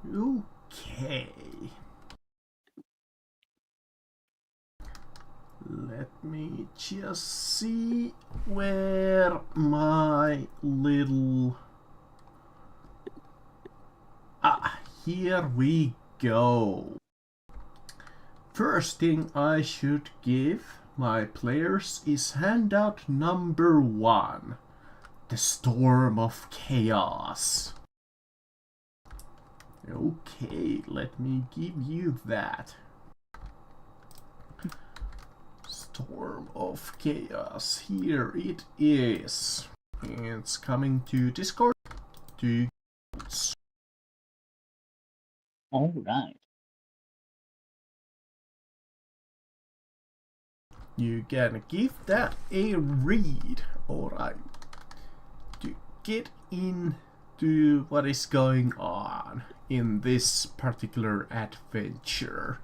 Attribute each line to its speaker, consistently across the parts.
Speaker 1: Okay. Let me just see where my little... here we go. First thing I should give my players is handout number 1. The Storm of Chaos. Okay, let me give you that. Storm of Chaos, here it is. It's coming to Discord.
Speaker 2: Alright.
Speaker 1: You can give that a read, alright, to get into what is going on in this particular adventure.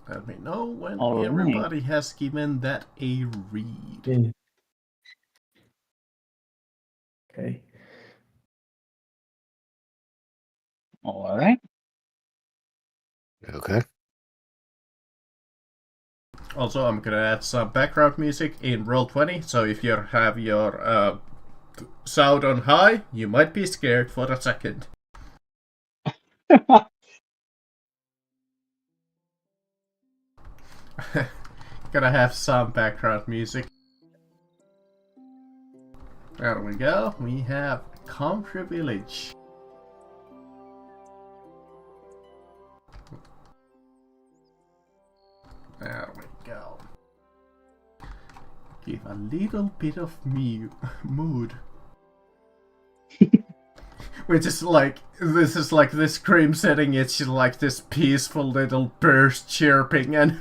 Speaker 1: Let me know when everybody has given that a read.
Speaker 3: Yeah. Okay.
Speaker 2: Alright.
Speaker 4: Okay.
Speaker 1: Also, I'm gonna add some background music in Roll20, so if you have your sound on high, you might be scared for a second. Gotta have some background music. There we go. We have Country Village. There we go. Give a little bit of mood. Which is like, this is like this Scream setting, it's just like this peaceful little birds chirping and...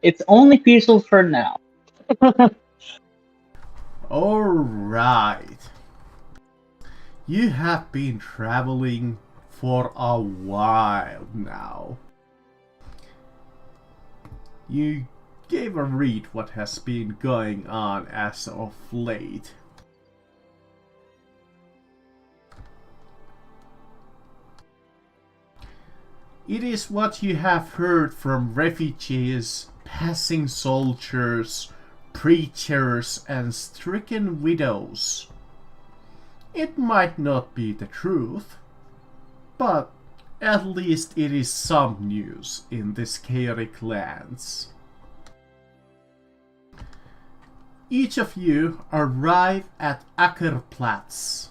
Speaker 2: It's only peaceful for now.
Speaker 1: Alright. You have been traveling for a while now. You gave a read what has been going on as of late. It is what you have heard from refugees, passing soldiers, preachers, and stricken widows. It might not be the truth, but at least it is some news in this chaotic lands. Each of you arrive at Ackerplatz.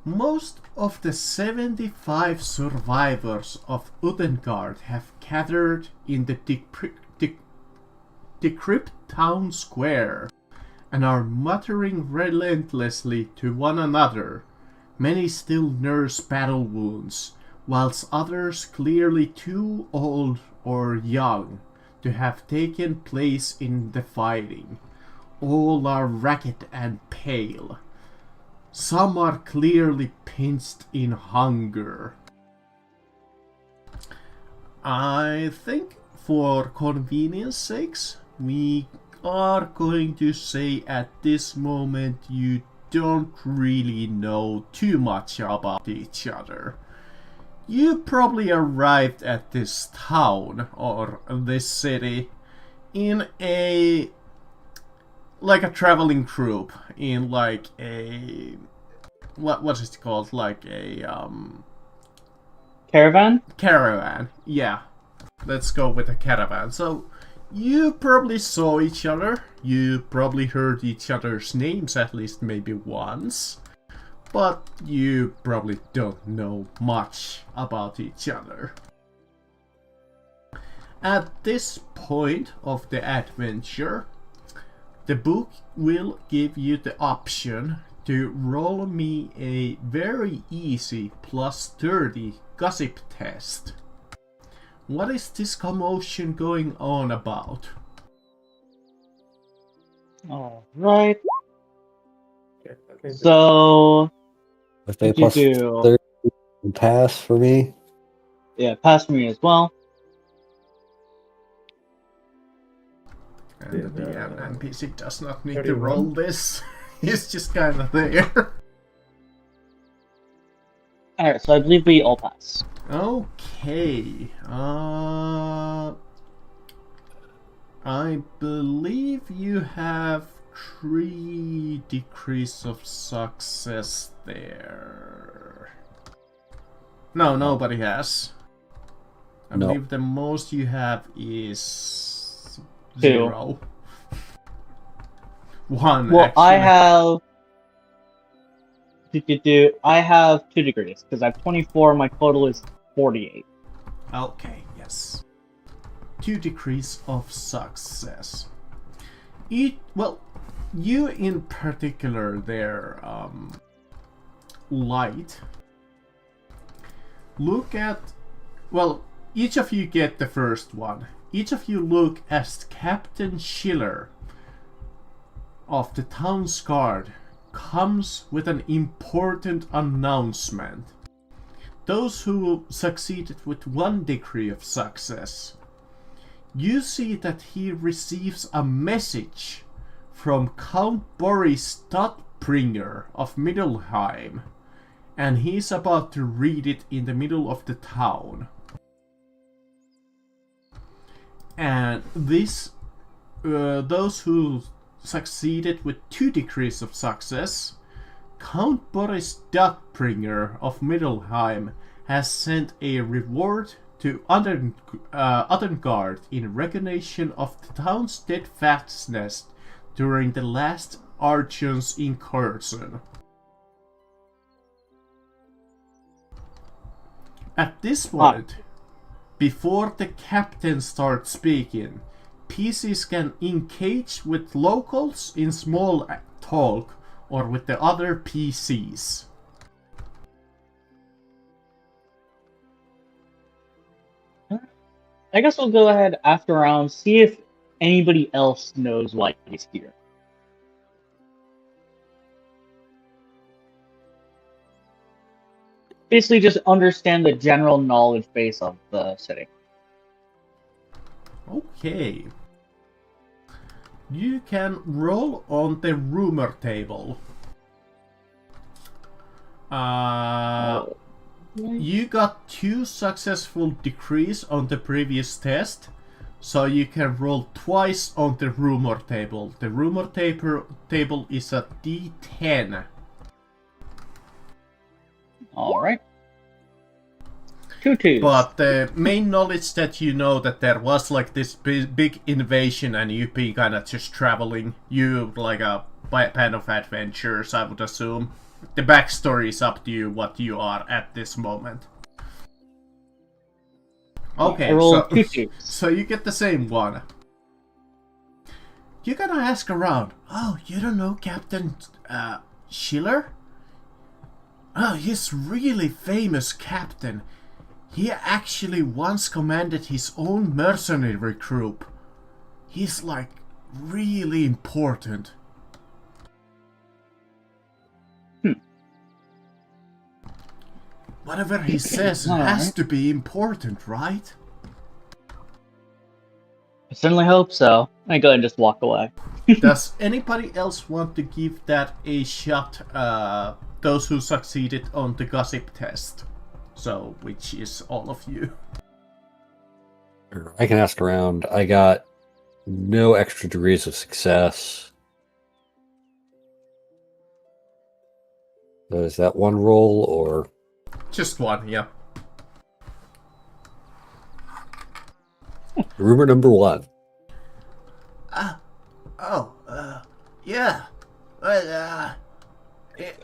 Speaker 1: Most of the 75 survivors of Uthengard have gathered in the decrepit town square and are muttering relentlessly to one another. Many still nurse battle wounds, whilst others clearly too old or young to have taken place in the fighting. All are ragged and pale. Some are clearly pinched in hunger. I think for convenience sakes, we are going to say at this moment you don't really know too much about each other. You probably arrived at this town or this city in a traveling troupe, in like a what is it called, like a caravan, yeah, let's go with a caravan. So you probably saw each other, you probably heard each other's names at least maybe once, but you probably don't know much about each other. At this point of the adventure, the book will give you the option to roll me a very easy +30 gossip test. What is this commotion going on about?
Speaker 2: Alright. So,
Speaker 3: If they
Speaker 2: what you
Speaker 3: plus
Speaker 2: do?
Speaker 3: 30 pass for me.
Speaker 2: Yeah, pass me as well.
Speaker 1: And the DM NPC does not need to roll this. He's just kind of there.
Speaker 2: Alright, so I believe we all pass.
Speaker 1: Okay. I believe you have 3 degrees of success there. No, nobody has. I
Speaker 3: No.
Speaker 1: believe the most you have is
Speaker 2: 2.
Speaker 1: 0. 1,
Speaker 2: Well,
Speaker 1: actually.
Speaker 2: I have. I have 2 degrees because I have 24. My total is 48.
Speaker 1: Okay, yes. 2 degrees of success. Well, you in particular there, Light. Look at... Well, each of you get the first one. Each of you look as Captain Schiller of the town's guard comes with an important announcement. Those who succeeded with 1 degree of success, you see that he receives a message from Count Boris Stadtbringer of Middelheim, and he's about to read it in the middle of the town. And this, those who succeeded with 2 degrees of success, Count Boris Stadtbringer of Middelheim has sent a reward to Otterngard in recognition of the town's steadfastness during the last Archon's incursion. At this point, before the captain starts speaking, PCs can engage with locals in small talk or with the other PCs.
Speaker 2: I guess we'll go ahead after round, see if anybody else knows why he's here. Basically, just understand the general knowledge base of the city.
Speaker 1: Okay. You can roll on the rumor table. You got 2 successful degrees on the previous test, so you can roll twice on the rumor table. The rumor table is a D10.
Speaker 2: Alright. 2 2s.
Speaker 1: But the main knowledge that you know that there was like this big invasion and you've been kind of just traveling. You like a band of adventurers, I would assume. The backstory is up to you what you are at this moment. Okay, so you get the same one. You gotta ask around. Oh, you don't know Captain Schiller? Oh, he's really famous captain. He actually once commanded his own mercenary group. He's like really important. Whatever he says has to be important, right?
Speaker 2: I certainly hope so. I go and just walk away.
Speaker 1: Does anybody else want to give that a shot? Those who succeeded on the gossip test. So, which is all of you.
Speaker 3: I can ask around. I got no extra degrees of success. So is that 1 roll or?
Speaker 1: Just 1, yeah.
Speaker 3: Rumor number 1.
Speaker 4: Yeah. Well,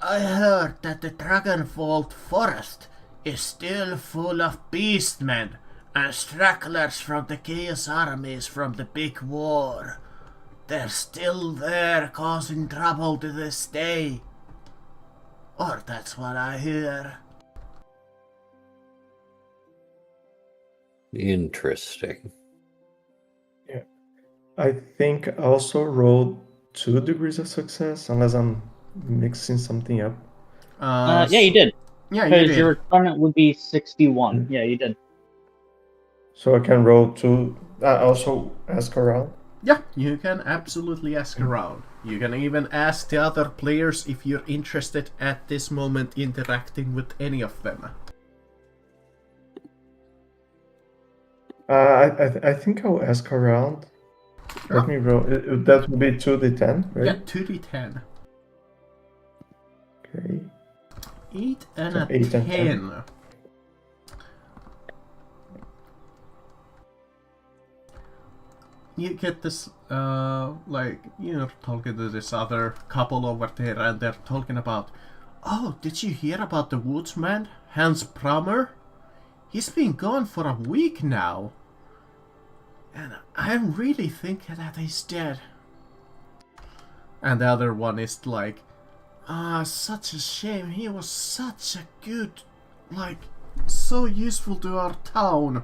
Speaker 4: I heard that the Dragonfold forest is still full of beastmen and stragglers from the Chaos armies from the big war. They're still there causing trouble to this day. Or that's what I hear.
Speaker 3: Interesting.
Speaker 5: I think I also rolled 2 degrees of success, unless I'm mixing something up.
Speaker 2: Yeah, you did.
Speaker 1: Yeah, you
Speaker 2: Because
Speaker 1: did.
Speaker 2: your requirement would be 61. Yeah, you did.
Speaker 5: So I can roll 2. I also ask around.
Speaker 1: Yeah, you can absolutely ask around. You can even ask the other players if you're interested at this moment interacting with any of them.
Speaker 5: I think I'll ask around. Let me roll. That would be 2d10, right?
Speaker 1: Yeah, 2d10.
Speaker 5: Okay.
Speaker 1: 8 and
Speaker 5: So
Speaker 1: a
Speaker 5: 8 and
Speaker 1: 10. You get this, you're talking to this other couple over there, and they're talking about, oh, did you hear about the woodsman, Hans Brummer? He's been gone for a week now. And I really think that he's dead. And the other one is like, such a shame. He was such a good, so useful to our town.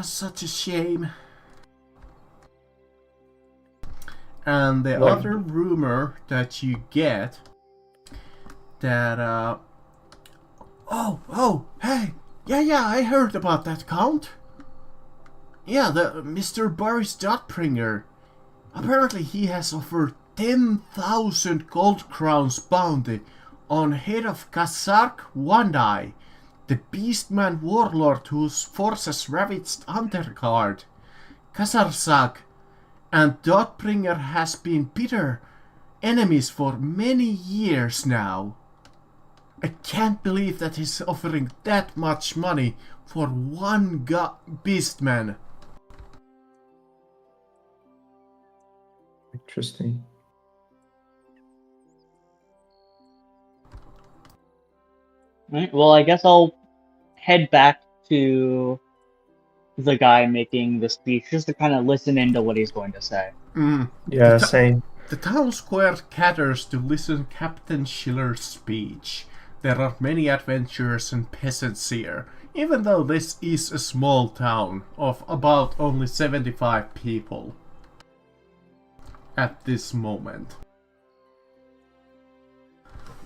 Speaker 1: Such a shame. And the other rumor that you get that, hey, yeah, I heard about that, Count. Yeah, the Mr. Boris Dotbringer. Apparently he has offered 10,000 gold crowns bounty on head of Kazark One-Eye, the beastman warlord whose forces ravaged Underguard. Kazarzak and Dotbringer has been bitter enemies for many years now. I can't believe that he's offering that much money for one beastman.
Speaker 5: Interesting.
Speaker 2: Alright, well, I guess I'll head back to the guy making the speech just to kind of listen into what he's going to say.
Speaker 5: Yeah, same.
Speaker 1: The town square gathers to listen to Captain Schiller's speech. There are many adventurers and peasants here, even though this is a small town of about only 75 people at this moment.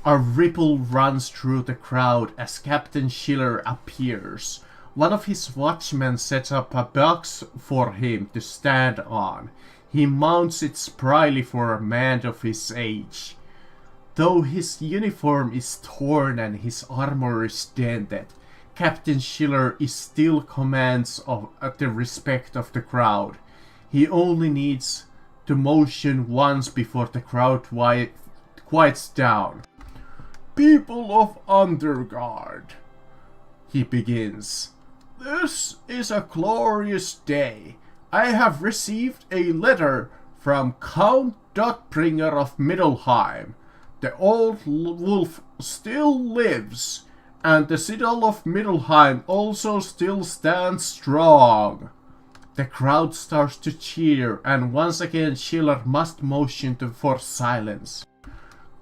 Speaker 1: A ripple runs through the crowd as Captain Schiller appears. One of his watchmen sets up a box for him to stand on. He mounts it spryly for a man of his age. Though his uniform is torn and his armor is dented, Captain Schiller still commands the respect of the crowd. He only needs to motion once before the crowd quiets down. People of Underguard, he begins. This is a glorious day. I have received a letter from Count Dotbringer of Middelheim. The old wolf still lives, and the citadel of Middelheim also still stands strong. The crowd starts to cheer, and once again Schiller must motion for silence.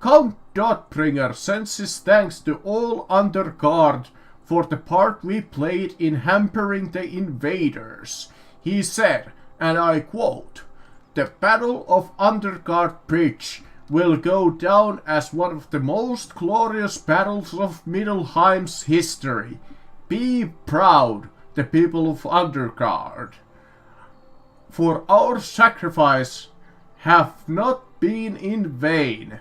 Speaker 1: Count Dotbringer sends his thanks to all Underguard for the part we played in hampering the invaders. He said, and I quote, "The Battle of Underguard Bridge will go down as one of the most glorious battles of Middelheim's history. Be proud, the people of Underguard. For our sacrifice have not been in vain."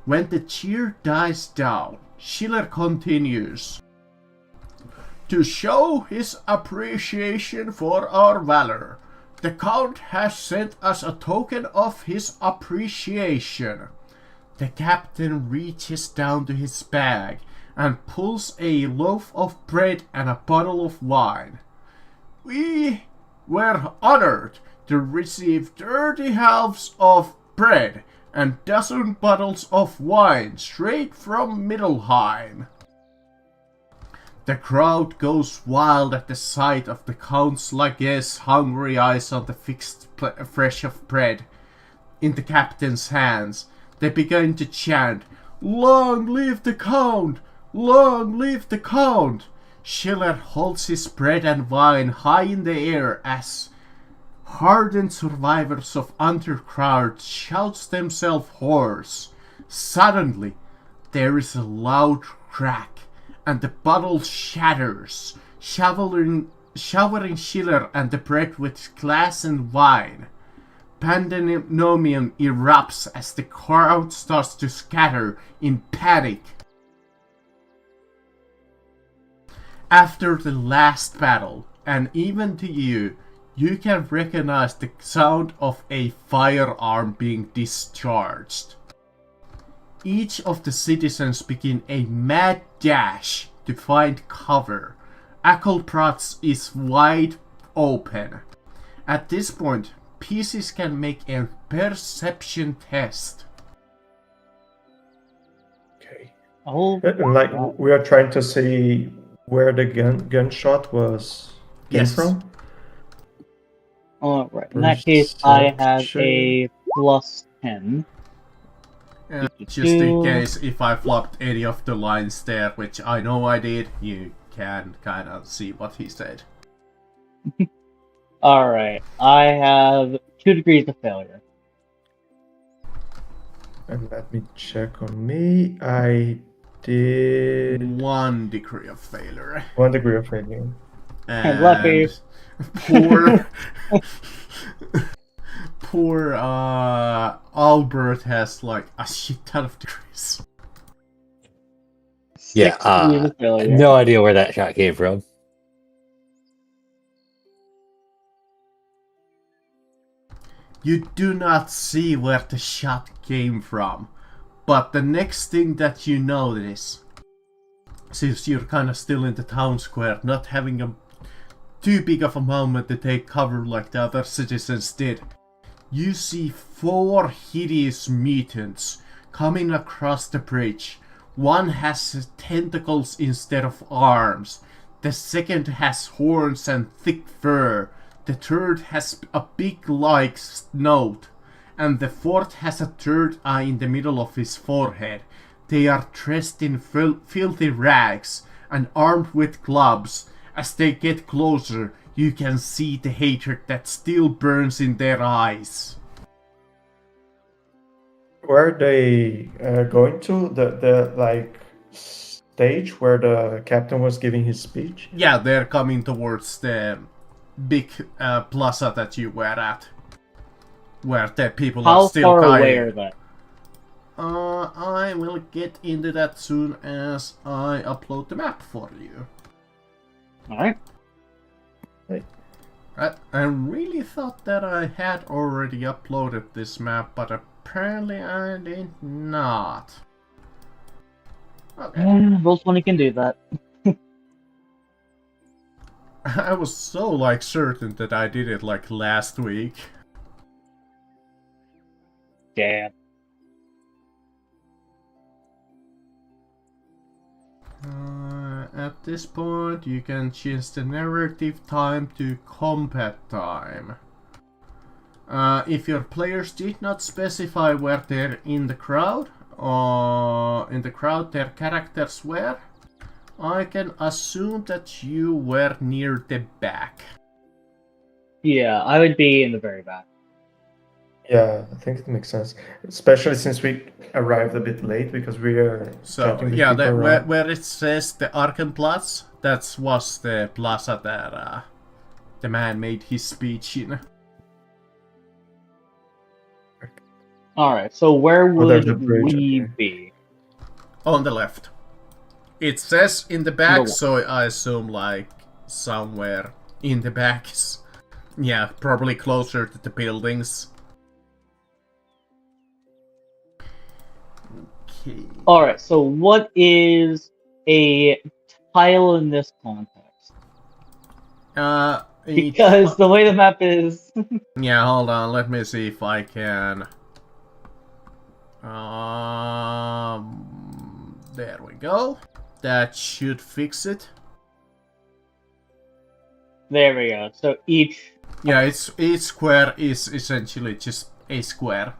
Speaker 1: When the cheer dies down, Schiller continues. To show his appreciation for our valor, the Count has sent us a token of his appreciation. The captain reaches down to his bag and pulls a loaf of bread and a bottle of wine. We were honored to receive 30 halves of bread and dozen bottles of wine straight from Middelheim. The crowd goes wild at the sight of the Count's largesse hungry eyes on the fixed fresh of bread in the captain's hands. They begin to chant, "Long live the Count! Long live the Count!" Schiller holds his bread and wine high in the air as hardened survivors of Undercrowd shouts themselves hoarse. Suddenly, there is a loud crack, and the bottle shatters, showering Schiller and the bread with glass and wine. Pandemonium erupts as the crowd starts to scatter in panic. After the last battle, and even to you, you can recognize the sound of a firearm being discharged. Each of the citizens begin a mad dash to find cover. Akelpratz is wide open. At this point, PCs can make a perception test.
Speaker 5: Okay.
Speaker 2: Oh,
Speaker 5: And like we are trying to see where the gunshot came
Speaker 1: Yes.
Speaker 5: from.
Speaker 2: alright. In that case, I have
Speaker 5: Perception.
Speaker 2: a +10.
Speaker 1: Just in case if I flopped any of the lines there, which I know I did, you can kind of see what he said.
Speaker 2: Alright, I have 2 degrees of failure.
Speaker 5: And let me check on me. I did
Speaker 1: 1 degree of failure.
Speaker 5: 1 degree of failure.
Speaker 1: And
Speaker 2: lucky.
Speaker 1: poor Albert has like a shit ton of degrees.
Speaker 2: 6
Speaker 3: Yeah,
Speaker 2: degrees of failure.
Speaker 3: no idea where that shot came from.
Speaker 1: You do not see where the shot came from, but the next thing that you notice, since you're kind of still in the town square, not having too big of a moment to take cover like the other citizens did, you see 4 hideous mutants coming across the bridge. One has tentacles instead of arms, the second has horns and thick fur, the third has a big like snout, and the fourth has a third eye in the middle of his forehead. They are dressed in filthy rags and armed with clubs. As they get closer, you can see the hatred that still burns in their eyes.
Speaker 5: Where are they going to? The like stage where the captain was giving his speech?
Speaker 1: Yeah, they're coming towards the big plaza that you were at, where the people
Speaker 2: How
Speaker 1: are still
Speaker 2: far
Speaker 1: dying.
Speaker 2: away are they?
Speaker 1: I will get into that soon as I upload the map for you.
Speaker 2: Alright.
Speaker 1: I really thought that I had already uploaded this map, but apparently I did not. Okay.
Speaker 2: Roll20 can do that.
Speaker 1: I was so like certain that I did it like last week.
Speaker 2: Damn.
Speaker 1: At this point, you can change the narrative time to combat time. If your players did not specify where they're in the crowd, or in the crowd their characters were, I can assume that you were near the back.
Speaker 2: Yeah, I would be in the very back.
Speaker 5: Yeah, I think it makes sense, especially since we arrived a bit late because we are.
Speaker 1: So
Speaker 5: chatting with
Speaker 1: yeah,
Speaker 5: people around.
Speaker 1: where it says the Arkenplatz, that was the plaza that the man made his speech in.
Speaker 2: Alright, so where
Speaker 5: there's
Speaker 2: would
Speaker 5: a bridge,
Speaker 2: we
Speaker 5: okay.
Speaker 2: be?
Speaker 1: On the left. It says in the back,
Speaker 2: No.
Speaker 1: so I assume like somewhere in the back. Yeah, probably closer to the buildings. Okay.
Speaker 2: Alright, so what is a tile in this context? Because the way the map is...
Speaker 1: Yeah, hold on, let me see if I can... there we go. That should fix it.
Speaker 2: There we go. So each...
Speaker 1: Yeah, each square is essentially just a square.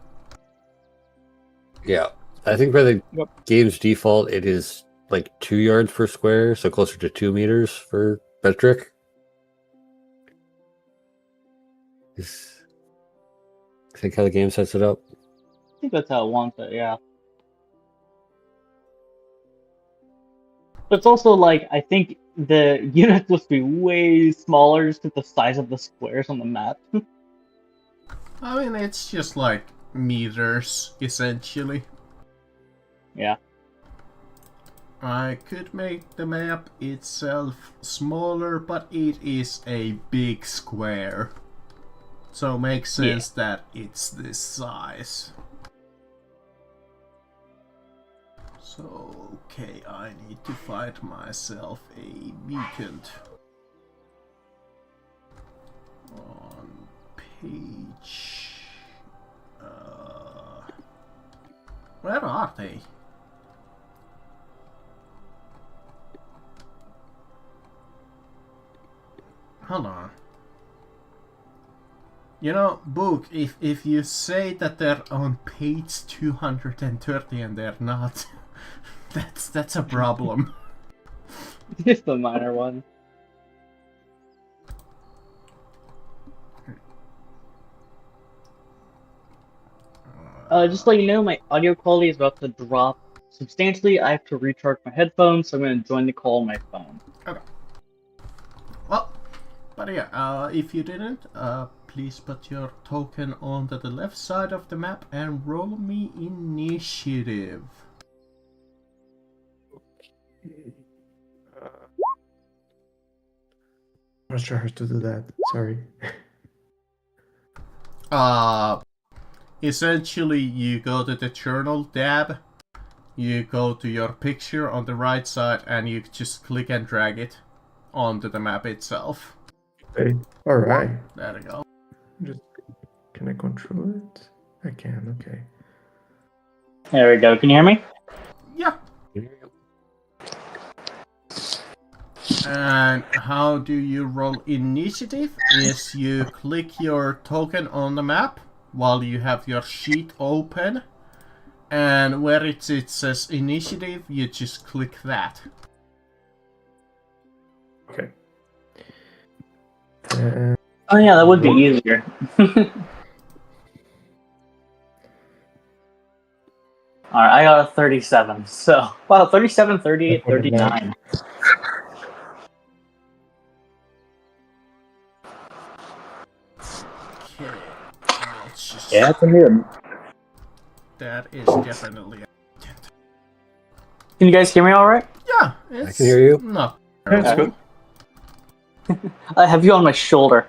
Speaker 3: Yeah, I think by the
Speaker 2: Yep.
Speaker 3: game's default, it is like 2 yards per square, so closer to 2 meters for metric. I think how the game sets it up.
Speaker 2: I think that's how it wants it, yeah. But it's also like, I think the unit's supposed to be way smaller just at the size of the squares on the map.
Speaker 1: I mean, it's just like meters, essentially.
Speaker 2: Yeah.
Speaker 1: I could make the map itself smaller, but it is a big square. So it makes sense that it's this size. So, okay, I need to find myself a mutant. On page... where are they? Hold on. You know, book, if you say that they're on page 230 and they're not, that's a problem.
Speaker 2: Just a minor one. Just to let you know, my audio quality is about to drop substantially. I have to recharge my headphones, so I'm going to join the call on my phone.
Speaker 1: Okay. Well, but yeah, if you didn't, please put your token onto the left side of the map and roll me initiative.
Speaker 5: I'm not sure how to do that. Sorry.
Speaker 1: Essentially, you go to the journal tab, you go to your picture on the right side, and you just click and drag it onto the map itself.
Speaker 5: Okay. All right.
Speaker 1: There we go.
Speaker 5: Can I control it? I can. Okay.
Speaker 2: There we go. Can you hear me?
Speaker 1: Yeah. And how do you roll initiative? Is you click your token on the map while you have your sheet open, and where it says initiative, you just click that.
Speaker 5: Okay.
Speaker 2: Oh yeah, that would be easier. Alright, I got a 37, so... Wow, 37, 38, 39.
Speaker 1: Okay. Let's just...
Speaker 3: Yeah, it's a good.
Speaker 1: That is definitely...
Speaker 2: Can you guys hear me alright?
Speaker 1: Yeah, it's
Speaker 3: I can hear you.
Speaker 1: not
Speaker 5: That's
Speaker 1: terrible.
Speaker 5: good.
Speaker 2: I have you on my shoulder.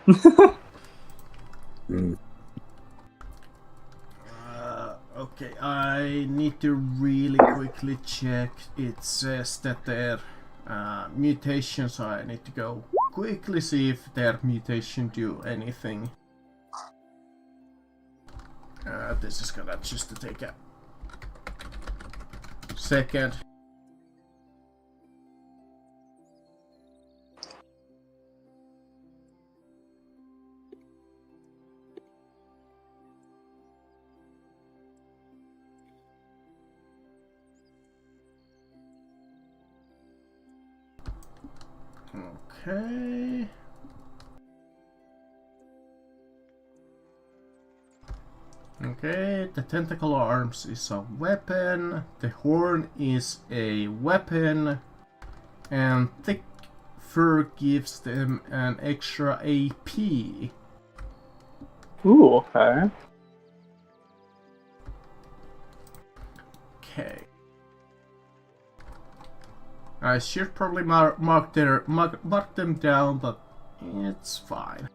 Speaker 1: Okay, I need to really quickly check. It says that they're mutations, so I need to go quickly see if their mutation do anything. This is gonna just take a second. Okay. Okay, the tentacle arms is a weapon, the horn is a weapon, and thick fur gives them an extra AP.
Speaker 2: Ooh, okay.
Speaker 1: Okay. I should probably mark them down, but it's fine.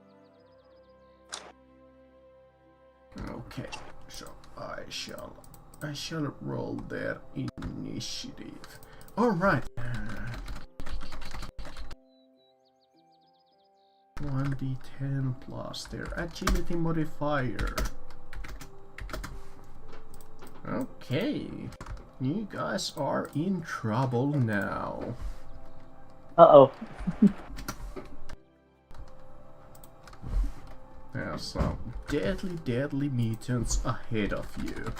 Speaker 1: Okay, so I shall roll their initiative. All right. 1d10 plus their agility modifier. Okay. You guys are in trouble now.
Speaker 2: Uh-oh.
Speaker 1: There's some deadly mutants ahead of you.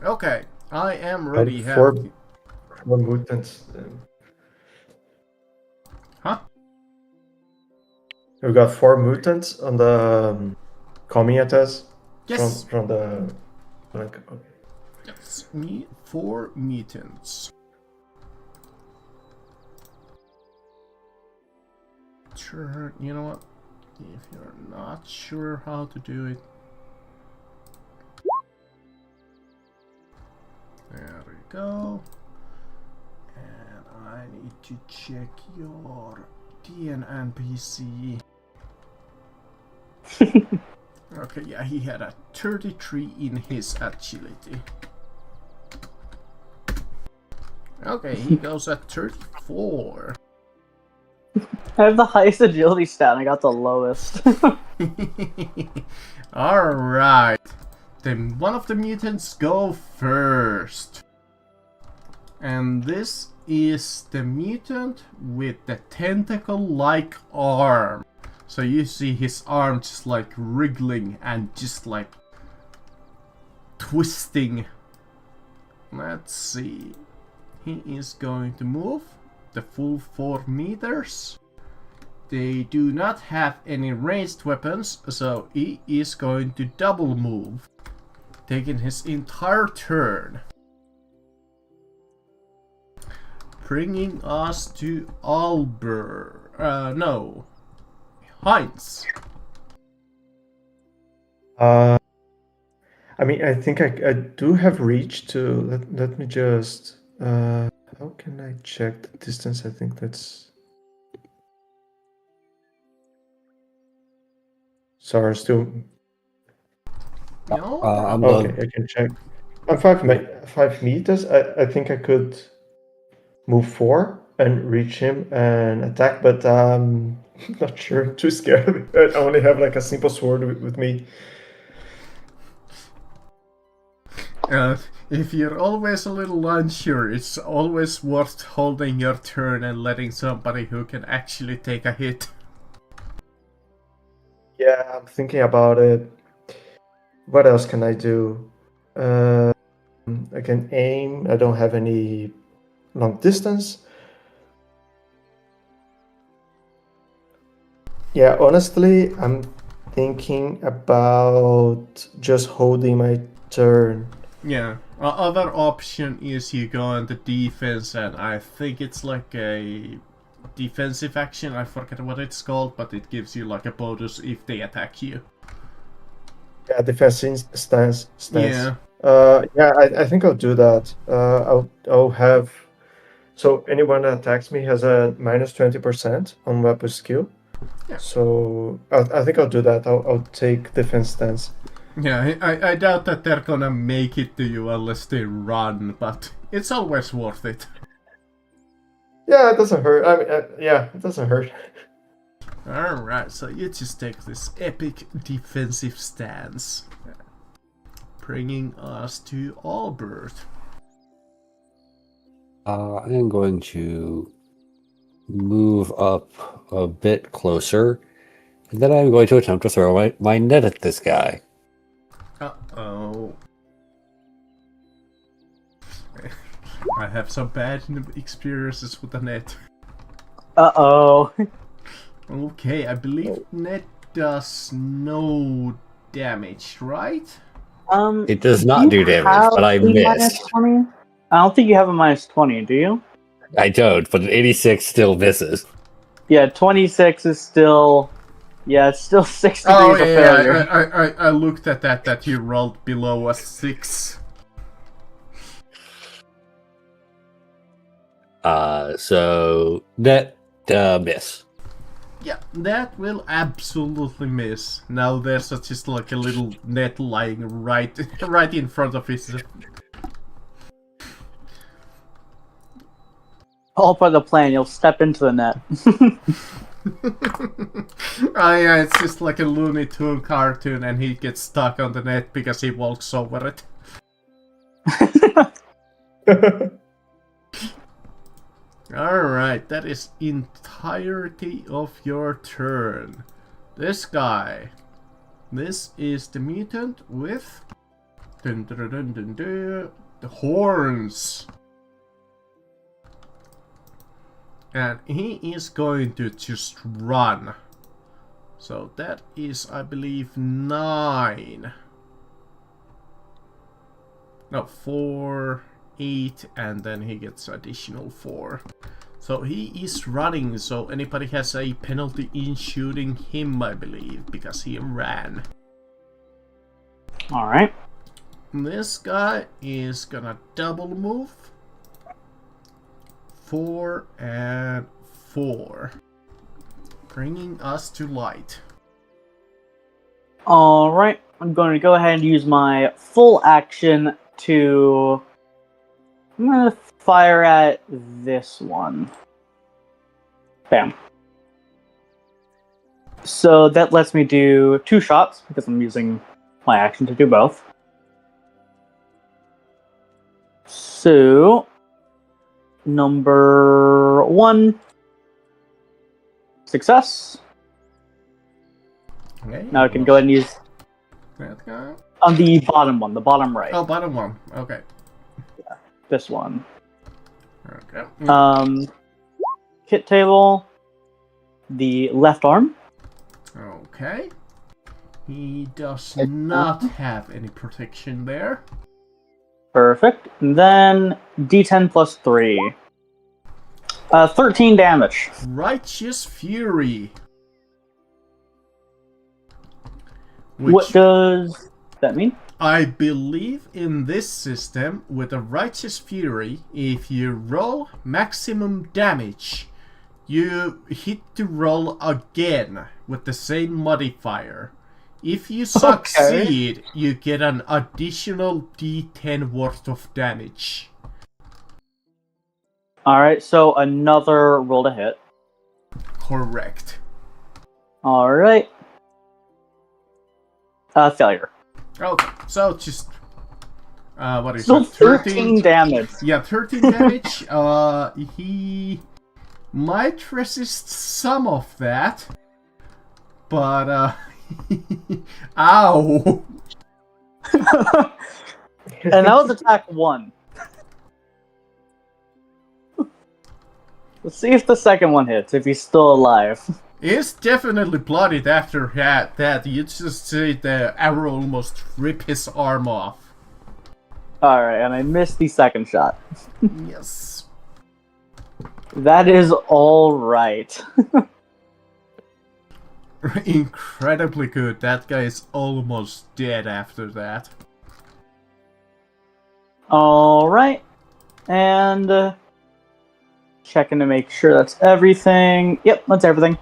Speaker 1: Okay, I am ready.
Speaker 5: Four mutants.
Speaker 1: Huh?
Speaker 5: We got 4 mutants on the comietas
Speaker 1: Yes.
Speaker 5: from the. Okay.
Speaker 1: Yes. Me 4 mutants. Sure. You know what? If you're not sure how to do it. There we go. And I need to check your DNPC. Okay, yeah, he had a 33 in his agility. Okay, he goes at 34.
Speaker 2: I have the highest agility stat, and I got the lowest.
Speaker 1: Alright. Then one of the mutants go first. And this is the mutant with the tentacle-like arm. So you see his arm just like wriggling and just like twisting. Let's see. He is going to move the full 4 meters. They do not have any ranged weapons, so he is going to double move, taking his entire turn. Bringing us to Albert. No. Heinz.
Speaker 5: I mean, I think I do have reach to. Let me just. How can I check the distance? I think that's. Sorry, still.
Speaker 1: No?
Speaker 3: I'm
Speaker 5: Okay,
Speaker 3: done.
Speaker 5: I can check. I'm 5 meters. I think I could move 4 and reach him and attack, but not sure. I'm too scared. I only have like a simple sword with me.
Speaker 1: If you're always a little unsure, it's always worth holding your turn and letting somebody who can actually take a hit.
Speaker 5: Yeah, I'm thinking about it. What else can I do? I can aim. I don't have any long distance. Yeah, honestly, I'm thinking about just holding my turn.
Speaker 1: Yeah. Other option is you go on the defense, and I think it's like a defensive action. I forget what it's called, but it gives you like a bonus if they attack you.
Speaker 5: Yeah, defensive stance.
Speaker 1: Yeah.
Speaker 5: Yeah, I think I'll do that. I'll have. So anyone that attacks me has a minus 20% on weapon skill.
Speaker 1: Yeah.
Speaker 5: So I think I'll do that. I'll take defense stance.
Speaker 1: Yeah, I doubt that they're gonna make it to you unless they run, but it's always worth it.
Speaker 5: Yeah, it doesn't hurt. I mean, yeah, it doesn't hurt.
Speaker 1: Alright, so you just take this epic defensive stance. Bringing us to Albert.
Speaker 3: I am going to move up a bit closer, and then I'm going to attempt to throw my net at this guy.
Speaker 1: Uh-oh. I have some bad experiences with the net.
Speaker 2: Uh-oh.
Speaker 1: Okay, I believe net does no damage, right?
Speaker 3: It does not do damage, but I missed.
Speaker 2: -20? I don't think you have a -20, do you?
Speaker 3: I don't, but an 86 still misses.
Speaker 2: Yeah, 26 is still... Yeah, it's still 6 degrees
Speaker 1: Oh
Speaker 2: of
Speaker 1: yeah,
Speaker 2: failure.
Speaker 1: I looked at that you rolled below a 6.
Speaker 3: So net miss.
Speaker 1: Yeah, that will absolutely miss. Now there's just like a little net lying right in front of his...
Speaker 2: All part of the plan, you'll step into the net.
Speaker 1: Oh yeah, it's just like a Looney Tune cartoon and he gets stuck on the net because he walks over it. Alright, that is entirety of your turn. This guy. This is the mutant with Dun, dun, dun, dun, dun. The horns. And he is going to just run. So that is, I believe, 9. No, 4, 8, and then he gets additional 4. So he is running, so anybody has a penalty in shooting him, I believe, because he ran.
Speaker 2: Alright.
Speaker 1: This guy is gonna double move. 4 and 4. Bringing us to light.
Speaker 2: Alright. I'm going to go ahead and use my full action to... I'm going to fire at this one. Bam. So that lets me do 2 shots, because I'm using my action to do both. So, number 1, success.
Speaker 1: Okay,
Speaker 2: Now I can go ahead and use
Speaker 1: that guy.
Speaker 2: on the bottom one, the bottom right.
Speaker 1: Oh, bottom one. Okay.
Speaker 2: This one.
Speaker 1: Okay.
Speaker 2: Kit table, the left arm.
Speaker 1: Okay. He does not have any protection there.
Speaker 2: Perfect. And then D10 plus 3. 13 damage.
Speaker 1: Righteous Fury.
Speaker 2: What does that mean?
Speaker 1: I believe in this system, with a Righteous Fury, if you roll maximum damage, you hit to roll again with the same modifier. If you succeed, you get an additional D10 worth of damage.
Speaker 2: Alright, so another roll to hit.
Speaker 1: Correct.
Speaker 2: Alright. Failure.
Speaker 1: Okay, so just... what is
Speaker 2: So
Speaker 1: it?
Speaker 2: 13 damage.
Speaker 1: Yeah, 13 damage. He might resist some of that. But, ow!
Speaker 2: And that was attack 1. Let's see if the second one hits, if he's still alive.
Speaker 1: It's definitely bloodied after that. You just see the arrow almost rip his arm off.
Speaker 2: Alright, and I missed the second shot.
Speaker 1: Yes.
Speaker 2: That is alright.
Speaker 1: Incredibly good. That guy is almost dead after that.
Speaker 2: Alright. And checking to make sure that's everything. Yep, that's everything.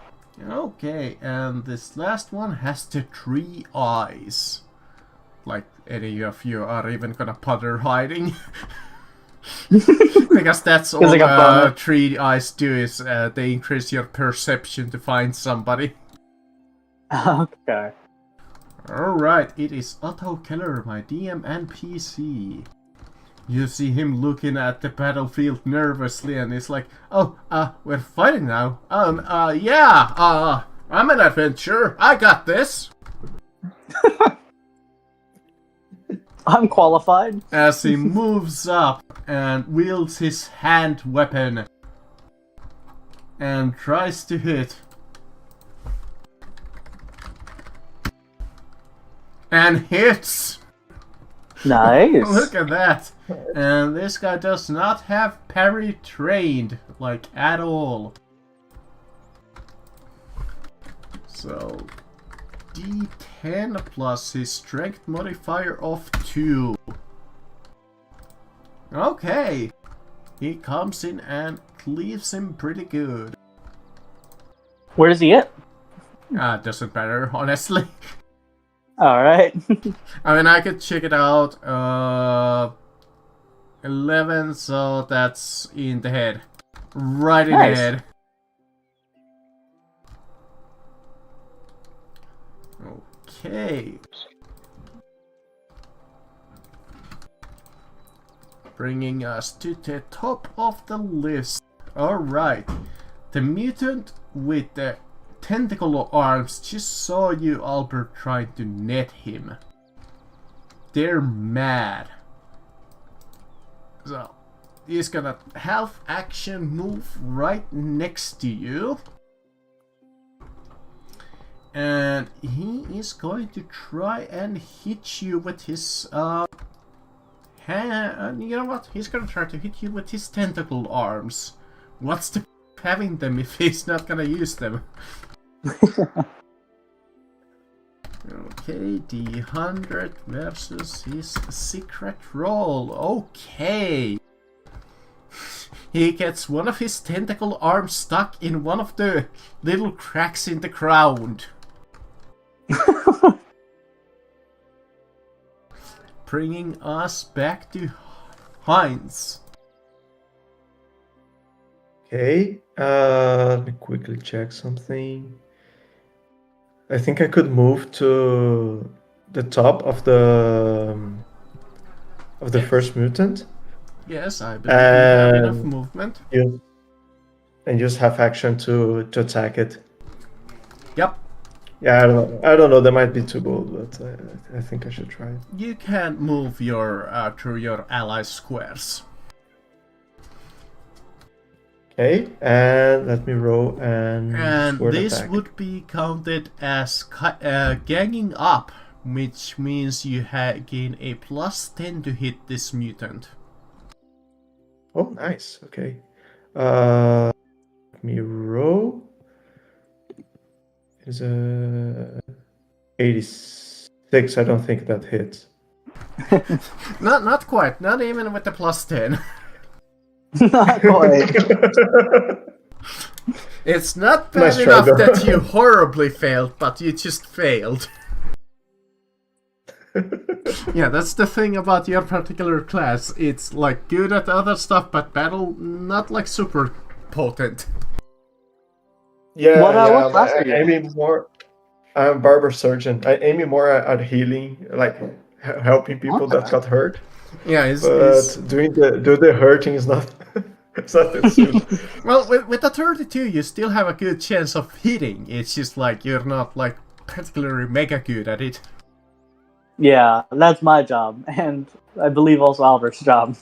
Speaker 1: Okay, and this last one has the 3 eyes. Like any of you are even gonna bother hiding. Because that's all
Speaker 2: like
Speaker 1: 3 eyes do, is they increase your perception to find somebody.
Speaker 2: Okay.
Speaker 1: Alright, it is Otto Keller, my DM and PC. You see him looking at the battlefield nervously, and he's like, "Oh, we're fighting now. Yeah, I'm an adventurer. I got this."
Speaker 2: I'm qualified.
Speaker 1: As he moves up and wields his hand weapon and tries to hit. And hits!
Speaker 2: Nice.
Speaker 1: Look at that! And this guy does not have parry trained, like, at all. So, D10 plus his strength modifier of 2. Okay! He comes in and cleaves him pretty good.
Speaker 2: Where does he hit?
Speaker 1: Doesn't matter, honestly.
Speaker 2: Alright.
Speaker 1: I mean, I could check it out. 11, so that's in the head. Right in
Speaker 2: Nice.
Speaker 1: the head. Okay. Bringing us to the top of the list. Alright. The mutant with the tentacle arms just saw you, Albert, trying to net him. they're mad. So he's gonna half action move right next to you. And he is going to try and hit you with his hand. You know what? He's gonna try to hit you with his tentacle arms. What's the having them if he's not gonna use them? Okay, the 100 versus his secret roll. Okay. He gets one of his tentacle arms stuck in one of the little cracks in the ground. Bringing us back to Heinz.
Speaker 5: Okay, let me quickly check something. I think I could move to the top of the first mutant.
Speaker 1: Yes, I believe you have enough movement.
Speaker 5: And just have action to attack it.
Speaker 1: Yep.
Speaker 5: Yeah, I don't know. That might be too bold, but I think I should try it.
Speaker 1: You can move your through your ally squares.
Speaker 5: Okay, and let me roll and sword
Speaker 1: this
Speaker 5: attack.
Speaker 1: would be counted as ganging up, which means you gain a +10 to hit this mutant.
Speaker 5: Oh, nice. Okay. Let me roll. Is a 86. I don't think that hits.
Speaker 1: Not quite. Not even with the +10.
Speaker 2: Not quite.
Speaker 1: It's not bad
Speaker 5: Nice try,
Speaker 1: enough
Speaker 5: though.
Speaker 1: that you horribly failed, but you just failed. Yeah, that's the thing about your particular class. It's like good at other stuff, but battle not like super potent.
Speaker 5: Yeah,
Speaker 2: What class are you?
Speaker 5: I'm aiming more. I'm barber surgeon. I aiming more at healing, like helping people that got hurt.
Speaker 1: Yeah,
Speaker 5: But doing the hurting is not. It's not that soon.
Speaker 1: well, with the 32, you still have a good chance of hitting. It's just like you're not like particularly mega good at it.
Speaker 2: Yeah, that's my job, and I believe also Albert's job.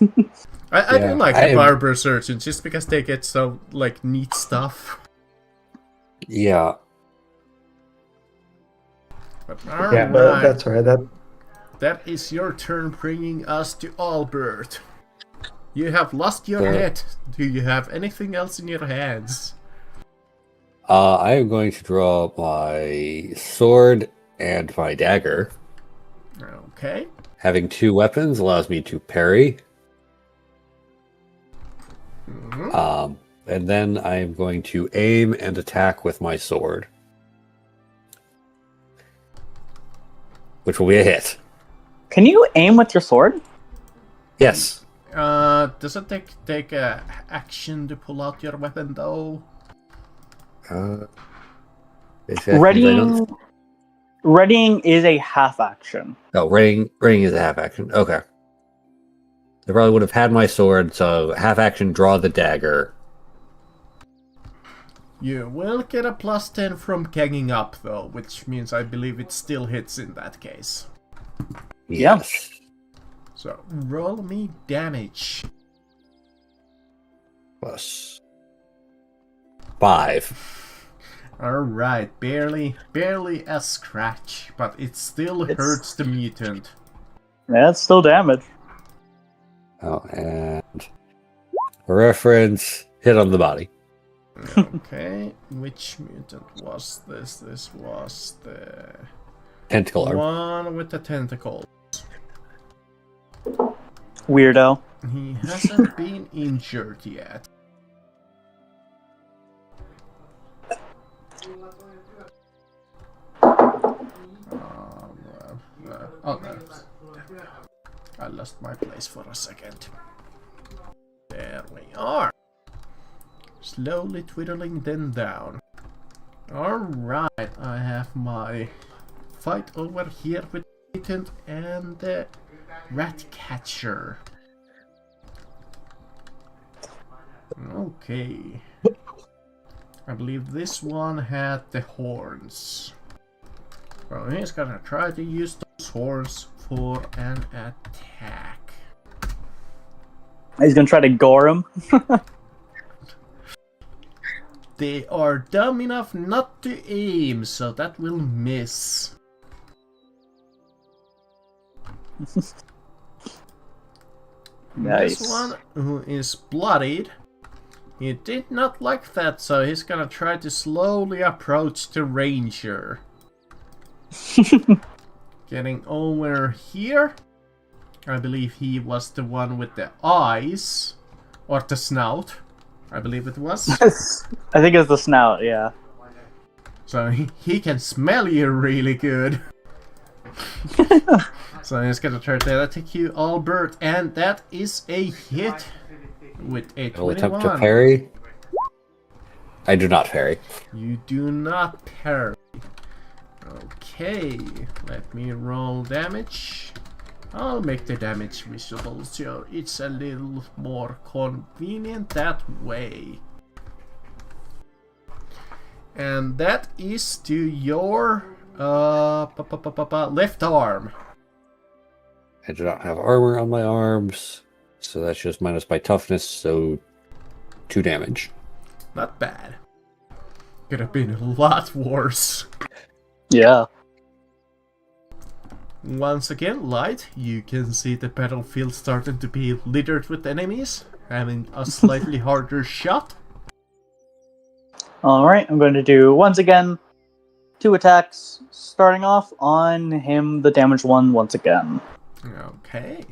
Speaker 1: I do
Speaker 3: Yeah,
Speaker 1: like the barber surgeons just because they get so like neat stuff.
Speaker 3: Yeah.
Speaker 1: But
Speaker 5: Yeah, but that's right.
Speaker 1: That is your turn, bringing us to Albert. You have lost your head. Do you have anything else in your hands?
Speaker 3: I am going to draw my sword and my dagger.
Speaker 1: Okay.
Speaker 3: Having two weapons allows me to parry.
Speaker 1: Mm-hmm.
Speaker 3: And then I am going to aim and attack with my sword, which will be a hit.
Speaker 2: Can you aim with your sword?
Speaker 3: Yes.
Speaker 1: Does it take a action to pull out your weapon though?
Speaker 2: Readying is a half action.
Speaker 3: Oh, readying is a half action. Okay. I probably would have had my sword, so half action, draw the dagger.
Speaker 1: You will get a +10 from ganging up though, which means I believe it still hits in that case.
Speaker 3: Yes.
Speaker 1: So roll me damage.
Speaker 3: Plus 5.
Speaker 1: Alright, barely a scratch, but it still hurts the mutant.
Speaker 2: That's still damage.
Speaker 3: Oh, and for reference, hit on the body.
Speaker 1: Okay, which mutant was this? This was the
Speaker 3: Tentacle arm.
Speaker 1: one with the tentacles.
Speaker 2: Weirdo.
Speaker 1: He hasn't been injured yet. Oh no. I lost my place for a second. There we are. Slowly twiddling them down. Alright, I have my fight over here with Mutant and the Rat Catcher. Okay. I believe this one had the horns. Well, he's gonna try to use those horns for an attack.
Speaker 2: He's gonna try to gore him.
Speaker 1: They are dumb enough not to aim, so that will miss.
Speaker 2: Nice.
Speaker 1: This one, who is bloodied, he did not like that, so he's gonna try to slowly approach the ranger. Getting over here. I believe he was the one with the eyes. Or the snout. I believe it was.
Speaker 2: I think it's the snout, yeah.
Speaker 1: So he can smell you really good. So he's gonna try to attack you, Albert, and that is a hit with a
Speaker 3: I'll attempt to
Speaker 1: 21.
Speaker 3: parry. I do not parry.
Speaker 1: You do not parry. Okay, let me roll damage. I'll make the damage visible so it's a little more convenient that way. And that is to your left arm.
Speaker 3: I do not have armor on my arms, so that's just minus my toughness, so 2 damage.
Speaker 1: Not bad. Could have been a lot worse.
Speaker 2: Yeah.
Speaker 1: Once again, Light, you can see the battlefield starting to be littered with enemies, having a slightly harder shot.
Speaker 2: Alright, I'm going to do, once again, 2 attacks, starting off on him, the damaged one, once again.
Speaker 1: Okay.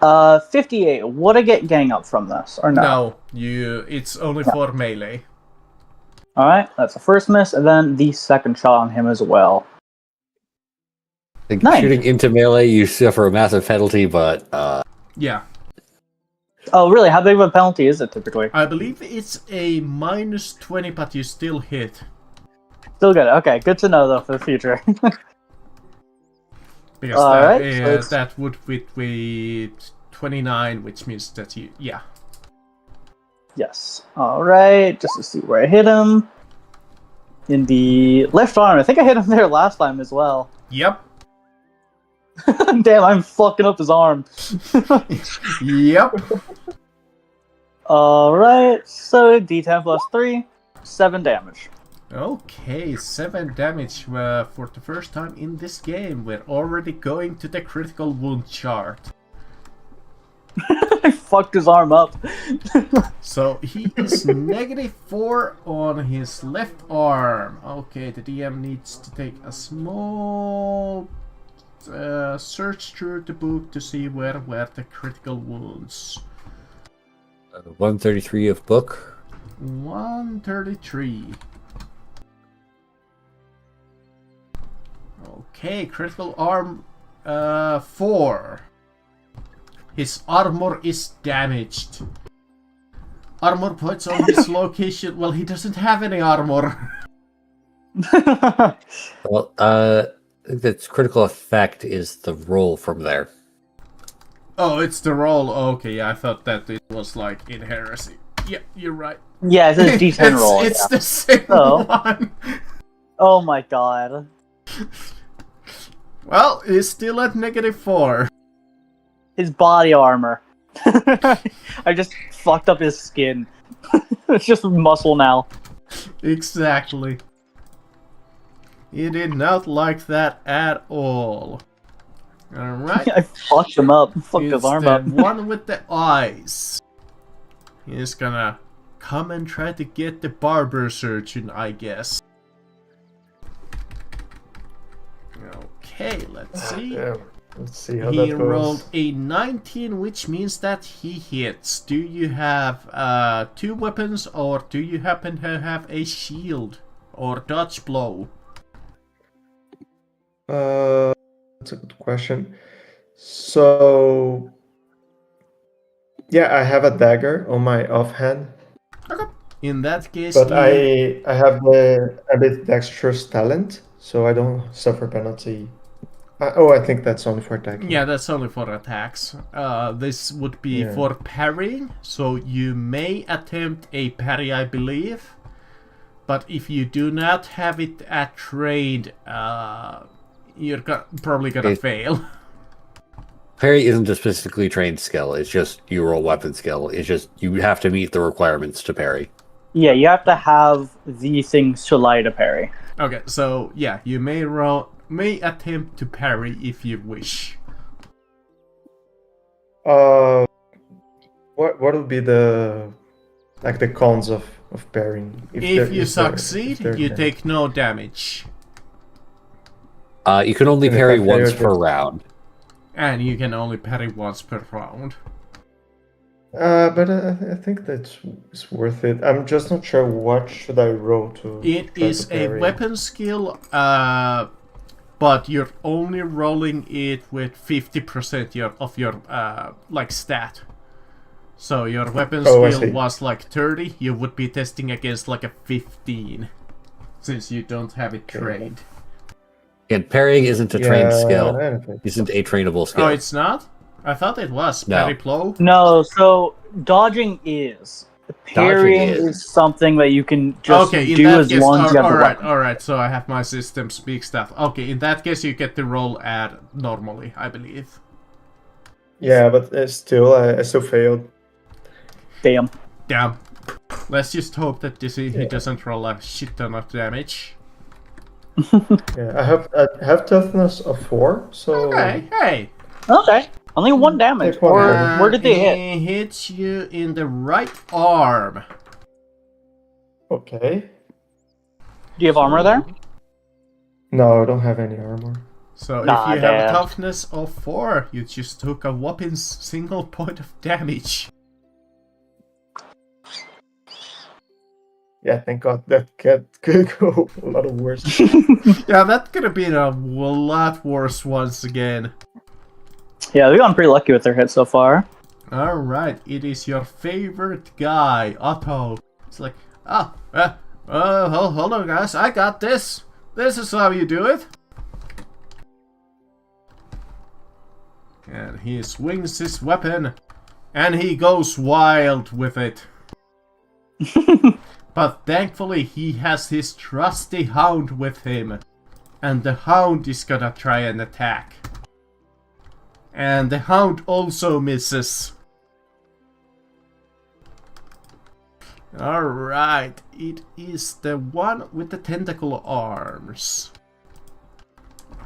Speaker 2: 58. Would I get gang up from this, or no?
Speaker 1: No, it's only for melee.
Speaker 2: Alright, that's the first miss, and then the second shot on him as well.
Speaker 3: Like,
Speaker 2: Nice.
Speaker 3: shooting into melee, you suffer a massive penalty, but
Speaker 1: Yeah,
Speaker 2: Oh, really? How big of a penalty is it typically?
Speaker 1: I believe it's a -20, but you still hit.
Speaker 2: Still good. Okay, good to know though for the future.
Speaker 1: Because
Speaker 2: Alright, so it's-
Speaker 1: that would with 29, which means that you, yeah.
Speaker 2: Yes. Alright, just to see where I hit him. In the left arm. I think I hit him there last time as well.
Speaker 1: Yep.
Speaker 2: Damn, I'm fucking up his arm.
Speaker 1: Yep.
Speaker 2: Alright, so D10 plus 3, 7 damage.
Speaker 1: Okay, 7 damage for the first time in this game. We're already going to the critical wound chart.
Speaker 2: I fucked his arm up.
Speaker 1: So he is -4 on his left arm. Okay, the DM needs to take a small search through the book to see where were the critical wounds.
Speaker 3: 133 of book.
Speaker 1: 133. Okay, critical arm 4. His armor is damaged. Armor points on his location. Well, he doesn't have any armor.
Speaker 3: Well, I think that's critical effect is the roll from there.
Speaker 1: Oh, it's the roll. Okay, yeah, I thought that it was like in heresy. Yeah, you're right.
Speaker 2: Yeah, it's a D10 roll.
Speaker 1: It's
Speaker 2: Yeah.
Speaker 1: the same
Speaker 2: Oh.
Speaker 1: one.
Speaker 2: Oh my god.
Speaker 1: Well, he's still at -4.
Speaker 2: His body armor. I just fucked up his skin. It's just muscle now.
Speaker 1: Exactly. He did not like that at all. Alright.
Speaker 2: I fucked him up. Fucked
Speaker 1: It's
Speaker 2: his arm
Speaker 1: the
Speaker 2: up.
Speaker 1: one with the eyes. He's gonna come and try to get the barber surgeon, I guess. Okay, let's see.
Speaker 5: Yeah, let's see how
Speaker 1: He
Speaker 5: that goes.
Speaker 1: rolled a 19, which means that he hits. Do you have 2 weapons, or do you happen to have a shield or dodge blow?
Speaker 5: That's a good question. So, yeah, I have a dagger on my offhand,
Speaker 1: Okay. In that case,
Speaker 5: but
Speaker 1: you-
Speaker 5: I have the ambidextrous talent, so I don't suffer penalty. I think that's only for attacking.
Speaker 1: yeah, that's only for attacks. This would be
Speaker 5: Yeah.
Speaker 1: for parrying, so you may attempt a parry, I believe. But if you do not have it trained, you're probably gonna fail.
Speaker 3: Parry isn't a specifically trained skill. It's just you roll weapon skill. It's just you have to meet the requirements to parry.
Speaker 2: Yeah, you have to have the things to allow you to parry.
Speaker 1: Okay, so yeah, you may attempt to parry if you wish.
Speaker 5: What would be the cons of parrying?
Speaker 1: If you succeed, you take no damage.
Speaker 3: You can only
Speaker 5: And if
Speaker 3: parry
Speaker 5: I fail,
Speaker 3: once
Speaker 5: just-
Speaker 3: per round.
Speaker 1: And you can only parry once per round.
Speaker 5: But I think it's worth it. I'm just not sure what should I roll to.
Speaker 1: It
Speaker 5: try
Speaker 1: is
Speaker 5: to
Speaker 1: a
Speaker 5: parry.
Speaker 1: weapon skill, but you're only rolling it with 50% of your stat. So your weapon
Speaker 5: I
Speaker 1: skill
Speaker 5: see.
Speaker 1: was like 30, you would be testing against like a 15, since you don't have it trained.
Speaker 3: And parrying isn't a trained skill.
Speaker 5: I don't think.
Speaker 3: Isn't a trainable skill.
Speaker 1: Oh, it's not? I thought it was.
Speaker 3: No.
Speaker 1: Parry blow?
Speaker 2: No, so dodging is. Parrying
Speaker 3: is.
Speaker 2: is something that you can just
Speaker 1: Okay, in
Speaker 2: do
Speaker 1: that
Speaker 2: as
Speaker 1: case,
Speaker 2: long as you have the
Speaker 1: alright,
Speaker 2: weapon.
Speaker 1: alright, so I have my system speak stuff. Okay, in that case you get to roll at normally, I believe.
Speaker 5: Yeah, but still, I still failed.
Speaker 2: Damn.
Speaker 1: Damn. Let's just hope that he
Speaker 5: Yeah.
Speaker 1: doesn't roll a shit ton of damage.
Speaker 5: Yeah, I have toughness of 4, so
Speaker 1: Okay, hey!
Speaker 2: Okay. Only one damage.
Speaker 5: Take one
Speaker 2: Or
Speaker 5: damage.
Speaker 2: where did they hit?
Speaker 1: He hits you in the right arm.
Speaker 5: Okay.
Speaker 2: Do you have armor there?
Speaker 5: No, I don't have any armor.
Speaker 1: So
Speaker 2: Nah,
Speaker 1: if you have a
Speaker 2: damn.
Speaker 1: toughness of 4, you just took a whopping single point of damage.
Speaker 5: Yeah, thank God that cat could go a lot worse.
Speaker 1: Yeah, that could have been a lot worse once again.
Speaker 2: Yeah, they've gotten pretty lucky with their hits so far.
Speaker 1: Alright, it is your favorite guy, Otto. It's like, hold on guys, I got this. This is how you do it. And he swings his weapon, and he goes wild with it. But thankfully he has his trusty hound with him. And the hound is gonna try and attack. And the hound also misses. Alright, it is the one with the tentacle arms.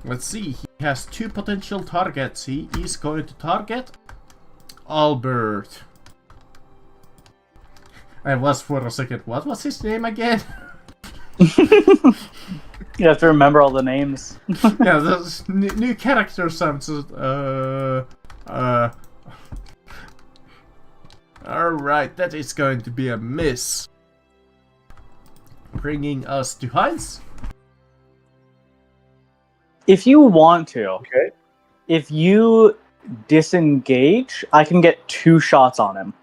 Speaker 1: Let's see, he has 2 potential targets. He is going to target Albert. I was for a second, what was his name again?
Speaker 2: You have to remember all the names.
Speaker 1: Yeah, those new character sounds. Alright, that is going to be a miss. Bringing us to Heinz.
Speaker 2: If you want to,
Speaker 5: Okay.
Speaker 2: if you disengage, I can get 2 shots on him.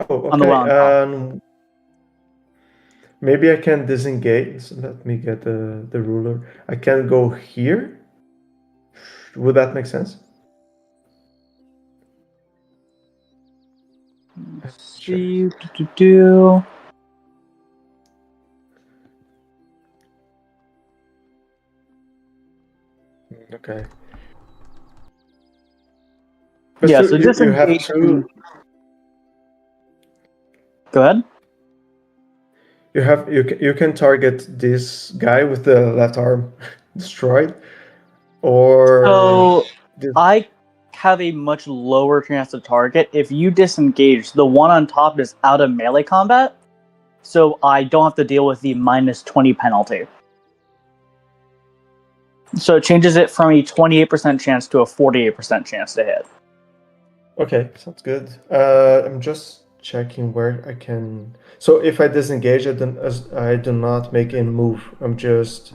Speaker 5: Oh,
Speaker 2: On the one on
Speaker 5: okay. Maybe I can disengage. So let me get the ruler. I can go here. Would that make sense?
Speaker 2: See, do.
Speaker 5: Okay.
Speaker 2: Yeah,
Speaker 5: still,
Speaker 2: so
Speaker 5: you have
Speaker 2: disengage.
Speaker 5: two.
Speaker 2: Go ahead.
Speaker 5: You can target this guy with the left arm destroyed, or
Speaker 2: So
Speaker 5: this-
Speaker 2: I have a much lower chance to target. If you disengage, the one on top is out of melee combat, so I don't have to deal with the -20 penalty. So it changes it from a 28% chance to a 48% chance to hit.
Speaker 5: Okay, sounds good. I'm just checking where I can. So if I disengage, I do not make a move. I'm just.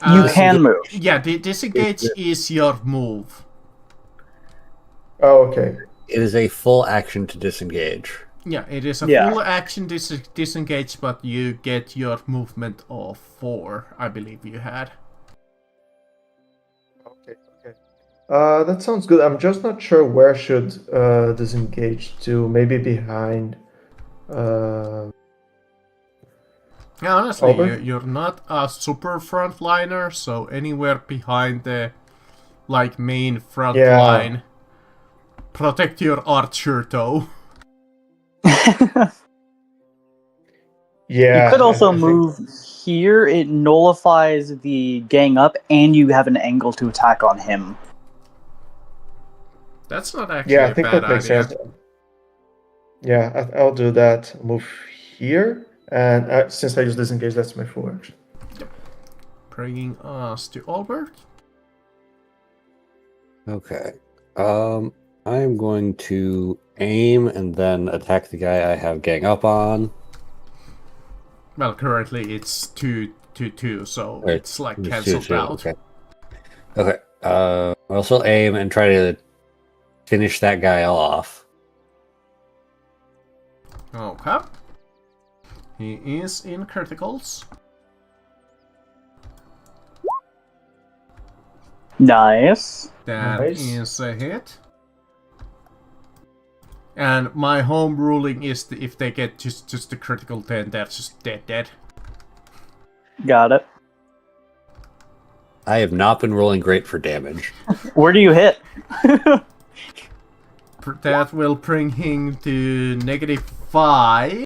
Speaker 2: You can move.
Speaker 1: Yeah, the disengage is your move.
Speaker 5: Oh, okay.
Speaker 3: It is a full action to disengage.
Speaker 1: Yeah, it is a
Speaker 2: Yeah.
Speaker 1: full action disengage, but you get your movement of 4, I believe you had.
Speaker 5: Okay. That sounds good. I'm just not sure where I should disengage to. Maybe behind.
Speaker 1: Yeah, honestly,
Speaker 5: Over?
Speaker 1: you're not a super frontliner, so anywhere behind the main front
Speaker 5: Yeah.
Speaker 1: line, protect your archer toe.
Speaker 5: Yeah.
Speaker 2: You could also
Speaker 5: I think-
Speaker 2: move here. It nullifies the gang up, and you have an angle to attack on him.
Speaker 1: That's not actually
Speaker 5: Yeah, I
Speaker 1: a
Speaker 5: think
Speaker 1: bad
Speaker 5: that makes
Speaker 1: idea.
Speaker 5: sense. Yeah, I'll do that. Move here, and since I use disengage, that's my full action.
Speaker 1: Bringing us to Albert.
Speaker 3: Okay. I'm going to aim and then attack the guy I have gang up on.
Speaker 1: Well, currently it's 2-2, so
Speaker 3: Right,
Speaker 1: it's like
Speaker 3: it's
Speaker 1: cancelled
Speaker 3: 2-2,
Speaker 1: out.
Speaker 3: Okay. Okay. I'll still aim and try to finish that guy off.
Speaker 1: Okay. He is in criticals.
Speaker 2: Nice.
Speaker 1: That
Speaker 5: Nice.
Speaker 1: is a hit. And my home ruling is if they get just the critical, then that's just dead.
Speaker 2: Got it.
Speaker 3: I have not been rolling great for damage.
Speaker 2: Where do you hit?
Speaker 1: That will bring him to -5.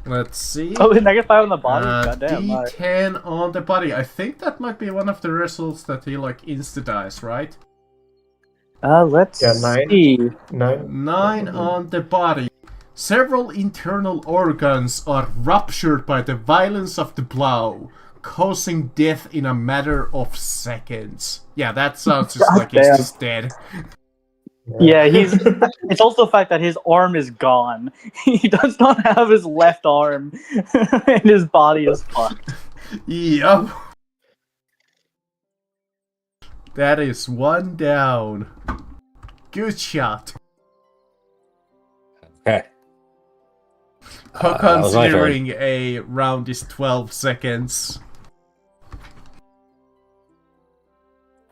Speaker 1: Let's see.
Speaker 2: Oh, -5 on the body? Goddamn. All right.
Speaker 1: D10 on the body. I think that might be one of the results that he insta-dies, right?
Speaker 2: Let's
Speaker 5: Yeah, 9.
Speaker 2: see.
Speaker 5: 9.
Speaker 1: 9 on the body. Several internal organs are ruptured by the violence of the blow, causing death in a matter of seconds. Yeah, that sounds just like he's
Speaker 2: Goddamn.
Speaker 1: just dead.
Speaker 2: Yeah, he's. It's also the fact that his arm is gone. He does not have his left arm, and his body is fucked.
Speaker 1: Yep. That is one down. Good shot.
Speaker 3: Okay. That was my turn.
Speaker 1: Considering a round is 12 seconds.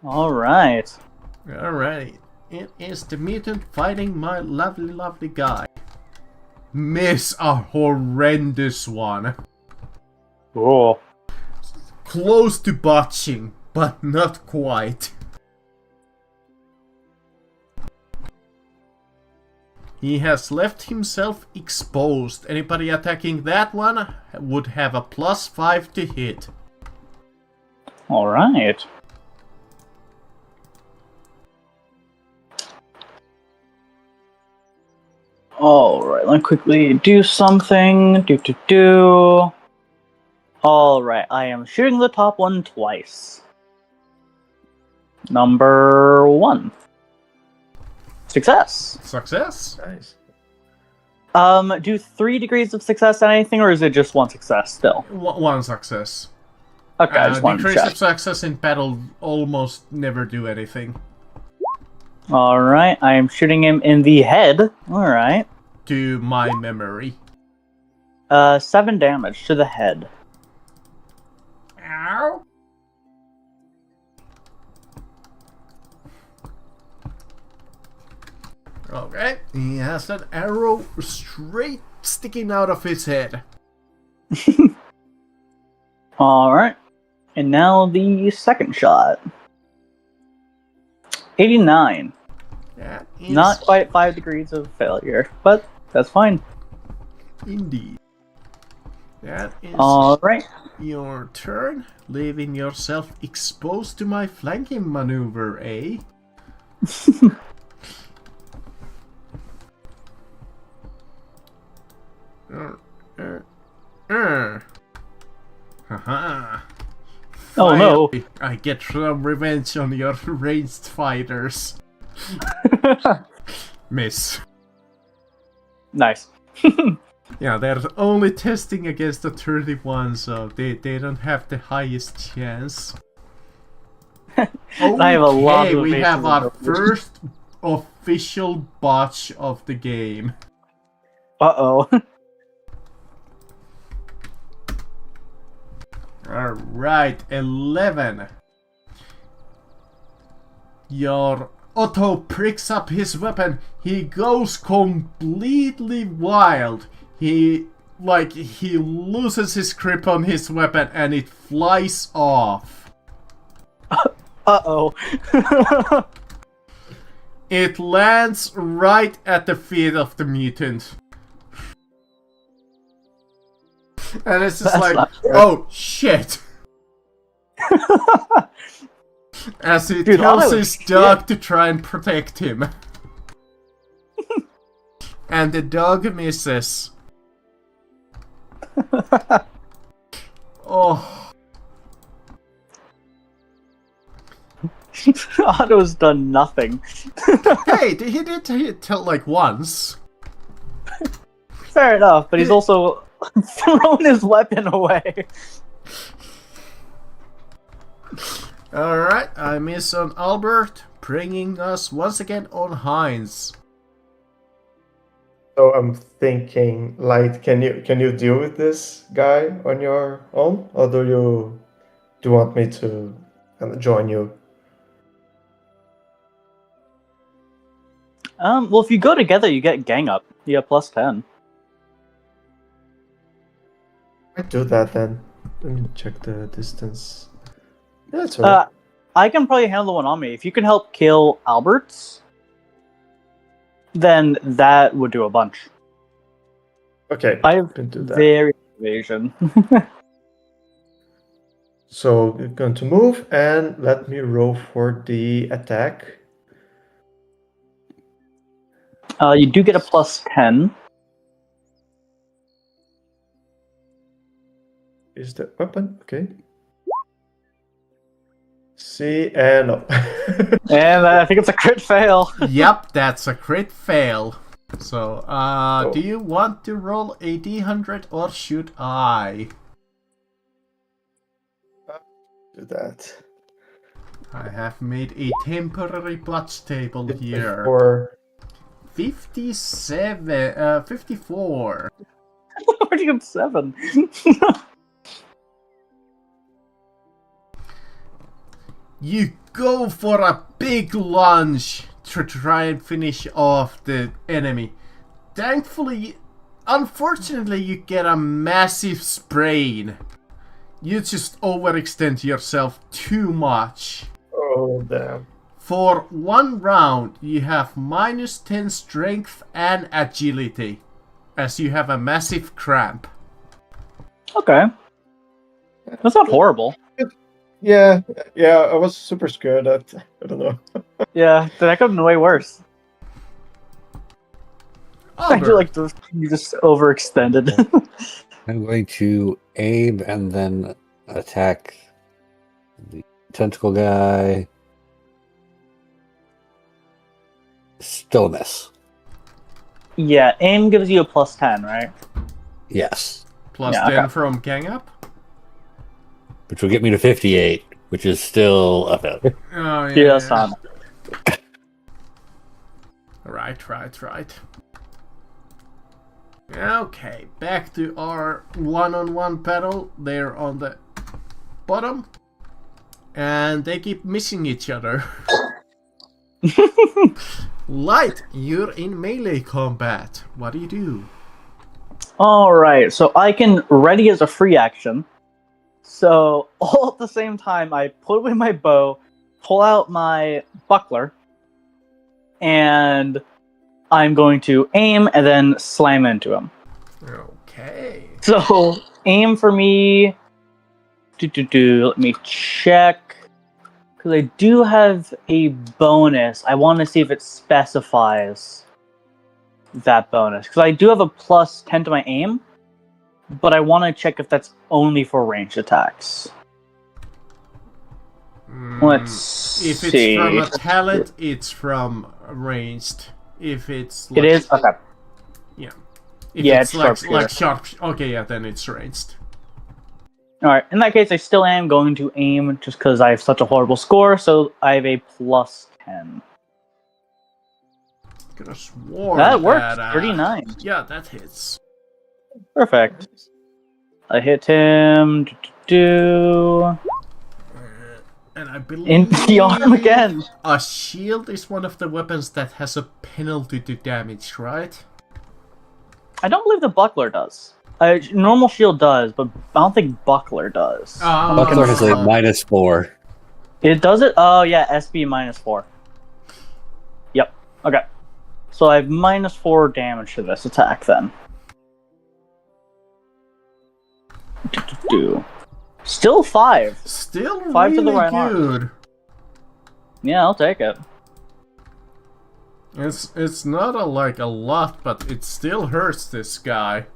Speaker 2: All right.
Speaker 1: Alright. It is the mutant fighting my lovely guy. Miss a horrendous one.
Speaker 2: Cool.
Speaker 1: Close to botching, but not quite. He has left himself exposed. Anybody attacking that one would have a +5 to hit.
Speaker 2: All right. All right. Let me quickly do something. Do. All right. I am shooting the top one twice. Number 1. Success.
Speaker 1: Success?
Speaker 5: Nice.
Speaker 2: Do 3 degrees of success at anything, or is it just 1 success still?
Speaker 1: One success.
Speaker 2: Okay, I just wanted to
Speaker 1: Decrease
Speaker 2: check.
Speaker 1: of success in battle almost never do anything.
Speaker 2: Alright, I am shooting him in the head. Alright.
Speaker 1: To my memory.
Speaker 2: 7 damage to the head.
Speaker 1: Ow. Okay, he has an arrow straight sticking out of his head.
Speaker 2: Alright. And now the second shot. 89.
Speaker 1: That is
Speaker 2: Not quite 5 degrees of failure, but that's fine.
Speaker 1: indeed. That is
Speaker 2: Alright.
Speaker 1: your turn, leaving yourself exposed to my flanking maneuver, eh? Haha.
Speaker 2: Oh no.
Speaker 1: Finally, I get some revenge on your ranged fighters. Miss.
Speaker 2: Nice.
Speaker 1: Yeah, they're only testing against the 31, so they don't have the highest chance.
Speaker 2: I have a lot of
Speaker 1: we have
Speaker 2: evasive
Speaker 1: our
Speaker 2: abilities.
Speaker 1: first official botch of the game.
Speaker 2: Uh-oh.
Speaker 1: Alright, 11. Your Otto pricks up his weapon. He goes completely wild. He like, he loses his grip on his weapon and it flies off.
Speaker 2: Uh-oh.
Speaker 1: It lands right at the feet of the mutant. And it's just
Speaker 2: That's
Speaker 1: like,
Speaker 2: not fair.
Speaker 1: oh shit! As he
Speaker 2: Dude,
Speaker 1: tells
Speaker 2: auto
Speaker 1: his
Speaker 2: shit.
Speaker 1: dog to try and protect him. And the dog misses. Oh.
Speaker 2: Otto's done nothing.
Speaker 1: Hey, he did hit like once.
Speaker 2: Fair enough, but he's also thrown his weapon away.
Speaker 1: Alright, I miss on Albert, bringing us once again on Heinz.
Speaker 5: So I'm thinking, Light, can you deal with this guy on your own, or do you want me to join you?
Speaker 2: Well, if you go together, you get gang up. You get plus 10.
Speaker 5: I do that then. Let me check the distance. Yeah, it's alright.
Speaker 2: I can probably handle the one on me. If you can help kill Alberts, then that would do a bunch.
Speaker 5: Okay,
Speaker 2: I have
Speaker 5: can do that.
Speaker 2: very evasion.
Speaker 5: So we're going to move and let me roll for the attack.
Speaker 2: You do get a plus 10.
Speaker 5: Is the weapon okay? See, and no.
Speaker 2: And I think it's a crit fail.
Speaker 1: Yep, that's a crit fail. So,
Speaker 5: Oh.
Speaker 1: do you want to roll a d100 or should I?
Speaker 5: Do that.
Speaker 1: I have made a temporary blotch table here.
Speaker 5: For
Speaker 1: 54.
Speaker 2: Where'd you get 7?
Speaker 1: You go for a big lunge to try and finish off the enemy. Unfortunately, you get a massive sprain. You just overextend yourself too much.
Speaker 5: oh damn.
Speaker 1: For one round, you have minus 10 strength and agility, as you have a massive cramp.
Speaker 2: Okay. That's not horrible.
Speaker 5: Yeah, I was super scared. I don't know.
Speaker 2: Yeah, that could have been way worse. I feel like you just overextended.
Speaker 3: I'm going to aim and then attack the tentacle guy. Still a miss.
Speaker 2: Yeah, aim gives you a plus 10, right?
Speaker 3: Yes.
Speaker 1: Plus
Speaker 2: Yeah,
Speaker 1: 10
Speaker 2: okay.
Speaker 1: from gang up.
Speaker 3: Which will get me to 58, which is still a failure.
Speaker 1: Oh, yeah.
Speaker 2: Yeah, that's not.
Speaker 1: Right. Okay, back to our one-on-one battle. They're on the bottom. And they keep missing each other. Light, you're in melee combat. What do you do?
Speaker 2: Alright, so I can ready as a free action. So, all at the same time, I put away my bow, pull out my buckler, and I'm going to aim and then slam into him.
Speaker 1: Okay.
Speaker 2: So, aim for me... Let me check. Because I do have a bonus. I want to see if it specifies that bonus. Because I do have a plus 10 to my aim, but I want to check if that's only for ranged attacks. Let's
Speaker 1: If it's
Speaker 2: see.
Speaker 1: from a talent, it's from ranged. If it's like,
Speaker 2: It is? Okay.
Speaker 1: Yeah. If
Speaker 2: Yeah,
Speaker 1: it's
Speaker 2: it's
Speaker 1: like
Speaker 2: sharpshooter.
Speaker 1: sharp. Okay, yeah, then it's ranged.
Speaker 2: Alright, in that case, I still am going to aim just because I have such a horrible score, so I have a plus 10.
Speaker 1: Could have sworn
Speaker 2: That works.
Speaker 1: that,
Speaker 2: 39.
Speaker 1: Yeah, that hits.
Speaker 2: Perfect. I hit him.
Speaker 1: And I believe
Speaker 2: In the arm again.
Speaker 1: a shield is one of the weapons that has a penalty to damage, right?
Speaker 2: I don't believe the buckler does. Normal shield does, but I don't think buckler does.
Speaker 3: Buckler has a -4.
Speaker 2: It does it? Oh yeah, SB -4. Yep. Okay. So I have -4 damage to this attack then. Still 5.
Speaker 1: Still
Speaker 2: 5
Speaker 1: really
Speaker 2: to the right arm.
Speaker 1: good.
Speaker 2: Yeah, I'll take it.
Speaker 1: It's not a lot, but it still hurts this guy.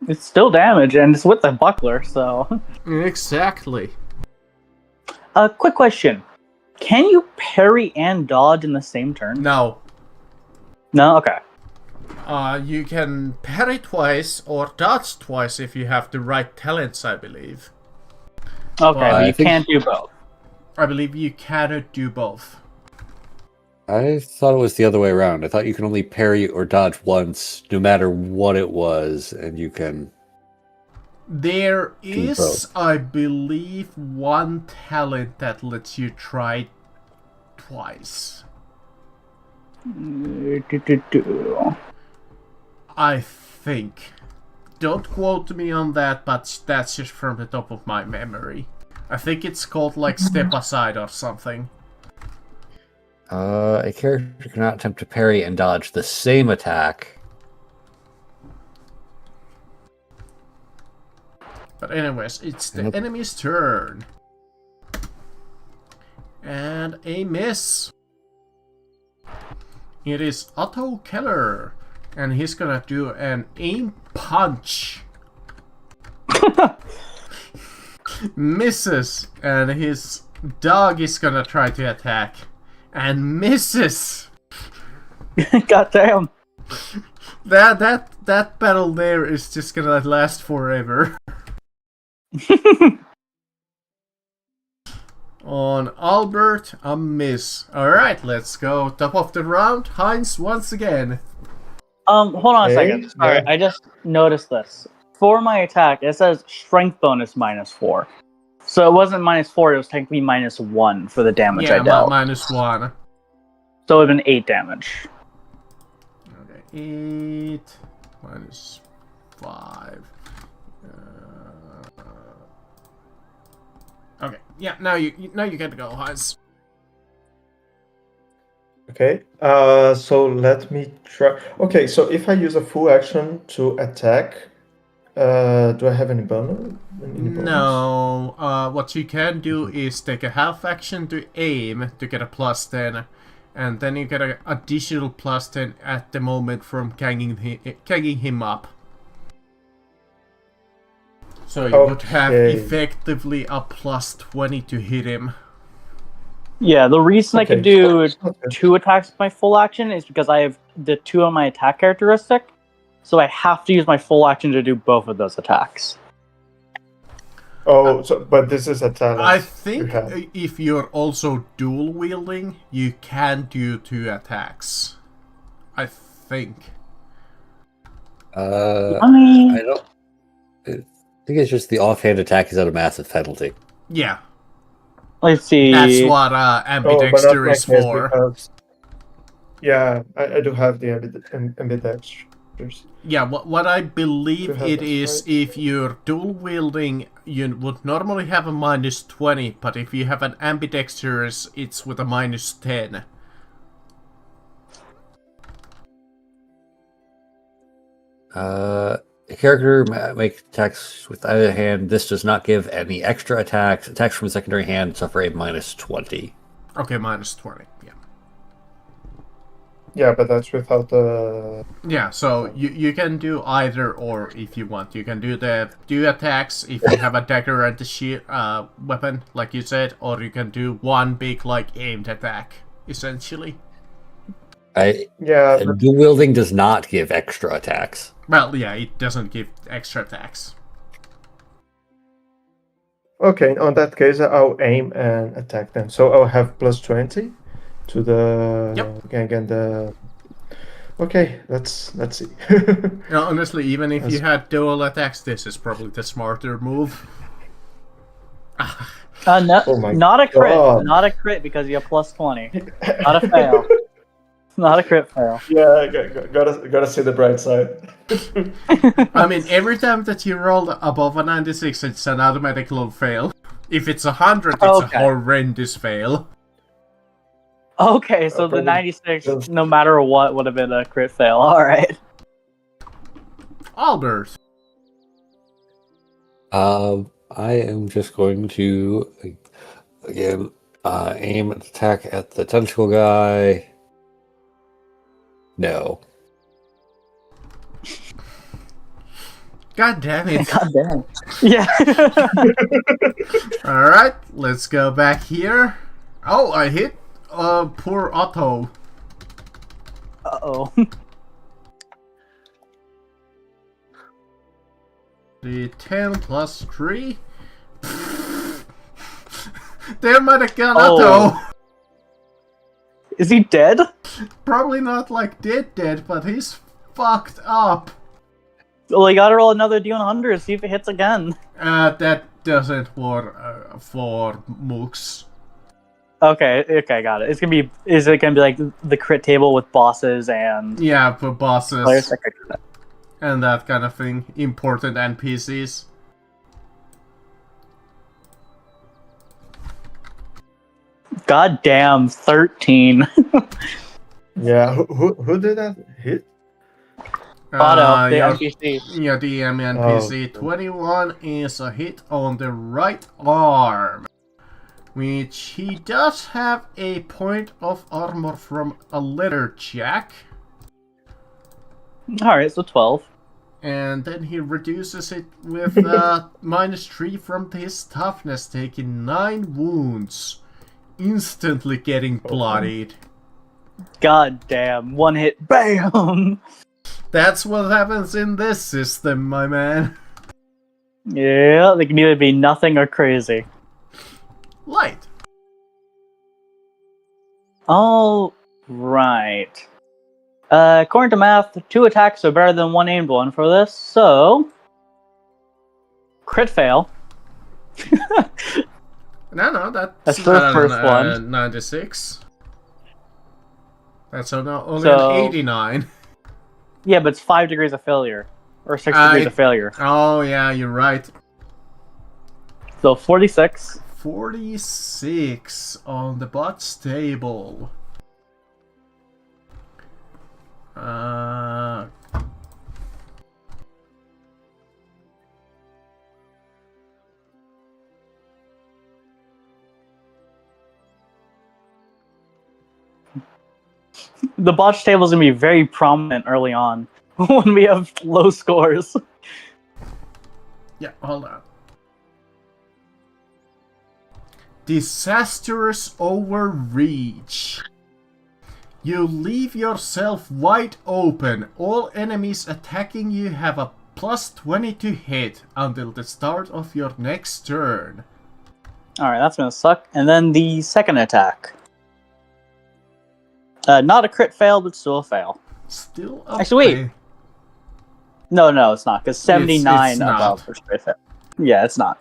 Speaker 2: It's still damage, and it's with the buckler, so.
Speaker 1: Exactly.
Speaker 2: Quick question. Can you parry and dodge in the same turn?
Speaker 1: No.
Speaker 2: No? Okay.
Speaker 1: You can parry twice or dodge twice if you have the right talents, I believe.
Speaker 2: Okay,
Speaker 1: Well,
Speaker 2: but
Speaker 3: I
Speaker 2: you
Speaker 3: think-
Speaker 2: can't do both.
Speaker 1: I believe you cannot do both.
Speaker 3: I thought it was the other way around. I thought you can only parry or dodge once, no matter what it was, and you can...
Speaker 1: There
Speaker 3: Do
Speaker 1: is,
Speaker 3: both.
Speaker 1: I believe, one talent that lets you try twice. I think. Don't quote me on that, but that's just from the top of my memory. I think it's called like Step Aside or something.
Speaker 3: A character cannot attempt to parry and dodge the same attack.
Speaker 1: But anyways, it's the
Speaker 3: Yep.
Speaker 1: enemy's turn. And a miss. It is Otto Keller. And he's gonna do an aim punch. Misses. And his dog is gonna try to attack. And misses.
Speaker 2: God damn.
Speaker 1: That battle there is just gonna last forever. On Albert, a miss. Alright, let's go. Top of the round. Heinz once again.
Speaker 2: Hold on a
Speaker 5: Okay,
Speaker 2: second. Sorry,
Speaker 5: yeah.
Speaker 2: I just noticed this. For my attack, it says strength bonus -4. So it wasn't -4, it was technically -1 for the damage I
Speaker 1: Yeah,
Speaker 2: dealt.
Speaker 1: -1.
Speaker 2: So it would have been 8 damage.
Speaker 1: Okay, 8 minus 5. Okay, yeah, now you get to go, Heinz.
Speaker 5: Okay, so let me try. Okay, so if I use a full action to attack, do I have any bonus?
Speaker 1: No, what you can do is take a half action to aim to get a +10, and then you get an additional +10 at the moment from ganging him up. So you would have
Speaker 5: Okay.
Speaker 1: effectively a +20 to hit him.
Speaker 2: Yeah, the reason I
Speaker 5: Okay,
Speaker 2: can do
Speaker 5: okay.
Speaker 2: 2 attacks with my full action is because I have the 2 on my attack characteristic. So I have to use my full action to do both of those attacks.
Speaker 5: Oh, so but this is a talent.
Speaker 1: I
Speaker 5: you
Speaker 1: think
Speaker 5: have.
Speaker 1: if you're also dual wielding, you can do 2 attacks. I think.
Speaker 2: I mean,
Speaker 3: I don't... I think it's just the offhand attack is at a massive penalty.
Speaker 1: Yeah,
Speaker 2: let's see.
Speaker 1: that's what
Speaker 5: Oh, but not
Speaker 1: ambidexter
Speaker 5: my
Speaker 1: is
Speaker 5: case
Speaker 1: for.
Speaker 5: because- Yeah, I do have the ambidextrous.
Speaker 1: Yeah, what I believe
Speaker 5: To have
Speaker 1: it
Speaker 5: this,
Speaker 1: is,
Speaker 5: right?
Speaker 1: if you're dual wielding, you would normally have a -20, but if you have an ambidextrous, it's with a -10.
Speaker 3: A character make attacks with either hand. This does not give any extra attacks. Attacks from a secondary hand suffer a -20.
Speaker 1: Okay, -20. Yeah.
Speaker 5: Yeah, but that's without the.
Speaker 1: Yeah, so you can do either or if you want. You can do the 2 attacks if you have a dagger and the shield weapon, like you said, or you can do one big aimed attack, essentially.
Speaker 5: Yeah,
Speaker 3: Dual wielding does not give extra attacks.
Speaker 1: Well, yeah, it doesn't give extra attacks.
Speaker 5: okay. On that case, I'll aim and attack them. So I'll have +20 to the
Speaker 1: Yep.
Speaker 5: gang and the. Okay, let's see.
Speaker 1: No, honestly, even if you
Speaker 5: That's-
Speaker 1: had dual attacks, this is probably the smarter move.
Speaker 2: No,
Speaker 5: Oh my
Speaker 2: not a crit.
Speaker 5: God.
Speaker 2: Not a crit because you have +20. Not a fail. Not a crit fail.
Speaker 5: Yeah, gotta see the bright side.
Speaker 1: I mean, every time that you roll above a 96, it's an automatic fail. If it's 100, it's
Speaker 2: Okay.
Speaker 1: a horrendous fail.
Speaker 2: Okay, so the
Speaker 5: Probably
Speaker 2: 96,
Speaker 5: just-
Speaker 2: no matter what, would have been a crit fail. Alright.
Speaker 1: Albert.
Speaker 3: I am just going to, again, aim and attack at the tentacle guy. No.
Speaker 1: God damn it.
Speaker 2: God damn. Yeah.
Speaker 1: Alright, let's go back here. Oh, I hit poor Otto.
Speaker 2: Uh-oh.
Speaker 1: The 10 plus 3. Damn, might have got
Speaker 2: Oh.
Speaker 1: Otto.
Speaker 2: Is he dead?
Speaker 1: Probably not like dead, but he's fucked up.
Speaker 2: Well, you gotta roll another D100, see if it hits again.
Speaker 1: That doesn't work for mooks.
Speaker 2: Okay, got it. Is it gonna be like the crit table with bosses and
Speaker 1: Yeah, for bosses
Speaker 2: players? Okay.
Speaker 1: and that kind of thing. Important NPCs.
Speaker 2: God damn, 13.
Speaker 5: Yeah, who did that hit?
Speaker 2: Otto, the
Speaker 1: your-
Speaker 2: NPC.
Speaker 1: Yeah, the NPC.
Speaker 5: Oh.
Speaker 1: 21 is a hit on the right arm. Which he does have a point of armor from a leather jack.
Speaker 2: Alright, so 12.
Speaker 1: And then he reduces it with -3 from his toughness, taking 9 wounds. Instantly getting bloodied.
Speaker 2: God damn, one hit, BAM!
Speaker 1: That's what happens in this system, my man.
Speaker 2: Yeah, they can either be nothing or crazy.
Speaker 1: Light.
Speaker 2: All right. According to math, 2 attacks are better than 1 aimed one for this, so crit fail.
Speaker 1: No,
Speaker 2: That's the first one.
Speaker 1: 96. That's only
Speaker 2: So-
Speaker 1: an 89.
Speaker 2: Yeah, but it's 5 degrees of failure, or 6
Speaker 1: I-
Speaker 2: degrees of failure.
Speaker 1: Oh, yeah, you're right.
Speaker 2: So 46.
Speaker 1: 46 on the bot's table.
Speaker 2: The botch table is gonna be very prominent early on when we have low scores.
Speaker 1: Yeah, hold on. Disastrous overreach. You leave yourself wide open. All enemies attacking you have a +20 to hit until the start of your next turn.
Speaker 2: Alright, that's gonna suck. And then the second attack. Not a crit fail, but still a fail.
Speaker 1: Still up.
Speaker 2: Actually, wait. No, it's not, because 79
Speaker 1: It's not.
Speaker 2: above is crit fail. Yeah, it's not.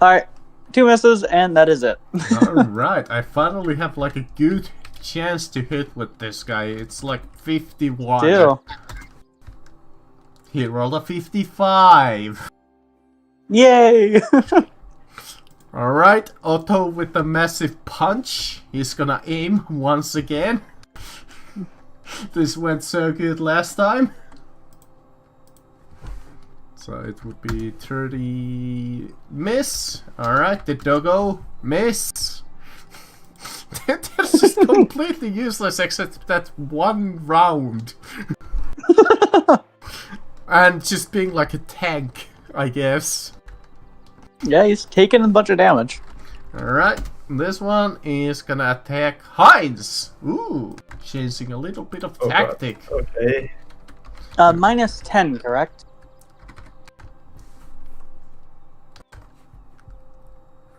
Speaker 2: Alright, 2 misses, and that is it.
Speaker 1: Alright, I finally have like a good chance to hit with this guy. It's like 51.
Speaker 2: Two.
Speaker 1: He rolled a 55.
Speaker 2: Yay!
Speaker 1: Alright, Otto with a massive punch. He's gonna aim once again. This went so good last time. So it would be 30... Miss! Alright, the doggo. Miss! That's just completely useless except that one round. And just being like a tank, I guess.
Speaker 2: Yeah, he's taking a bunch of damage.
Speaker 1: Alright, this one is gonna attack Heinz. Ooh, changing a little bit of
Speaker 5: Oh,
Speaker 1: tactic.
Speaker 5: Okay.
Speaker 2: Minus 10, correct?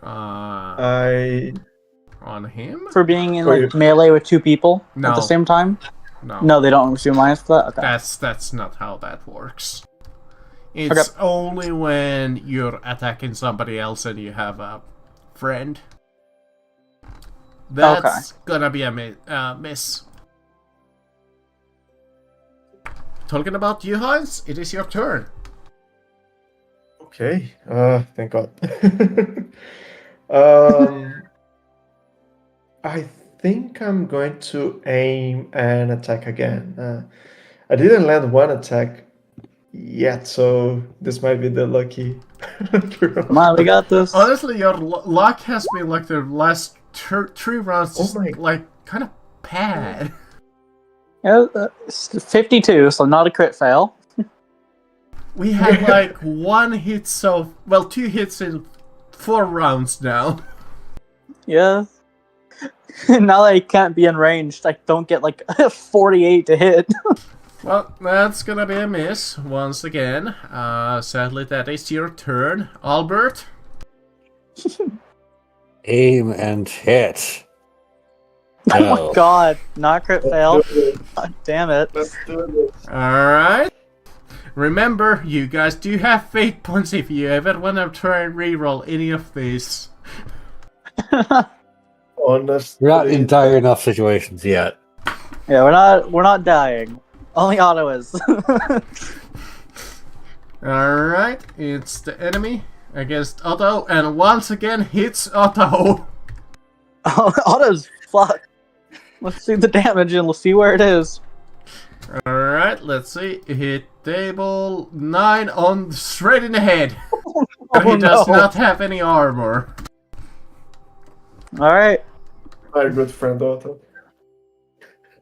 Speaker 5: I
Speaker 1: On him?
Speaker 2: For being in
Speaker 5: Oh,
Speaker 2: like melee with 2 people
Speaker 1: No.
Speaker 2: at the same time?
Speaker 1: No,
Speaker 2: No, they don't receive minus for that? Okay.
Speaker 1: that's not how that works. It's only when you're attacking somebody else and you have a friend. That's gonna be a miss. talking about you, Heinz, it is your turn.
Speaker 5: Okay. Thank God. um, I think I'm going to aim and attack again. I didn't land one attack yet, so this might be the lucky.
Speaker 2: Come on, we got this.
Speaker 1: Honestly, your luck has been like the last 3 rounds, just,
Speaker 5: Oh my-
Speaker 1: like kind of bad.
Speaker 2: Yeah, 52, so not a crit fail.
Speaker 1: We had like 1 hit, 2 hits in 4 rounds now.
Speaker 2: Yeah. Now that I can't be unranged, I don't get like 48 to hit.
Speaker 1: Well, that's gonna be a miss once again. Sadly, that is your turn, Albert.
Speaker 3: Aim and hit.
Speaker 2: Oh
Speaker 3: No.
Speaker 2: my god, not crit fail. God damn it.
Speaker 5: Let's do this.
Speaker 1: Alright. Remember, you guys do have fate points if you ever want to try and reroll any of these.
Speaker 5: Honestly,
Speaker 3: We're not in dire enough situations yet.
Speaker 2: Yeah, we're not dying. Only Otto is.
Speaker 1: Alright, it's the enemy against Otto, and once again hits Otto.
Speaker 2: Otto's fucked. Let's see the damage and we'll see where it is.
Speaker 1: Alright, let's see. Hit table 9 on straight in the head. But he does not have any armor.
Speaker 2: Alright.
Speaker 5: my good friend Otto.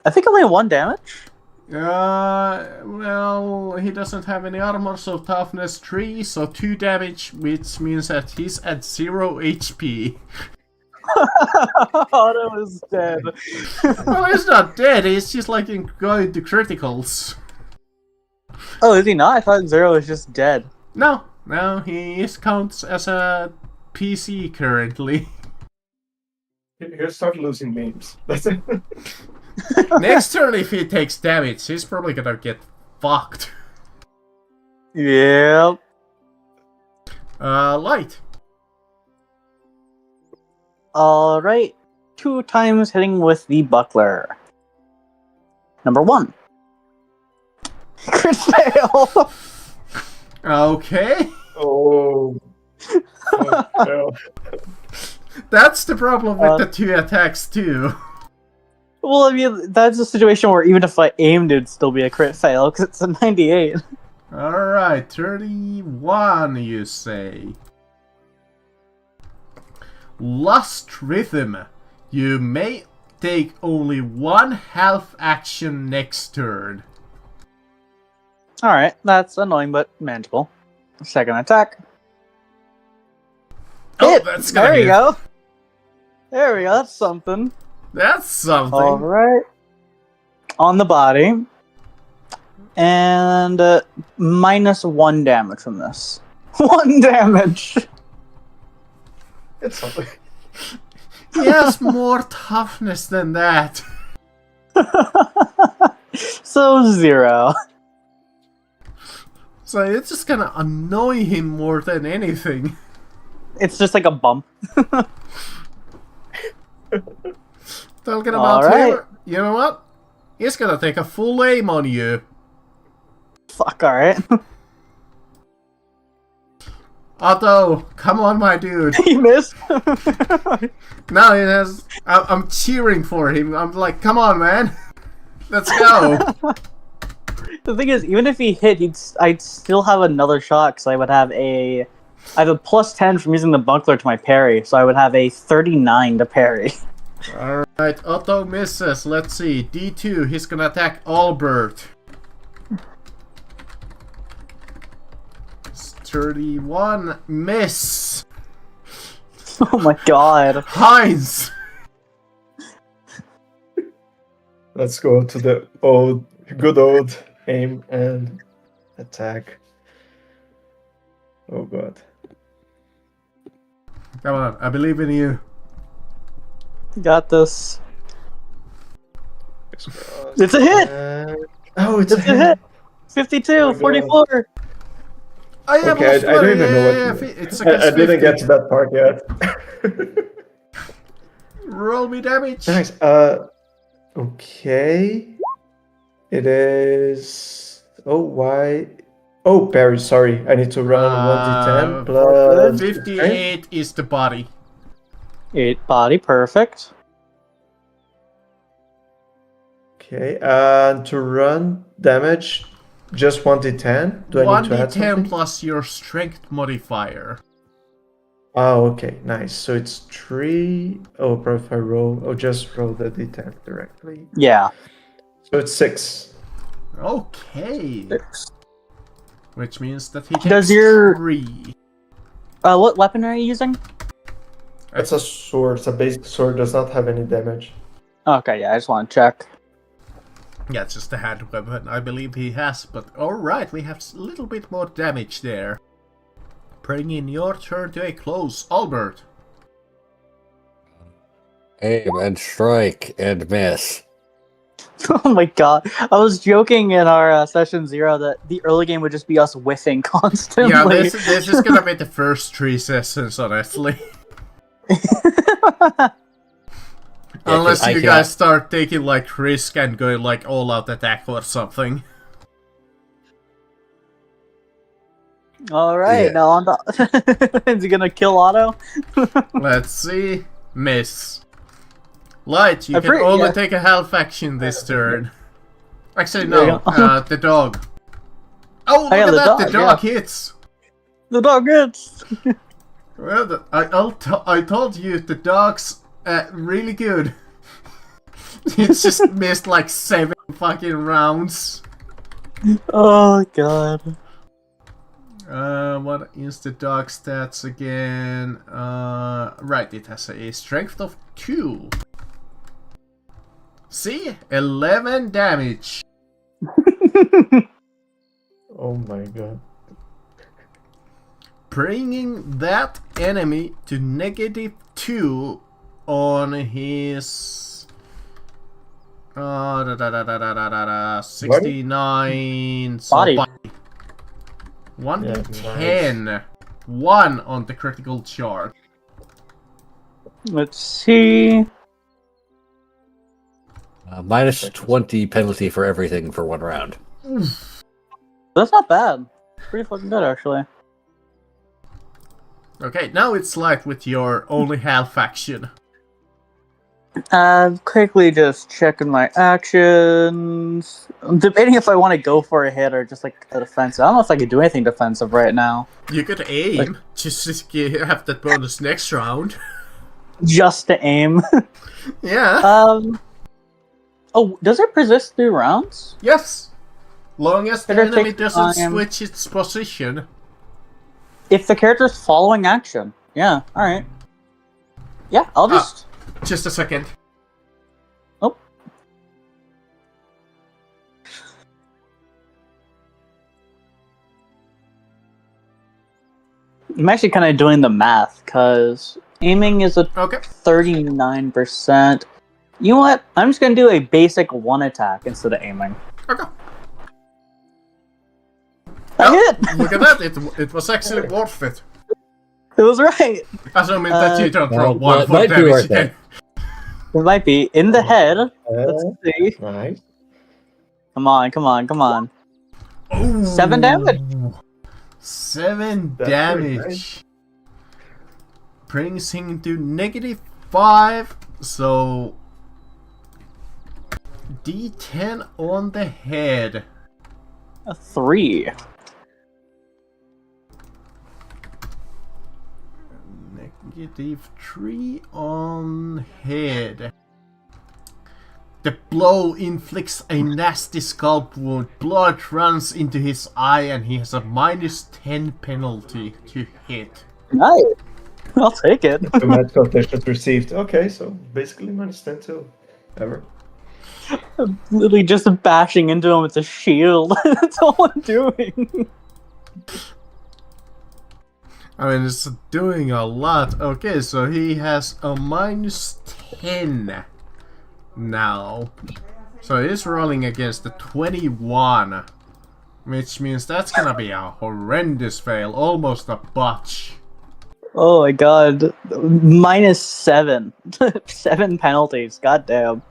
Speaker 2: I think only 1 damage.
Speaker 1: Well, he doesn't have any armor, so toughness 3, so 2 damage, which means that he's at 0 HP.
Speaker 2: Otto is dead.
Speaker 1: Well, he's not dead, he's just like going to criticals.
Speaker 2: Oh, is he not? I thought Zero was just dead.
Speaker 1: No, he counts as a PC currently.
Speaker 5: He'll start losing games. That's it.
Speaker 1: Next turn, if he takes damage, he's probably gonna get fucked.
Speaker 2: Yep.
Speaker 1: Light.
Speaker 2: Alright. 2 times hitting with the buckler. Number 1. Crit fail!
Speaker 1: Okay.
Speaker 5: Oh. Fuck, hell.
Speaker 1: That's the problem with the 2 attacks too.
Speaker 2: Well, I mean, that's a situation where even if I aimed, it'd still be a crit fail, because it's a 98.
Speaker 1: Alright, 31, you say. Lost Rhythm. You may take only 1 half action next turn.
Speaker 2: Alright, that's annoying but manageable. Second attack.
Speaker 1: Oh,
Speaker 2: Hit!
Speaker 1: that's gonna
Speaker 2: There you
Speaker 1: hit.
Speaker 2: go. There we go, that's something.
Speaker 1: That's something.
Speaker 2: Alright. On the body. And minus 1 damage from this. 1 damage!
Speaker 5: It's something.
Speaker 1: He has more toughness than that.
Speaker 2: So 0.
Speaker 1: So it's just gonna annoy him more than anything.
Speaker 2: It's just like a bump.
Speaker 1: Talking about
Speaker 2: Alright.
Speaker 1: him, you know what? He's gonna take a full aim on you.
Speaker 2: Fuck, alright.
Speaker 1: Otto, come on, my dude.
Speaker 2: He missed.
Speaker 1: Now it has. I'm cheering for him. I'm like, come on, man. Let's go.
Speaker 2: The thing is, even if he hit, I'd still have another shot, because I have a plus 10 from using the buckler to my parry, so I would have a 39 to parry.
Speaker 1: Alright, Otto misses. Let's see. D2, he's gonna attack Albert. 31, miss.
Speaker 2: Oh my god.
Speaker 1: Heinz.
Speaker 5: Let's go to the good old aim and attack. Oh god.
Speaker 1: Come on, I believe in you.
Speaker 2: Got this. It's a hit!
Speaker 5: Oh, it's
Speaker 2: It's a hit! 52,
Speaker 5: Oh my God.
Speaker 2: 44!
Speaker 1: I have
Speaker 5: Okay, I don't even know what.
Speaker 1: It's
Speaker 5: I
Speaker 1: against
Speaker 5: didn't
Speaker 1: 50.
Speaker 5: get to that part yet.
Speaker 1: Roll me damage.
Speaker 5: Nice. Okay. It is Oh, why? Oh, parry, sorry. I need to run 1d10 plus...
Speaker 1: 58 is the body.
Speaker 2: 8 body, perfect.
Speaker 5: Okay, and to run damage, just 1d10? Do I need to add
Speaker 1: 1d10
Speaker 5: something?
Speaker 1: plus your strength modifier.
Speaker 5: Oh, okay, nice. So it's 3... Oh, but if I roll... Oh, just roll the d10 directly.
Speaker 2: Yeah.
Speaker 5: So it's 6.
Speaker 1: Okay.
Speaker 2: 6.
Speaker 1: Which means that he takes
Speaker 2: Does your-
Speaker 1: 3.
Speaker 2: What weapon are you using?
Speaker 5: It's a sword. It's a basic sword. Does not have any damage.
Speaker 2: Okay, yeah, I just want to check.
Speaker 1: Yeah, it's just a hand weapon, I believe he has, but alright, we have a little bit more damage there. Bringing your turn to a close. Albert.
Speaker 3: Aim and strike and miss.
Speaker 2: Oh my god. I was joking in our session 0 that the early game would just be us whiffing constantly.
Speaker 1: Yeah, this is gonna be the first 3 sessions, honestly. Unless you guys start taking like risk and going like all out attack or something.
Speaker 2: Alright,
Speaker 3: Yeah.
Speaker 2: now on to... Is he gonna kill Otto?
Speaker 1: Let's see. Miss. Light, you
Speaker 2: I'm
Speaker 1: can
Speaker 2: pretty-
Speaker 1: only
Speaker 2: yeah.
Speaker 1: take a half action this turn. Actually,
Speaker 2: There you
Speaker 1: no.
Speaker 2: go.
Speaker 1: The dog. Oh, look
Speaker 2: yeah,
Speaker 1: at
Speaker 2: the
Speaker 1: that! The
Speaker 2: dog,
Speaker 1: dog
Speaker 2: yeah.
Speaker 1: hits.
Speaker 2: The dog hits!
Speaker 1: Well, I told you the dog's really good. It's just missed like 7 fucking rounds.
Speaker 2: Oh god.
Speaker 1: What is the dog stats again? Right, it has a strength of 2. See? 11 damage.
Speaker 5: Oh my god.
Speaker 1: Bringing that enemy to -2 on his 69 so
Speaker 2: Body.
Speaker 1: 1d10. 1 on the critical charge.
Speaker 2: Let's see.
Speaker 3: Minus 20 penalty for everything for 1 round.
Speaker 2: That's not bad. Pretty fucking good, actually.
Speaker 1: Okay, now it's light with your only half action.
Speaker 2: Quickly just checking my actions. I'm debating if I want to go for a hit or just like a defensive. I don't know if I could do anything defensive right now.
Speaker 1: You could aim, just to have that bonus next round.
Speaker 2: Just to aim.
Speaker 1: Yeah.
Speaker 2: Oh, does it persist through rounds?
Speaker 1: Yes. Long as the
Speaker 2: Better
Speaker 1: enemy
Speaker 2: take
Speaker 1: doesn't
Speaker 2: time.
Speaker 1: switch its position.
Speaker 2: If the character's following action. Yeah, alright. Yeah, I'll just...
Speaker 1: Just a second.
Speaker 2: Oh. I'm actually kind of doing the math, because aiming is a
Speaker 1: Okay.
Speaker 2: 39%. You know what? I'm just going to do a basic 1 attack instead of aiming.
Speaker 1: Okay.
Speaker 2: I
Speaker 1: Oh,
Speaker 2: hit!
Speaker 1: Look at that. It was actually worth it.
Speaker 2: It was right!
Speaker 1: Assuming that you don't roll
Speaker 3: well,
Speaker 1: 1
Speaker 3: it
Speaker 1: for
Speaker 3: might be
Speaker 1: damage
Speaker 3: worth
Speaker 1: again.
Speaker 2: It might be. In the head. Let's see.
Speaker 5: Nice.
Speaker 2: Come on, come on, come on.
Speaker 1: Ooh.
Speaker 2: 7 damage.
Speaker 1: 7
Speaker 5: That's
Speaker 1: damage.
Speaker 5: pretty nice.
Speaker 1: Brings him to -5. So D10 on the head.
Speaker 2: A 3.
Speaker 1: -3 on head. The blow inflicts a nasty scalp wound. Blood runs into his eye and he has a -10 penalty to hit.
Speaker 2: Nice. I'll take it.
Speaker 5: The match conditions received. Okay, so basically -10 too. Ever.
Speaker 2: I'm literally just bashing into him with a shield. That's all I'm doing.
Speaker 1: I mean, it's doing a lot. Okay, so he has a -10 now. So he's rolling against the 21. Which means that's gonna be a horrendous fail. Almost a botch.
Speaker 2: Oh my god. -7. 7 penalties. God damn.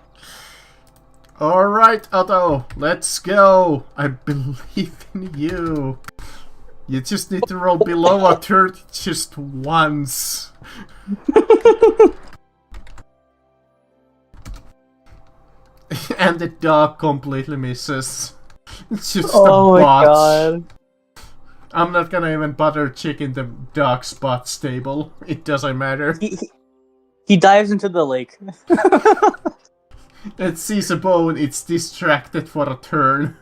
Speaker 1: Alright, Otto, let's go. I believe in you. You just need to roll below a 30 just once. And the dog completely misses. It's just
Speaker 2: Oh
Speaker 1: a
Speaker 2: my
Speaker 1: botch.
Speaker 2: god.
Speaker 1: I'm not gonna even bother checking the dog spot stable. It doesn't matter.
Speaker 2: He dives into the lake.
Speaker 1: It sees a bone, it's distracted for a turn.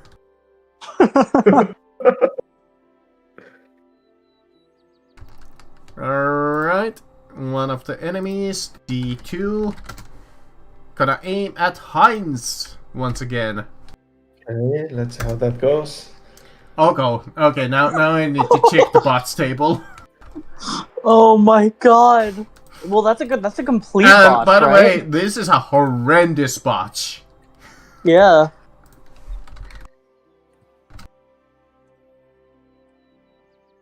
Speaker 1: Alright, one of the enemies, D2. Gonna aim at Heinz once again.
Speaker 5: Okay, let's see how that goes.
Speaker 1: Oh, go. Okay, now I need to check the bot table.
Speaker 2: Oh my god. Well, that's a complete
Speaker 1: And
Speaker 2: botch,
Speaker 1: by the way,
Speaker 2: right?
Speaker 1: this is a horrendous botch.
Speaker 2: Yeah.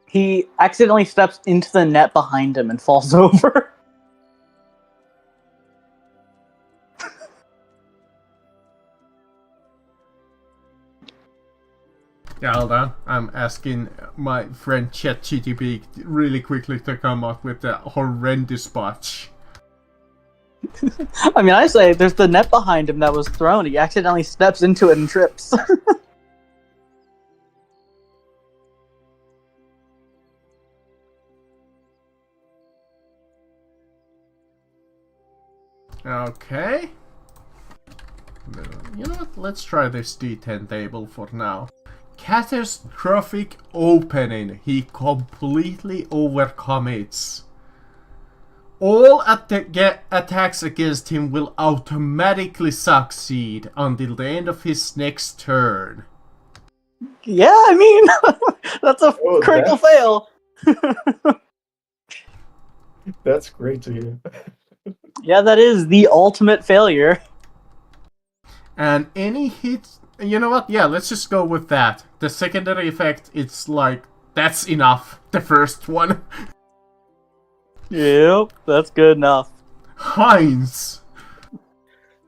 Speaker 2: He accidentally steps into the net behind him and falls over.
Speaker 1: Yeah, hold on. I'm asking my friend ChatGTP really quickly to come up with the horrendous botch.
Speaker 2: I mean, I say there's the net behind him that was thrown. He accidentally steps into it and trips.
Speaker 1: Okay. You know what? Let's try this D10 table for now. Catastrophic opening. He completely overcommits. All attacks against him will automatically succeed until the end of his next turn.
Speaker 2: Yeah, I mean, that's a
Speaker 5: Oh,
Speaker 2: critical
Speaker 5: that's-
Speaker 2: fail.
Speaker 5: That's great to hear.
Speaker 2: Yeah, that is the ultimate failure.
Speaker 1: And any hit... You know what? Yeah, let's just go with that. The secondary effect, it's like... That's enough. The first one.
Speaker 2: Yep, that's good enough.
Speaker 1: Heinz.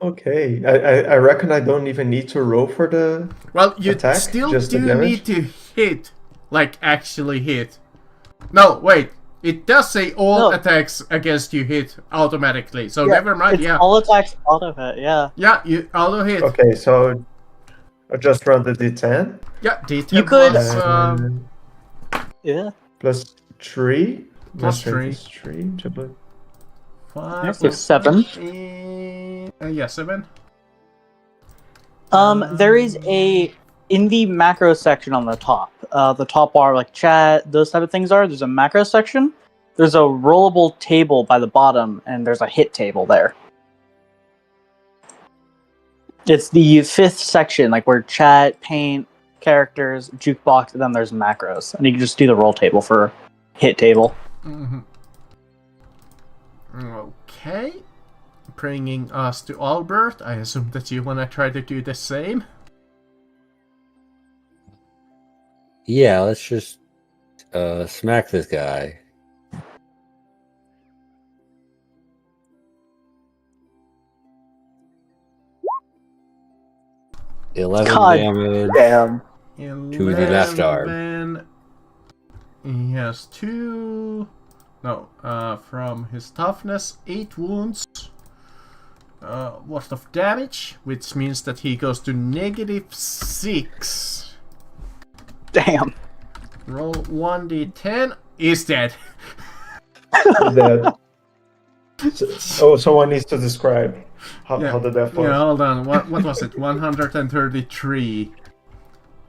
Speaker 5: Okay, I reckon I don't even need to roll for the
Speaker 1: Well, you
Speaker 5: attack,
Speaker 1: still
Speaker 5: just the
Speaker 1: do
Speaker 5: damage?
Speaker 1: need to hit. Like, actually hit. No, wait. It does say all
Speaker 2: No.
Speaker 1: attacks against you hit automatically. So never mind,
Speaker 2: It's
Speaker 1: yeah.
Speaker 2: all attacks auto hit, yeah.
Speaker 1: Yeah, you auto hit.
Speaker 5: Okay, so I just run the D10
Speaker 1: Yeah, D10
Speaker 2: You could-
Speaker 1: plus,
Speaker 5: and
Speaker 2: Yeah.
Speaker 5: plus 3. My
Speaker 1: Plus
Speaker 5: strength
Speaker 1: 3.
Speaker 5: is 3. Triple-
Speaker 1: 5
Speaker 2: So 7.
Speaker 1: Yeah, 7.
Speaker 2: There is in the macro section on the top bar, like chat, those type of things are. There's a macro section. There's a rollable table by the bottom, and there's a hit table there. It's the 5th section, like where chat, paint, characters, jukebox, and then there's macros, and you can just do the roll table for hit table.
Speaker 1: Mm-hmm. Okay. Bringing us to Albert. I assume that you want to try to do the same.
Speaker 3: Yeah, let's just smack this guy. $11
Speaker 2: God
Speaker 3: damage.
Speaker 2: Damn.
Speaker 3: To the left arm.
Speaker 1: He has 2... No, from his toughness, 8 wounds worth of damage, which means that he goes to -6.
Speaker 2: Damn.
Speaker 1: Roll 1d10. Is dead.
Speaker 5: Dead. Oh, someone needs to describe how the death was.
Speaker 1: Yeah, hold on. What was it? 133.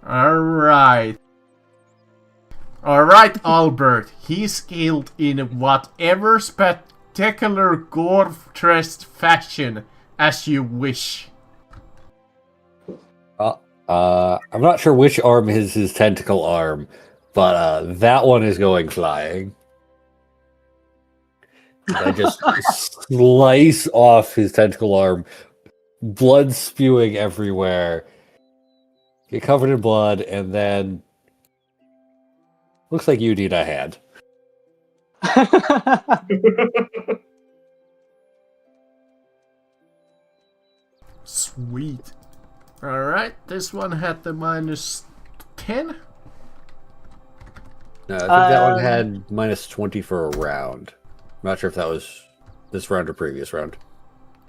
Speaker 1: Alright. Alright, Albert. He's killed in whatever spectacular gore-dressed fashion as you wish.
Speaker 3: I'm not sure which arm is his tentacle arm, but that one is going flying. I just slice off his tentacle arm, blood spewing everywhere. Get covered in blood, and then looks like you need a hand.
Speaker 1: Sweet. Alright, this one had the minus 10.
Speaker 3: No, I think that one had minus 20 for a round. I'm not sure if that was this round or previous round.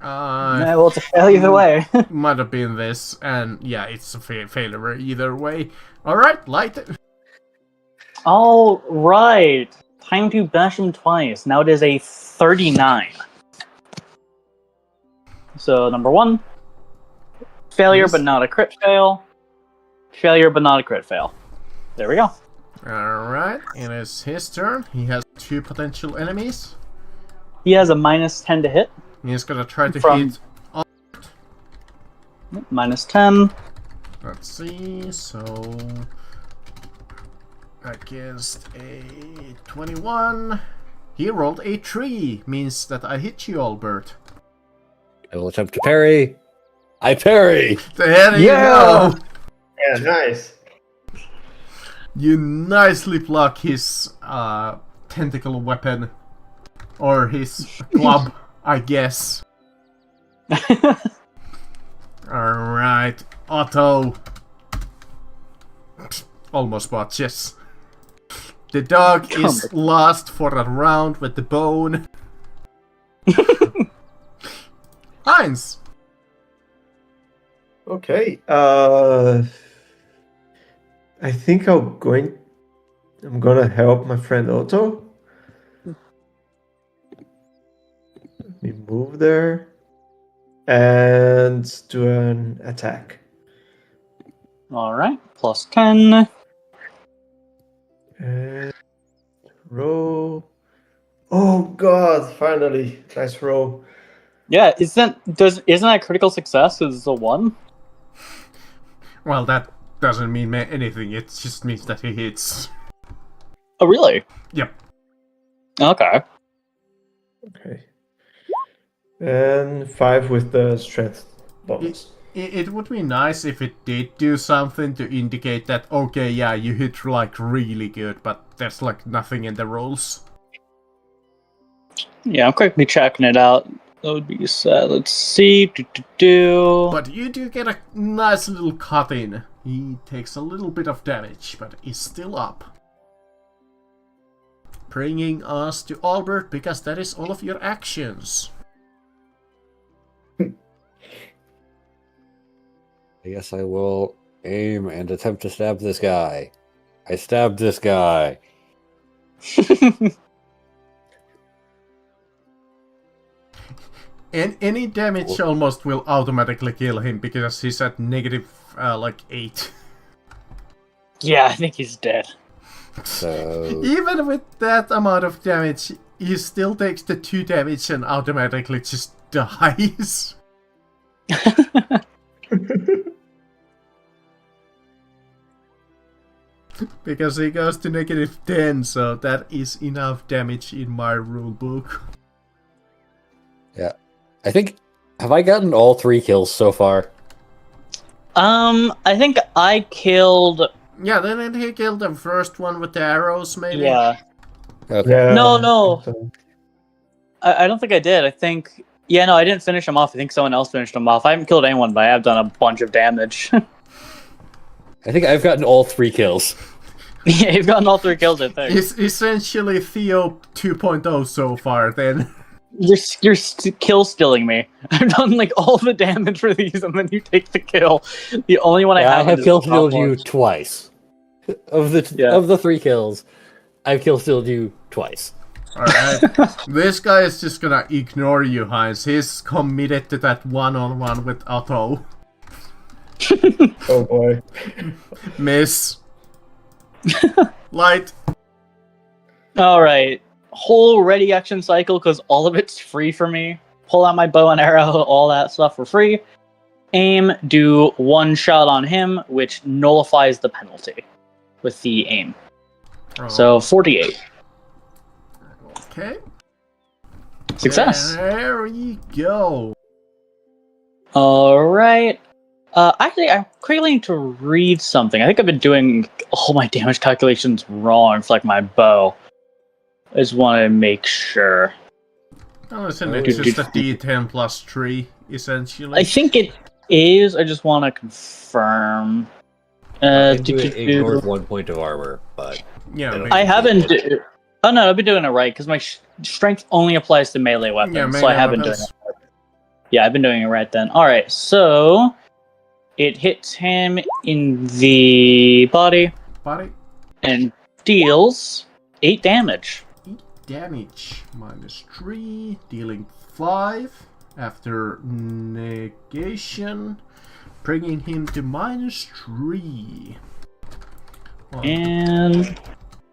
Speaker 2: Well, it's a failure either way.
Speaker 1: Might have been this, and yeah, it's a failure either way. Alright, light it.
Speaker 2: All right. Time to bash him twice. Now it is a 39. So, number 1. Failure,
Speaker 1: Yes.
Speaker 2: but not a crit fail. Failure, but not a crit fail. There we go.
Speaker 1: Alright, it is his turn. He has 2 potential enemies.
Speaker 2: He has a minus 10 to hit.
Speaker 1: He's gonna try to
Speaker 2: From-
Speaker 1: hit.
Speaker 2: Minus 10.
Speaker 1: Let's see, so. Against a 21. He rolled a 3, means that I hit you, Albert.
Speaker 3: I will attempt to parry. I parry!
Speaker 1: There you
Speaker 2: Yeah!
Speaker 1: go!
Speaker 5: Yeah, nice.
Speaker 1: You nicely block his tentacle weapon. Or his club, I guess. Alright, Otto. Almost botches. The dog is lost for a round with the bone. Heinz!
Speaker 5: Okay. I think I'm gonna help my friend Otto. Let me move there and do an attack.
Speaker 2: Alright. Plus 10.
Speaker 5: And roll. Oh god! Finally, nice roll.
Speaker 2: Yeah, isn't that a critical success? Is it's a 1?
Speaker 1: Well, that doesn't mean anything, it just means that he hits.
Speaker 2: Oh, really?
Speaker 1: Yep.
Speaker 2: Okay.
Speaker 5: Okay. And 5 with the strength bonus.
Speaker 1: It would be nice if it did do something to indicate that, okay, yeah, you hit like really good, but there's like nothing in the rolls.
Speaker 2: Yeah, I'm quickly checking it out. That would be sad. Let's see.
Speaker 1: But you do get a nice little cut in. He takes a little bit of damage, but is still up. Bringing us to Albert, because that is all of your actions.
Speaker 3: I guess I will aim and attempt to stab this guy. I stabbed this guy.
Speaker 1: And any damage almost will automatically kill him, because he's at negative, like, 8.
Speaker 2: Yeah, I think he's dead.
Speaker 3: So
Speaker 1: Even with that amount of damage, he still takes the 2 damage and automatically just dies. Because he goes to negative 10, so that is enough damage in my rulebook.
Speaker 3: yeah, I think have I gotten all 3 kills so far?
Speaker 2: I think I killed.
Speaker 1: Yeah, then he killed the first one with the arrows, maybe?
Speaker 2: Yeah.
Speaker 3: Okay.
Speaker 5: Yeah.
Speaker 2: No.
Speaker 5: So-
Speaker 2: I don't think I did. I think. Yeah, no, I didn't finish him off. I think someone else finished him off. I haven't killed anyone, but I have done a bunch of damage.
Speaker 3: I think I've gotten all 3 kills.
Speaker 2: Yeah, you've gotten all 3 kills, I think.
Speaker 1: It's essentially Theo 2.0 so far, then.
Speaker 2: You're kill stealing me. I've done like all the damage for these, and then you take the kill. The only one I
Speaker 3: I
Speaker 2: have
Speaker 3: have
Speaker 2: is
Speaker 3: kill
Speaker 2: the top
Speaker 3: stealed you
Speaker 2: one.
Speaker 3: twice. Of
Speaker 2: Yeah.
Speaker 3: the 3 kills, I've kill stealed you twice.
Speaker 1: Alright. This guy is just gonna ignore you, Heinz. He's committed to that one-on-one with Otto.
Speaker 5: Oh boy.
Speaker 1: Miss. Light.
Speaker 2: All right, whole ready action cycle because all of it's free for me. Pull out my bow and arrow, all that stuff for free. Aim, do 1 shot on him, which nullifies the penalty with the aim. So 48.
Speaker 1: Okay.
Speaker 2: Success.
Speaker 1: There you go.
Speaker 2: All right. Actually, I quickly need to read something. I think I've been doing all my damage calculations wrong for like my bow. I just want to make sure.
Speaker 1: Oh, isn't it just a D10 plus 3, essentially?
Speaker 2: I think is. I just want to confirm.
Speaker 3: It ignores 1 point of armor, but
Speaker 1: Yeah,
Speaker 3: I don't
Speaker 2: I
Speaker 3: think
Speaker 2: haven't.
Speaker 3: it-
Speaker 2: Oh no, I've been doing it right because my strength only applies to melee weapons,
Speaker 1: Yeah,
Speaker 2: so I
Speaker 1: melee
Speaker 2: have been doing
Speaker 1: weapons.
Speaker 2: it. Yeah, I've been doing it right then. All right, so it hits him in the body
Speaker 1: Body.
Speaker 2: and deals 8 damage.
Speaker 1: 8 damage. -3. Dealing 5 after negation. Bringing him to -3.
Speaker 2: And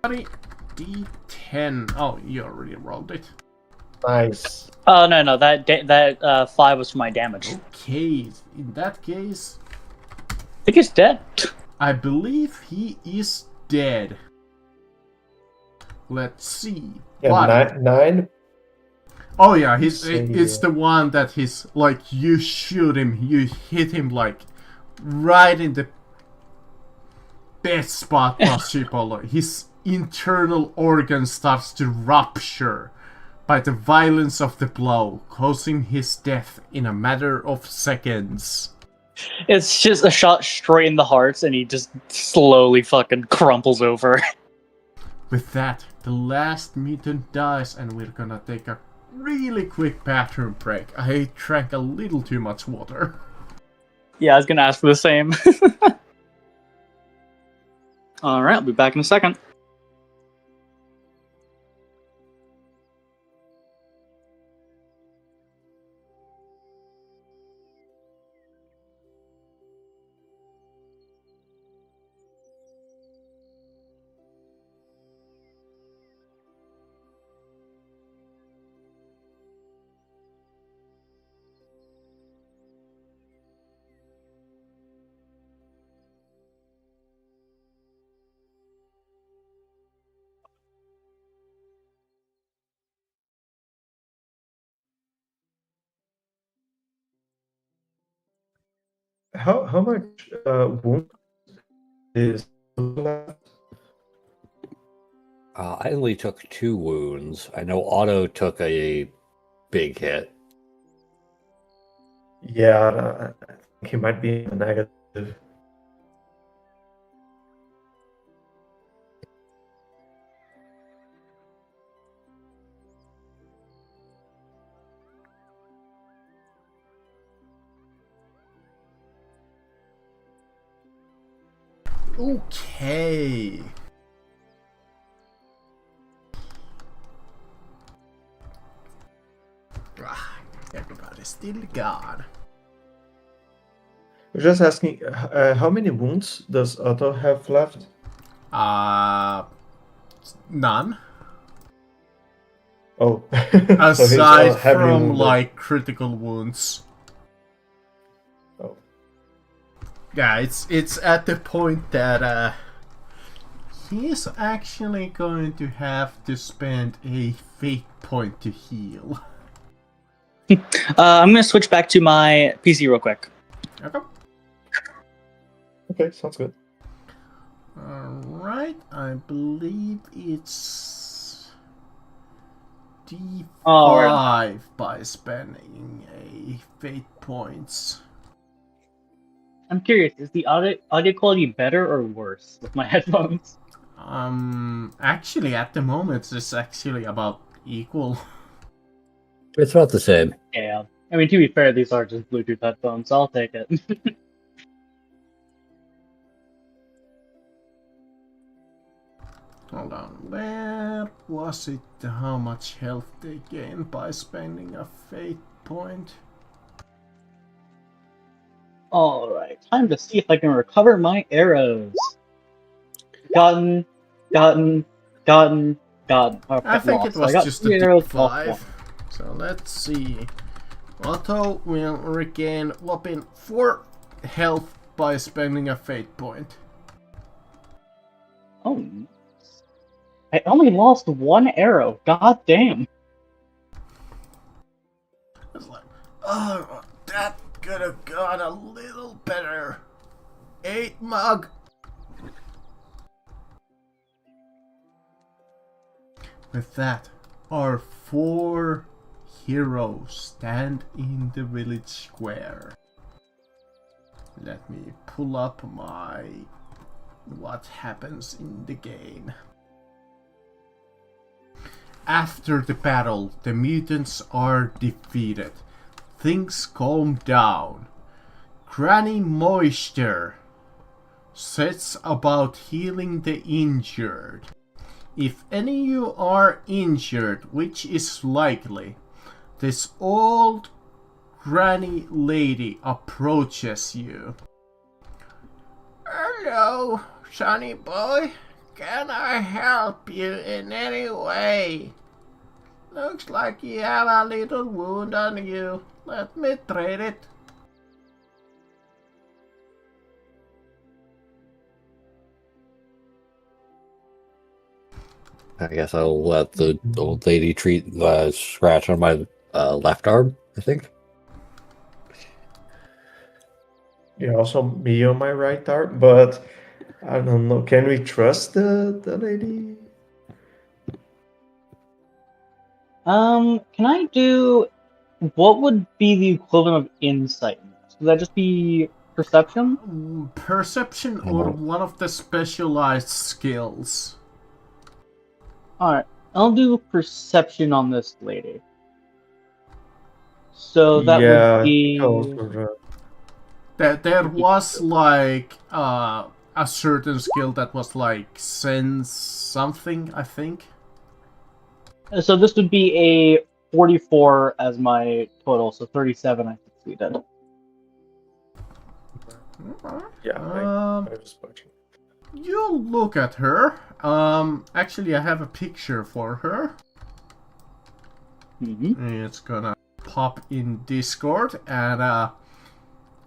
Speaker 1: Body. D10. Oh, you already rolled it.
Speaker 5: Nice.
Speaker 2: oh no, that 5 was for my damage.
Speaker 1: Okay, in that case,
Speaker 2: I think he's dead.
Speaker 1: I believe he is dead. Let's see.
Speaker 5: Yeah,
Speaker 1: Body.
Speaker 5: nine.
Speaker 1: Oh yeah,
Speaker 5: See,
Speaker 1: it's the one that he's like, you shoot him, you hit him like right in the best spot possible. His internal organ starts to rupture by the violence of the blow, causing his death in a matter of seconds.
Speaker 2: It's just a shot straight in the heart, and he just slowly fucking crumples over.
Speaker 1: With that, the last mutant dies, and we're gonna take a really quick bathroom break. I drank a little too much water.
Speaker 2: Yeah, I was gonna ask for the same. Alright, I'll be back in a second.
Speaker 5: How much wound is left?
Speaker 3: I only took 2 wounds. I know Otto took a big hit.
Speaker 5: Yeah, I think he might be a negative.
Speaker 1: Okay. Everybody's still gone.
Speaker 5: I was just asking, how many wounds does Otto have left?
Speaker 1: None.
Speaker 5: Oh, so he's
Speaker 1: Aside
Speaker 5: heavily
Speaker 1: from
Speaker 5: wounded.
Speaker 1: like critical wounds.
Speaker 5: Oh.
Speaker 1: Yeah, it's at the point that he's actually going to have to spend a fate point to heal.
Speaker 2: I'm gonna switch back to my PC real quick.
Speaker 1: Okay.
Speaker 5: Okay, sounds good.
Speaker 1: Alright, I believe it's D5
Speaker 2: Alright.
Speaker 1: by spending a fate points.
Speaker 2: I'm curious, is the audio quality better or worse with my headphones?
Speaker 1: Actually at the moment it's actually about equal.
Speaker 3: It's about the same.
Speaker 2: Yeah. I mean, to be fair, these are just Bluetooth headphones, so I'll take it.
Speaker 1: Hold on, where was it? How much health they gain by spending a fate point?
Speaker 2: Alright, time to see if I can recover my arrows. Gotten. Okay,
Speaker 1: I think it
Speaker 2: lost. So I
Speaker 1: was
Speaker 2: got
Speaker 1: just a
Speaker 2: 3 arrows, lost
Speaker 1: D5.
Speaker 2: one.
Speaker 1: So let's see. Otto will regain whopping 4 health by spending a fate point.
Speaker 2: Oh, nice. I only lost 1 arrow. God damn.
Speaker 1: It's like, oh, that could have gone a little better. 8 mug. With that, our 4 heroes stand in the village square. Let me pull up my what happens in the game. After the battle, the mutants are defeated. Things calm down. Granny Moisture sets about healing the injured. If any of you are injured, which is likely, this old granny lady approaches you.
Speaker 4: Hello, sonny boy. Can I help you in any way? Looks like you have a little wound on you. Let me treat it.
Speaker 3: I guess I'll let the old lady treat the scratch on my left arm, I think.
Speaker 5: Yeah, also me on my right arm, but I don't know. Can we trust the lady?
Speaker 2: Can I do what would be the equivalent of insight? Would that just be perception?
Speaker 1: Perception or one of the specialized skills.
Speaker 2: Alright, I'll do perception on this lady. So that
Speaker 5: Yeah,
Speaker 2: would be.
Speaker 1: There was like a certain skill that was like sense something, I think.
Speaker 2: So this would be a 44 as my total, so 37 I succeeded.
Speaker 5: Yeah, I was watching.
Speaker 1: You look at her. Actually, I have a picture for her. It's gonna pop in Discord, and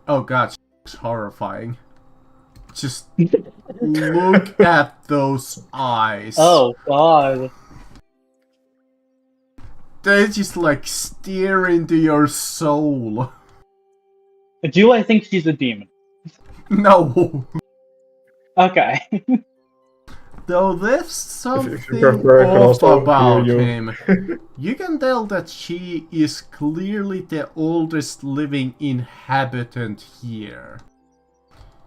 Speaker 1: oh god, she's horrifying. Just look at those eyes.
Speaker 2: Oh god.
Speaker 1: They just like stare into your soul.
Speaker 2: Do I think she's a demon?
Speaker 1: No.
Speaker 2: Okay.
Speaker 1: Though there's
Speaker 5: If
Speaker 1: something
Speaker 5: you prefer, I can
Speaker 1: off
Speaker 5: also
Speaker 1: about
Speaker 5: hear you.
Speaker 1: him. You can tell that she is clearly the oldest living inhabitant here.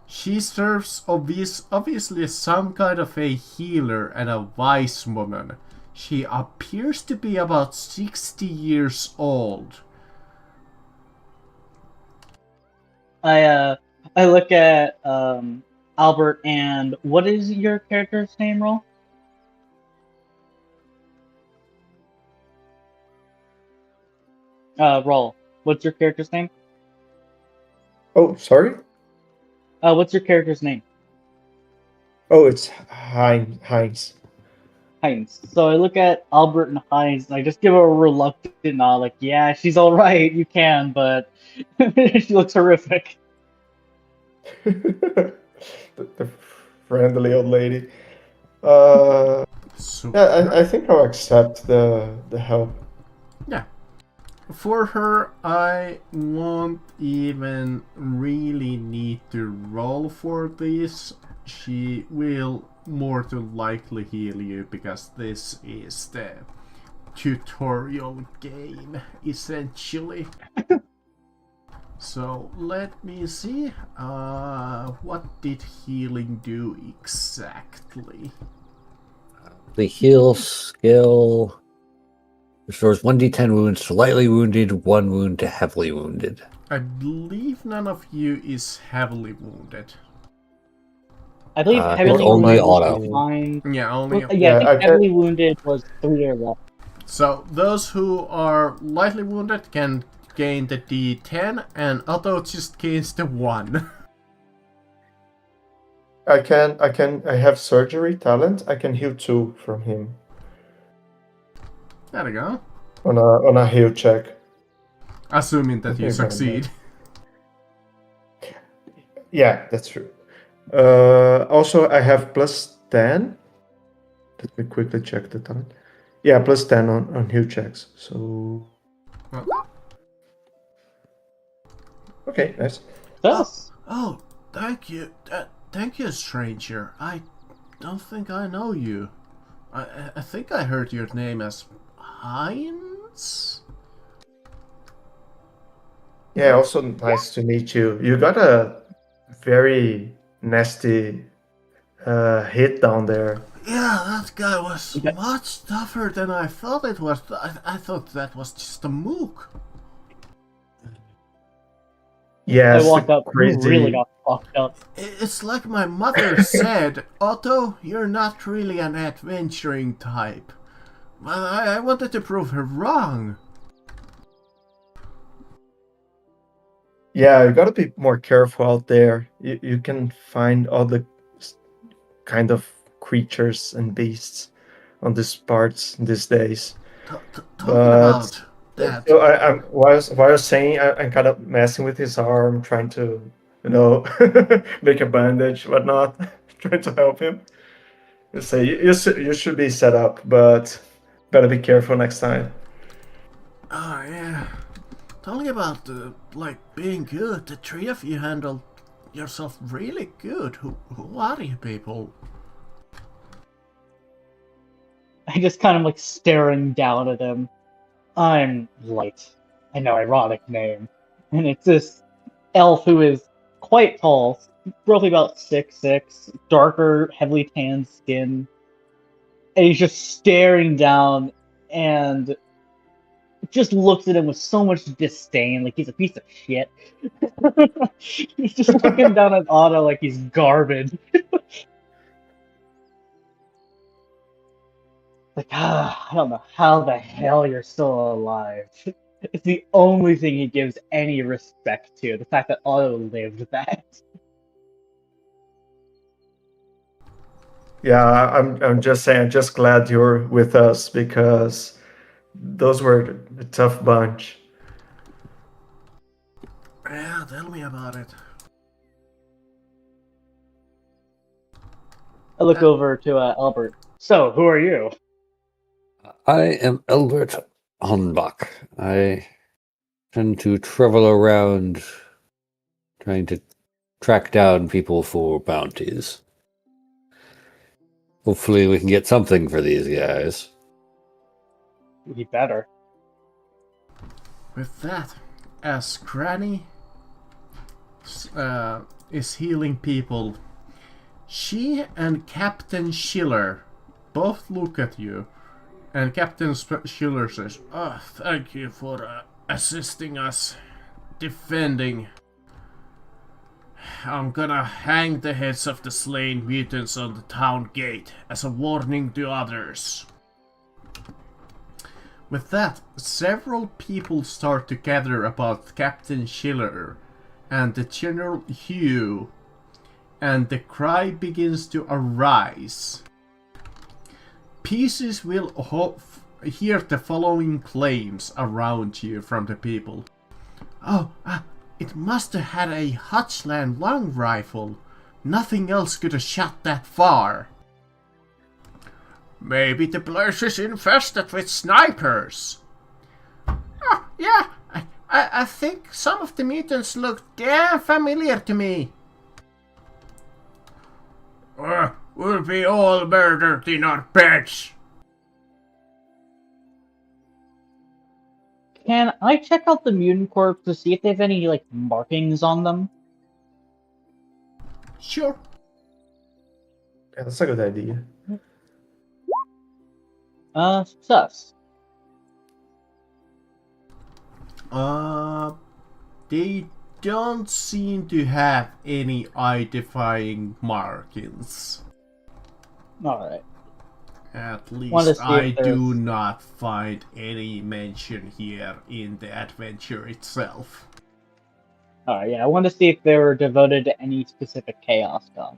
Speaker 1: She serves obviously some kind of a healer and a wise woman. She appears to be about 60 years old.
Speaker 2: I look at Albert, and what is your character's name, Roll? Roll. What's your character's name?
Speaker 5: Oh, sorry.
Speaker 2: What's your character's name?
Speaker 5: Oh, it's Heinz.
Speaker 2: Heinz. So I look at Albert and Heinz, and I just give a reluctant nod, like, yeah, she's alright, you can, but she looks horrific.
Speaker 5: the friendly old lady. Yeah, I think I'll accept the help.
Speaker 1: Yeah. For her, I won't even really need to roll for this. She will more than likely heal you because this is the tutorial game, essentially. So let me see. What did healing do exactly?
Speaker 3: The heal skill restores 1d10 wounds to lightly wounded, 1 wound to heavily wounded.
Speaker 1: I believe none of you is heavily wounded.
Speaker 2: I believe
Speaker 3: I
Speaker 2: heavily
Speaker 3: think only
Speaker 2: wounded was
Speaker 3: auto.
Speaker 2: fine.
Speaker 1: Yeah, only.
Speaker 2: Yeah, I think
Speaker 5: I
Speaker 2: heavily wounded was 3 or less.
Speaker 1: So those who are lightly wounded can gain the D10, and Otto just gains the 1.
Speaker 5: I have surgery talent. I can heal 2 from him
Speaker 1: There we go.
Speaker 5: on a heal check.
Speaker 1: Assuming that you
Speaker 5: Okay,
Speaker 1: succeed.
Speaker 5: Yeah, that's true. Also, I have +10. Let me quickly check the talent. Yeah, +10 on heal checks. So okay, nice.
Speaker 2: Thus,
Speaker 1: Oh, thank you. Thank you, stranger. I don't think I know you. I think I heard your name as Heinz?
Speaker 5: Yeah, also nice to meet you. You got a very nasty hit down there.
Speaker 1: Yeah, that guy was
Speaker 2: Okay.
Speaker 1: much tougher than I thought it was. I thought that was just a mook.
Speaker 5: Yeah,
Speaker 2: I
Speaker 5: it's
Speaker 2: walked up. You really
Speaker 5: crazy.
Speaker 2: got fucked up.
Speaker 1: It's like my mother said, Otto, you're not really an adventuring type. But I wanted to prove her wrong.
Speaker 5: Yeah, you gotta be more careful out there. You can find other kind of creatures and beasts on these parts these days.
Speaker 1: Talking
Speaker 5: But
Speaker 1: about that.
Speaker 5: so I'm while I was saying I'm kind of messing with his arm, trying to, make a bandage, whatnot, trying to help him. You say you should be set up, but better be careful next time.
Speaker 1: Oh, yeah. Talking about, being good. The three of you handled yourself really good. Who are you people?
Speaker 2: I just kind of like staring down at him. I'm Light. I know, ironic name. And it's this elf who is quite tall, roughly about 6'6", darker, heavily tanned skin. And he's just staring down and just looks at him with so much disdain, like he's a piece of shit. He's just looking down at Otto like he's garbage. Like, I don't know how the hell you're still alive. It's the only thing he gives any respect to, the fact that Otto lived that.
Speaker 5: Yeah, I'm just saying, I'm just glad you're with us because those were a tough bunch.
Speaker 1: Yeah, tell me about it.
Speaker 2: I look over to Albert. So, who are you?
Speaker 3: I am Albert Hornbach. I tend to travel around trying to track down people for bounties. Hopefully we can get something for these guys.
Speaker 2: He better.
Speaker 1: With that, as Granny is healing people, she and Captain Schiller both look at you, and Captain Schiller says, "Oh, thank you for assisting us, defending. I'm gonna hang the heads of the slain mutants on the town gate as a warning to others." With that, several people start to gather about Captain Schiller and the General Hugh, and the cry begins to arise. Pieces will hear the following claims around you from the people. Oh, it must have had a Hutchland long rifle. Nothing else could have shot that far. Maybe the place is infested with snipers. Oh, yeah, I think some of the mutants look damn familiar to me. We'll be all murdered in our beds.
Speaker 2: Can I check out the mutant corpse to see if they have any, like, markings on them?
Speaker 1: Sure.
Speaker 5: Yeah, that's a good idea.
Speaker 2: Sus.
Speaker 1: They don't seem to have any identifying markings.
Speaker 2: Alright.
Speaker 1: At
Speaker 2: Wanna
Speaker 1: least
Speaker 2: see
Speaker 1: I
Speaker 2: if there's-
Speaker 1: do not find any mention here in the adventure itself.
Speaker 2: Alright, yeah, I want to see if they were devoted to any specific Chaos God.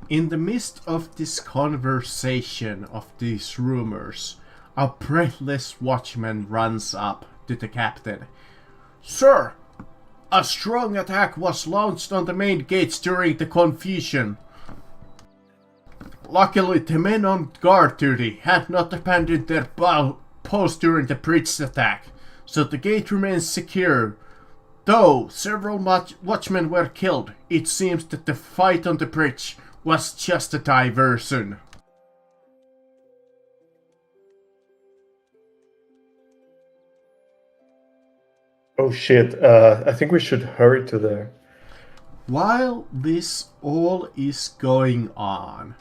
Speaker 1: In the midst of this conversation of these rumors, a breathless watchman runs up to the captain. "Sir, a strong attack was launched on the main gates during the confusion. Luckily, the men on guard duty had not abandoned their post during the bridge attack, so the gate remains secure. Though several watchmen were killed, it seems that the fight on the bridge was just a diversion."
Speaker 5: Oh shit! I think we should hurry to there.
Speaker 1: While this all is going on,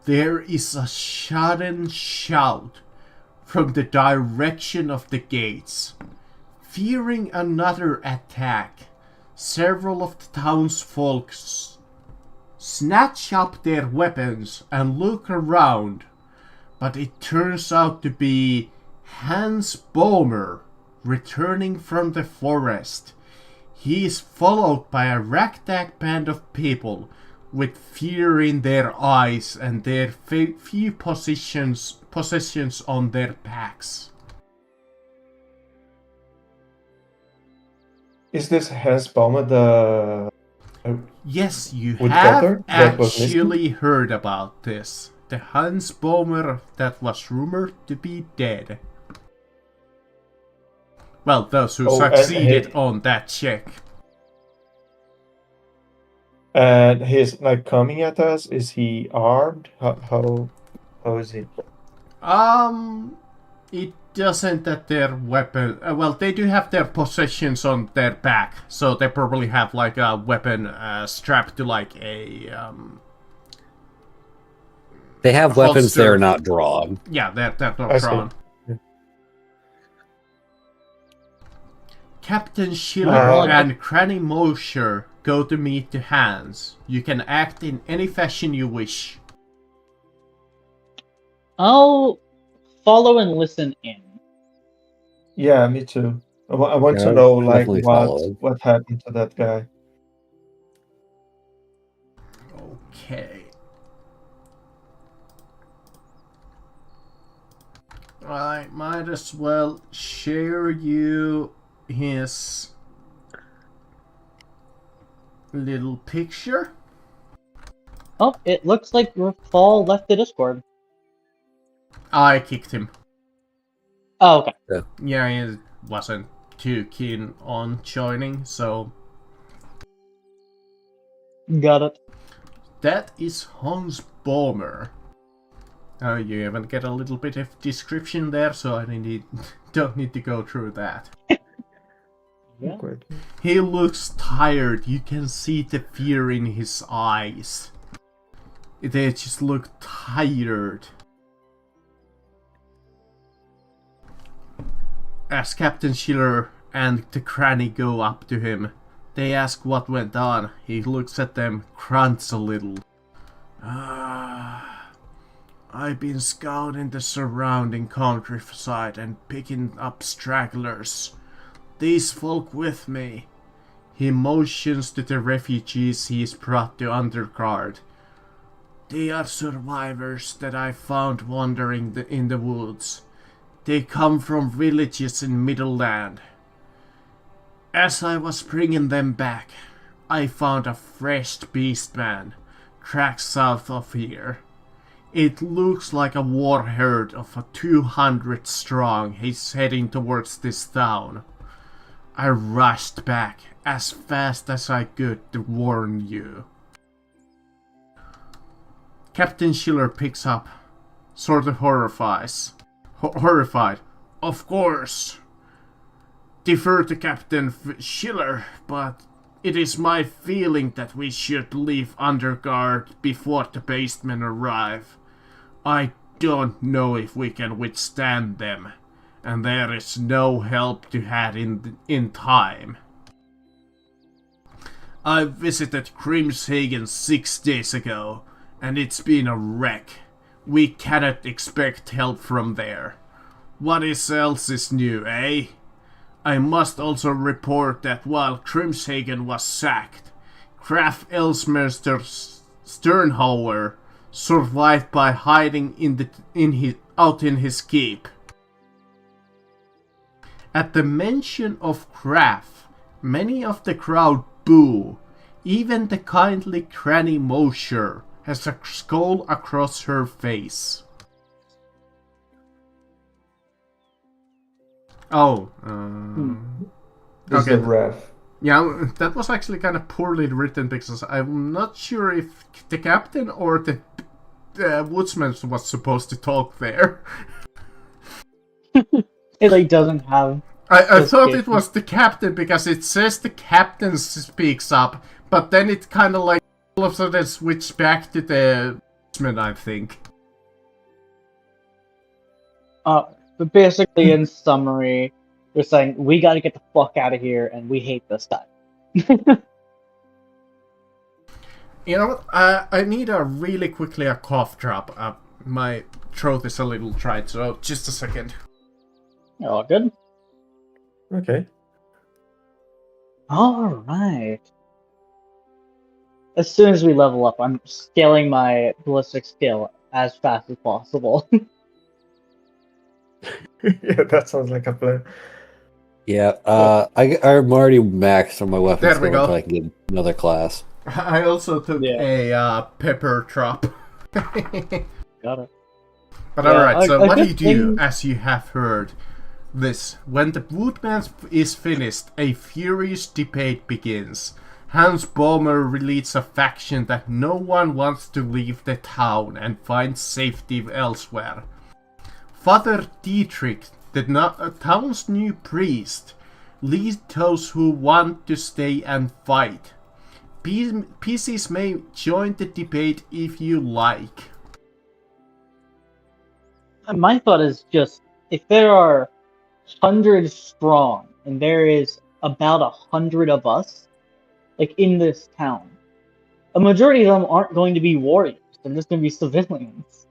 Speaker 1: there is a sudden shout from the direction of the gates. Fearing another attack, several of the townsfolk snatch up their weapons and look around, but it turns out to be Hans Bomer returning from the forest. He is followed by a ragtag band of people with fear in their eyes and their few possessions on their backs.
Speaker 5: Is this Hans Baumer the?
Speaker 1: Yes, you
Speaker 5: Woodcutter
Speaker 1: have
Speaker 5: that was missing?
Speaker 1: actually heard about this. The Hans Bomer that was rumored to be dead. Well, those who
Speaker 5: Oh, and
Speaker 1: succeeded on that check.
Speaker 5: And he's like coming at us. Is he armed? How is he?
Speaker 1: It doesn't that their weapon. Well, they do have their possessions on their back, so they probably have like a weapon strapped to like a.
Speaker 3: They have weapons
Speaker 1: holster.
Speaker 3: that are not drawn.
Speaker 1: Yeah, they're not
Speaker 5: I see.
Speaker 1: drawn.
Speaker 5: Yeah.
Speaker 1: Captain Schiller
Speaker 5: Uh,
Speaker 1: and Cranny Mosher go to meet the Hans. You can act in any fashion you wish.
Speaker 2: I'll follow and listen in.
Speaker 5: Yeah, me too. I want
Speaker 3: Yeah,
Speaker 5: to know like
Speaker 3: definitely follow.
Speaker 5: what happened to that guy.
Speaker 1: Okay. I might as well share you his little picture.
Speaker 2: Oh, it looks like Fall left the Discord.
Speaker 1: I kicked him.
Speaker 2: Oh, okay.
Speaker 1: Yeah, he wasn't too keen on joining, so
Speaker 2: Got it.
Speaker 1: that is Hans Bomer. You even get a little bit of description there, so I don't need to go through that.
Speaker 2: Yeah.
Speaker 5: Great.
Speaker 1: He looks tired. You can see the fear in his eyes. They just look tired. As Captain Schiller and the Cranny go up to him, they ask what went on. He looks at them, grunts a little. I've been scouting the surrounding countryside and picking up stragglers. These folk with me. He motions to the refugees he's brought to Underguard. They are survivors that I found wandering in the woods. They come from villages in Middleland. As I was bringing them back, I found a fresh beastman tracked south of here. It looks like a war herd of 200 strong. He's heading towards this town. I rushed back as fast as I could to warn you. Captain Schiller picks up, sort of horrified. Of course. Defer to Captain Schiller, but it is my feeling that we should leave Underguard before the basemen arrive. I don't know if we can withstand them, and there is no help to have in time. I visited Grimshagen 6 days ago, and it's been a wreck. We cannot expect help from there. What else is new, eh? I must also report that while Grimshagen was sacked, Graf Elsmester Sternhauer survived by hiding out in his keep. At the mention of Graf, many of the crowd boo. Even the kindly Cranny Mosher has a skull across her face. Oh,
Speaker 5: This
Speaker 1: okay.
Speaker 5: is the ref.
Speaker 1: Yeah, that was actually kind of poorly written because I'm not sure if the captain or the woodsman was supposed to talk there.
Speaker 2: It like doesn't have
Speaker 1: I
Speaker 2: Just
Speaker 1: thought
Speaker 2: kidding.
Speaker 1: it was the captain because it says the captain speaks up, but then it kind of like all of a sudden switched back to the policeman, I think.
Speaker 2: But basically, in summary, they're saying we got to get the fuck out of here, and we hate this guy.
Speaker 1: You know what? I need really quickly a cough drop. My throat is a little dry, so just a second.
Speaker 2: All good.
Speaker 5: Okay.
Speaker 2: All right. As soon as we level up, I'm scaling my ballistic skill as fast as possible.
Speaker 5: Yeah, that sounds like a plan.
Speaker 3: Yeah, I'm already maxed on my weapon
Speaker 1: There we
Speaker 3: skill
Speaker 1: go.
Speaker 3: until I can get another class.
Speaker 1: I also took
Speaker 2: Yeah.
Speaker 1: a pepper drop.
Speaker 2: Got it.
Speaker 1: But
Speaker 2: Yeah,
Speaker 1: alright, so
Speaker 2: a
Speaker 1: what do you
Speaker 2: good
Speaker 1: do,
Speaker 2: thing-
Speaker 1: as you have heard this? When the Woodman is finished, a furious debate begins. Hans Bohmer leads a faction that no one wants to leave the town and find safety elsewhere. Father Dietrich, the town's new priest, leads those who want to stay and fight. PCs may join the debate if you like.
Speaker 2: My thought is just if there are 100 strong and there is about 100 of us, like in this town, a majority of them aren't going to be warriors. They're just going to be civilians.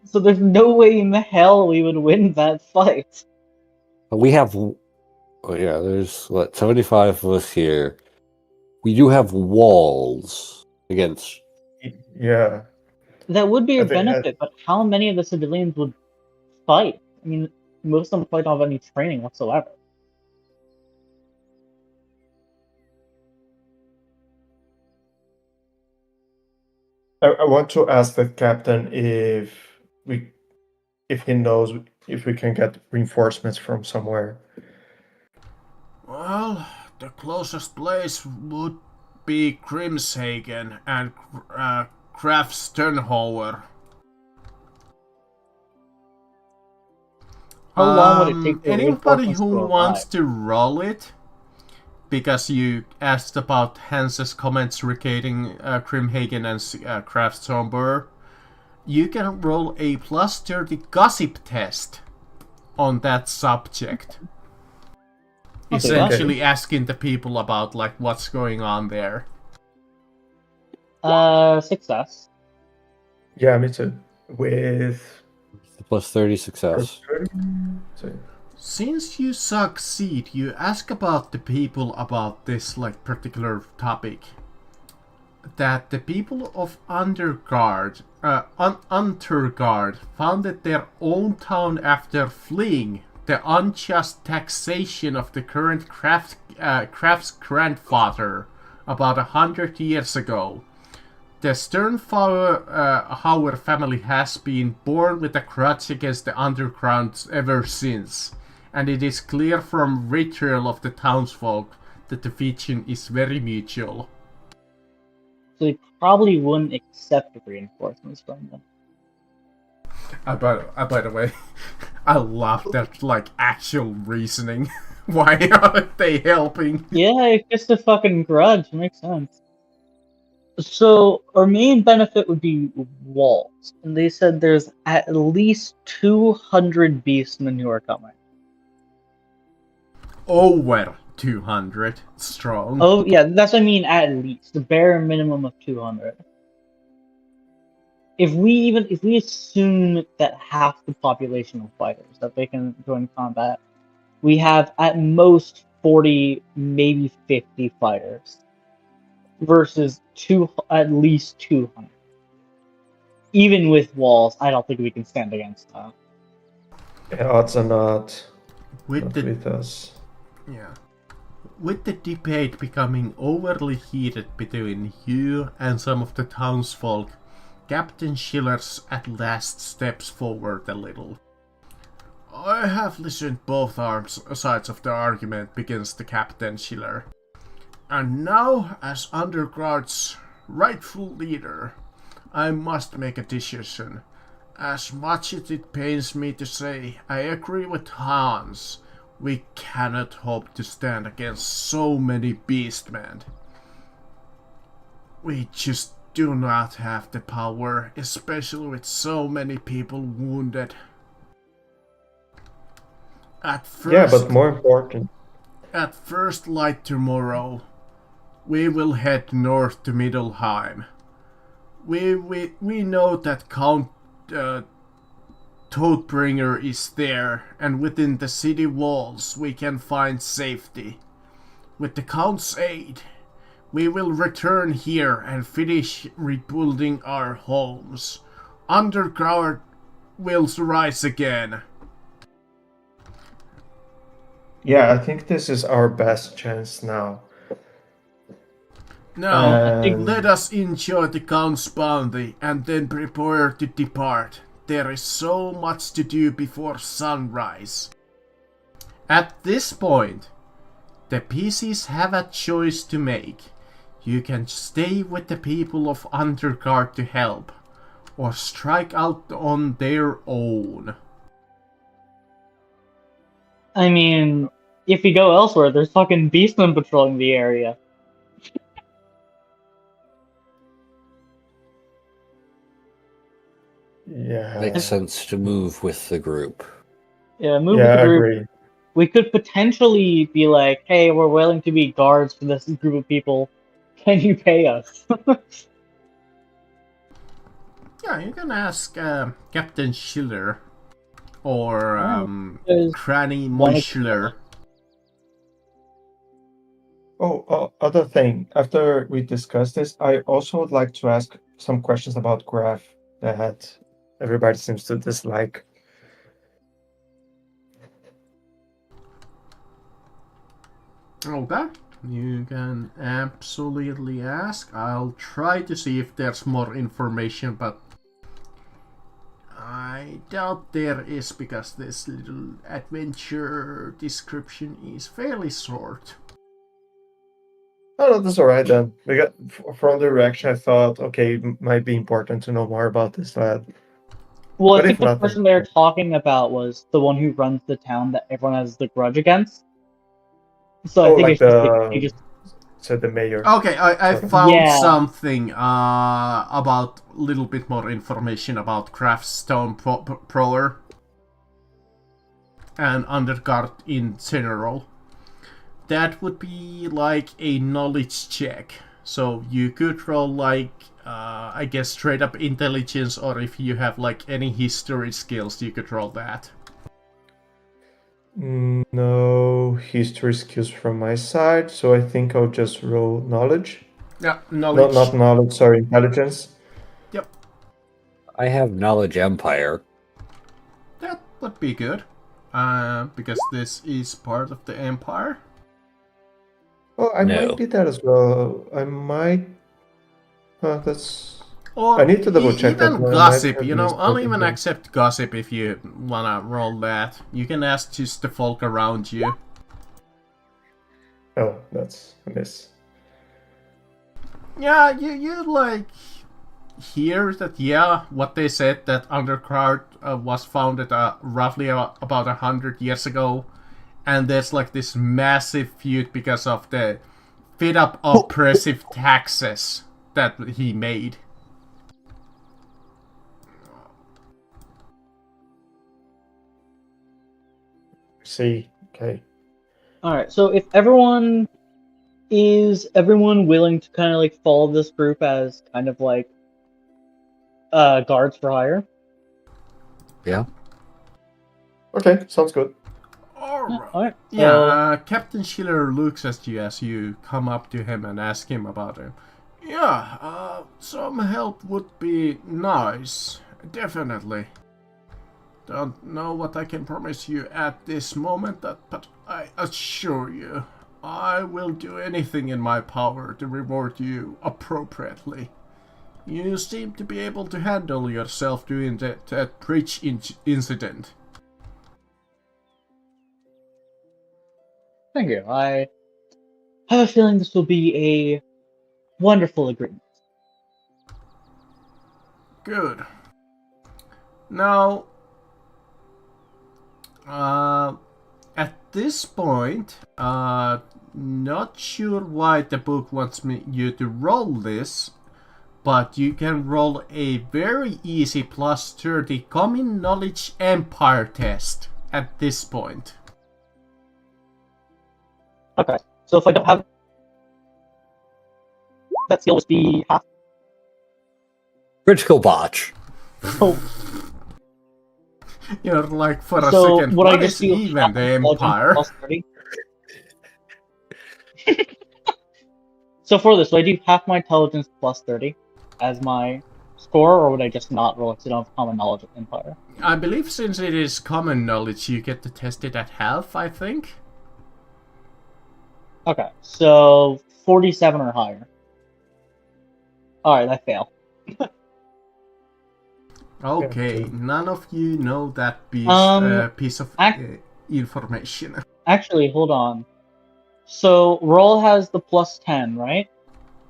Speaker 2: So there's no way in the hell we would win that fight.
Speaker 3: But we have, there's 75 of us here. We do have walls against.
Speaker 5: Yeah.
Speaker 2: That would be a
Speaker 5: I think
Speaker 2: benefit, but how many of the civilians would fight? I mean, most of them fight without any training whatsoever.
Speaker 5: I want to ask the captain if he knows if we can get reinforcements from somewhere.
Speaker 1: Well, the closest place would be Grimshagen and Graf Sternhauer.
Speaker 2: How long would it take for
Speaker 1: Anybody
Speaker 2: reinforcements
Speaker 1: who
Speaker 2: to
Speaker 1: wants
Speaker 2: arrive?
Speaker 1: to roll it? Because you asked about Hans's comments regarding Grimhagen and Graf Sternhauer, you can roll a plus 30 gossip test on that subject.
Speaker 2: Okay,
Speaker 1: Essentially asking the people about like what's going on there.
Speaker 2: Success.
Speaker 5: Yeah, me too. With
Speaker 3: Plus 30 success.
Speaker 5: So,
Speaker 1: Since you succeed, you ask about the people about this like particular topic. That the people of Undergard founded their own town after fleeing the unjust taxation of the current Kraft's grandfather about 100 years ago. The Sternhauer family has been born with a grudge against the underground ever since, and it is clear from ritual of the townsfolk that the feeling is very mutual.
Speaker 2: So they probably wouldn't accept reinforcements from them.
Speaker 1: By the way, I love that like actual reasoning. Why aren't they helping?
Speaker 2: Yeah, it's just a fucking grudge. Makes sense. So our main benefit would be walls, and they said there's at least 200 beastmen who are coming.
Speaker 1: Over 200 strong.
Speaker 2: Oh yeah, that's what I mean. At least the bare minimum of 200. If we assume that half the population of fighters that they can join combat, we have at most 40, maybe 50 fighters versus at least 200. Even with walls, I don't think we can stand against that.
Speaker 5: yeah, odds are not
Speaker 1: with
Speaker 5: with us.
Speaker 1: Yeah. With the debate becoming overly heated between you and some of the townsfolk, Captain Schiller's at last steps forward a little. I have listened both sides of the argument, begins the Captain Schiller. And now, as Underguard's rightful leader, I must make a decision. As much as it pains me to say, I agree with Hans. We cannot hope to stand against so many beastmen. We just do not have the power, especially with so many people wounded. At
Speaker 5: Yeah,
Speaker 1: first,
Speaker 5: but more important.
Speaker 1: at first light tomorrow, we will head north to Middelheim. We know that Count Toadbringer is there, and within the city walls we can find safety. With the Count's aid, we will return here and finish rebuilding our homes. Underground will rise again.
Speaker 5: Yeah, I think this is our best chance now.
Speaker 1: Now,
Speaker 5: And
Speaker 1: let us enjoy the Count's bounty and then prepare to depart. There is so much to do before sunrise. At this point, the PCs have a choice to make. You can stay with the people of Underguard to help, or strike out on their own.
Speaker 2: I mean, if we go elsewhere, there's fucking beastmen patrolling the area.
Speaker 5: yeah,
Speaker 3: Makes sense to move with the group.
Speaker 2: Yeah, move with
Speaker 5: yeah,
Speaker 2: the
Speaker 5: I
Speaker 2: group.
Speaker 5: agree.
Speaker 2: We could potentially be like, hey, we're willing to be guards for this group of people. Can you pay us?
Speaker 1: Yeah, you can ask Captain Schiller or
Speaker 2: There's
Speaker 1: Granny
Speaker 2: one-
Speaker 1: Moischler.
Speaker 5: Other thing. After we discuss this, I also would like to ask some questions about Graph that everybody seems to dislike.
Speaker 1: Okay, you can absolutely ask. I'll try to see if there's more information, but I doubt there is because this little adventure description is fairly short.
Speaker 5: Oh, no, that's all right then. From the reaction, I thought, okay, it might be important to know more about this lad.
Speaker 2: Well, I
Speaker 5: But
Speaker 2: think
Speaker 5: if
Speaker 2: the
Speaker 5: not, then-
Speaker 2: person they're talking about was the one who runs the town that everyone has the grudge against. So I
Speaker 5: Oh,
Speaker 2: think
Speaker 5: like
Speaker 2: it's just they just
Speaker 5: said the mayor.
Speaker 1: Okay, I
Speaker 5: Sort of.
Speaker 1: found
Speaker 2: Yeah.
Speaker 1: something about a little bit more information about Craftstone Prower and Underguard in general. That would be like a knowledge check. So you could roll like, I guess straight up intelligence, or if you have like any history skills, you could roll that.
Speaker 5: No history skills from my side, so I think I'll just roll knowledge.
Speaker 1: Yeah,
Speaker 5: No,
Speaker 1: knowledge.
Speaker 5: not knowledge, sorry, intelligence.
Speaker 1: Yep,
Speaker 3: I have Knowledge Empire.
Speaker 1: that would be good. Because this is part of the Empire.
Speaker 5: Oh, I
Speaker 3: No.
Speaker 5: might be that as well. I might. That's.
Speaker 1: Or
Speaker 5: I need to double check that
Speaker 1: even
Speaker 5: one. I might
Speaker 1: gossip,
Speaker 5: have
Speaker 1: you know,
Speaker 5: missed
Speaker 1: I'll
Speaker 5: something
Speaker 1: even
Speaker 5: here.
Speaker 1: accept gossip if you wanna roll that. You can ask just the folk around you.
Speaker 5: Oh, that's a miss.
Speaker 1: Yeah, you like hear that, yeah, what they said, that Undercard was founded roughly about 100 years ago, and there's like this massive feud because of the fit up oppressive taxes that he made.
Speaker 5: See, okay.
Speaker 2: Alright, so if everyone willing to kind of like follow this group as kind of like guards for hire?
Speaker 3: Yeah.
Speaker 5: Okay, sounds good.
Speaker 2: Alright.
Speaker 1: Yeah,
Speaker 2: So
Speaker 1: Captain Schiller looks at you as you come up to him and ask him about it. Yeah, some help would be nice, definitely. Don't know what I can promise you at this moment, but I assure you, I will do anything in my power to reward you appropriately. You seem to be able to handle yourself during that bridge incident.
Speaker 2: thank you. I have a feeling this will be a wonderful agreement.
Speaker 1: Good. Now, At this point, not sure why the book wants you to roll this, but you can roll a very easy plus 30 Common Knowledge Empire test at this point.
Speaker 2: Okay, so if I don't have that skill, would be half.
Speaker 3: Critical botch.
Speaker 2: So,
Speaker 1: You're like, for a
Speaker 2: so
Speaker 1: second,
Speaker 2: would I
Speaker 1: what
Speaker 2: just
Speaker 1: is
Speaker 2: do
Speaker 1: even
Speaker 2: half
Speaker 1: the
Speaker 2: intelligence
Speaker 1: Empire?
Speaker 2: plus 30? So for this, would I do half my intelligence plus 30 as my score, or would I just not roll because I don't have common knowledge of Empire?
Speaker 1: I believe since it is common knowledge, you get to test it at half, I think.
Speaker 2: Okay, so 47 or higher. Alright, I fail.
Speaker 1: Okay, none of you know that piece of information.
Speaker 2: Actually, hold on. So, roll has the plus 10, right?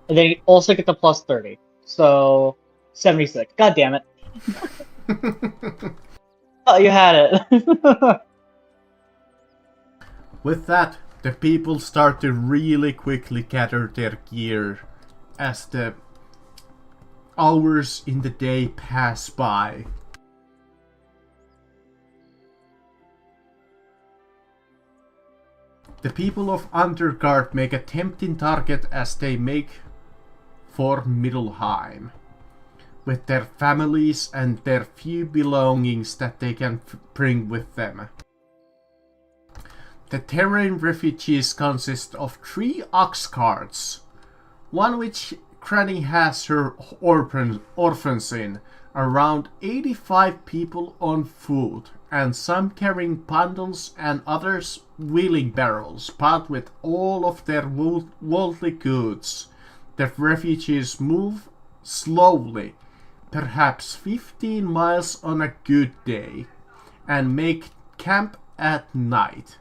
Speaker 2: And then you also get the plus 30. So, 76. God damn it. Oh, you had it.
Speaker 1: With that, the people start to really quickly gather their gear as the hours in the day pass by. The people of Undergard make a tempting target as they make for Middelheim, with their families and their few belongings that they can bring with them. The terrain refugees consist of 3 ox carts, one which Granny has her orphans in, around 85 people on foot, and some carrying bundles and others wheeling barrels, piled with all of their worldly goods. The refugees move slowly, perhaps 15 miles on a good day, and make camp at night.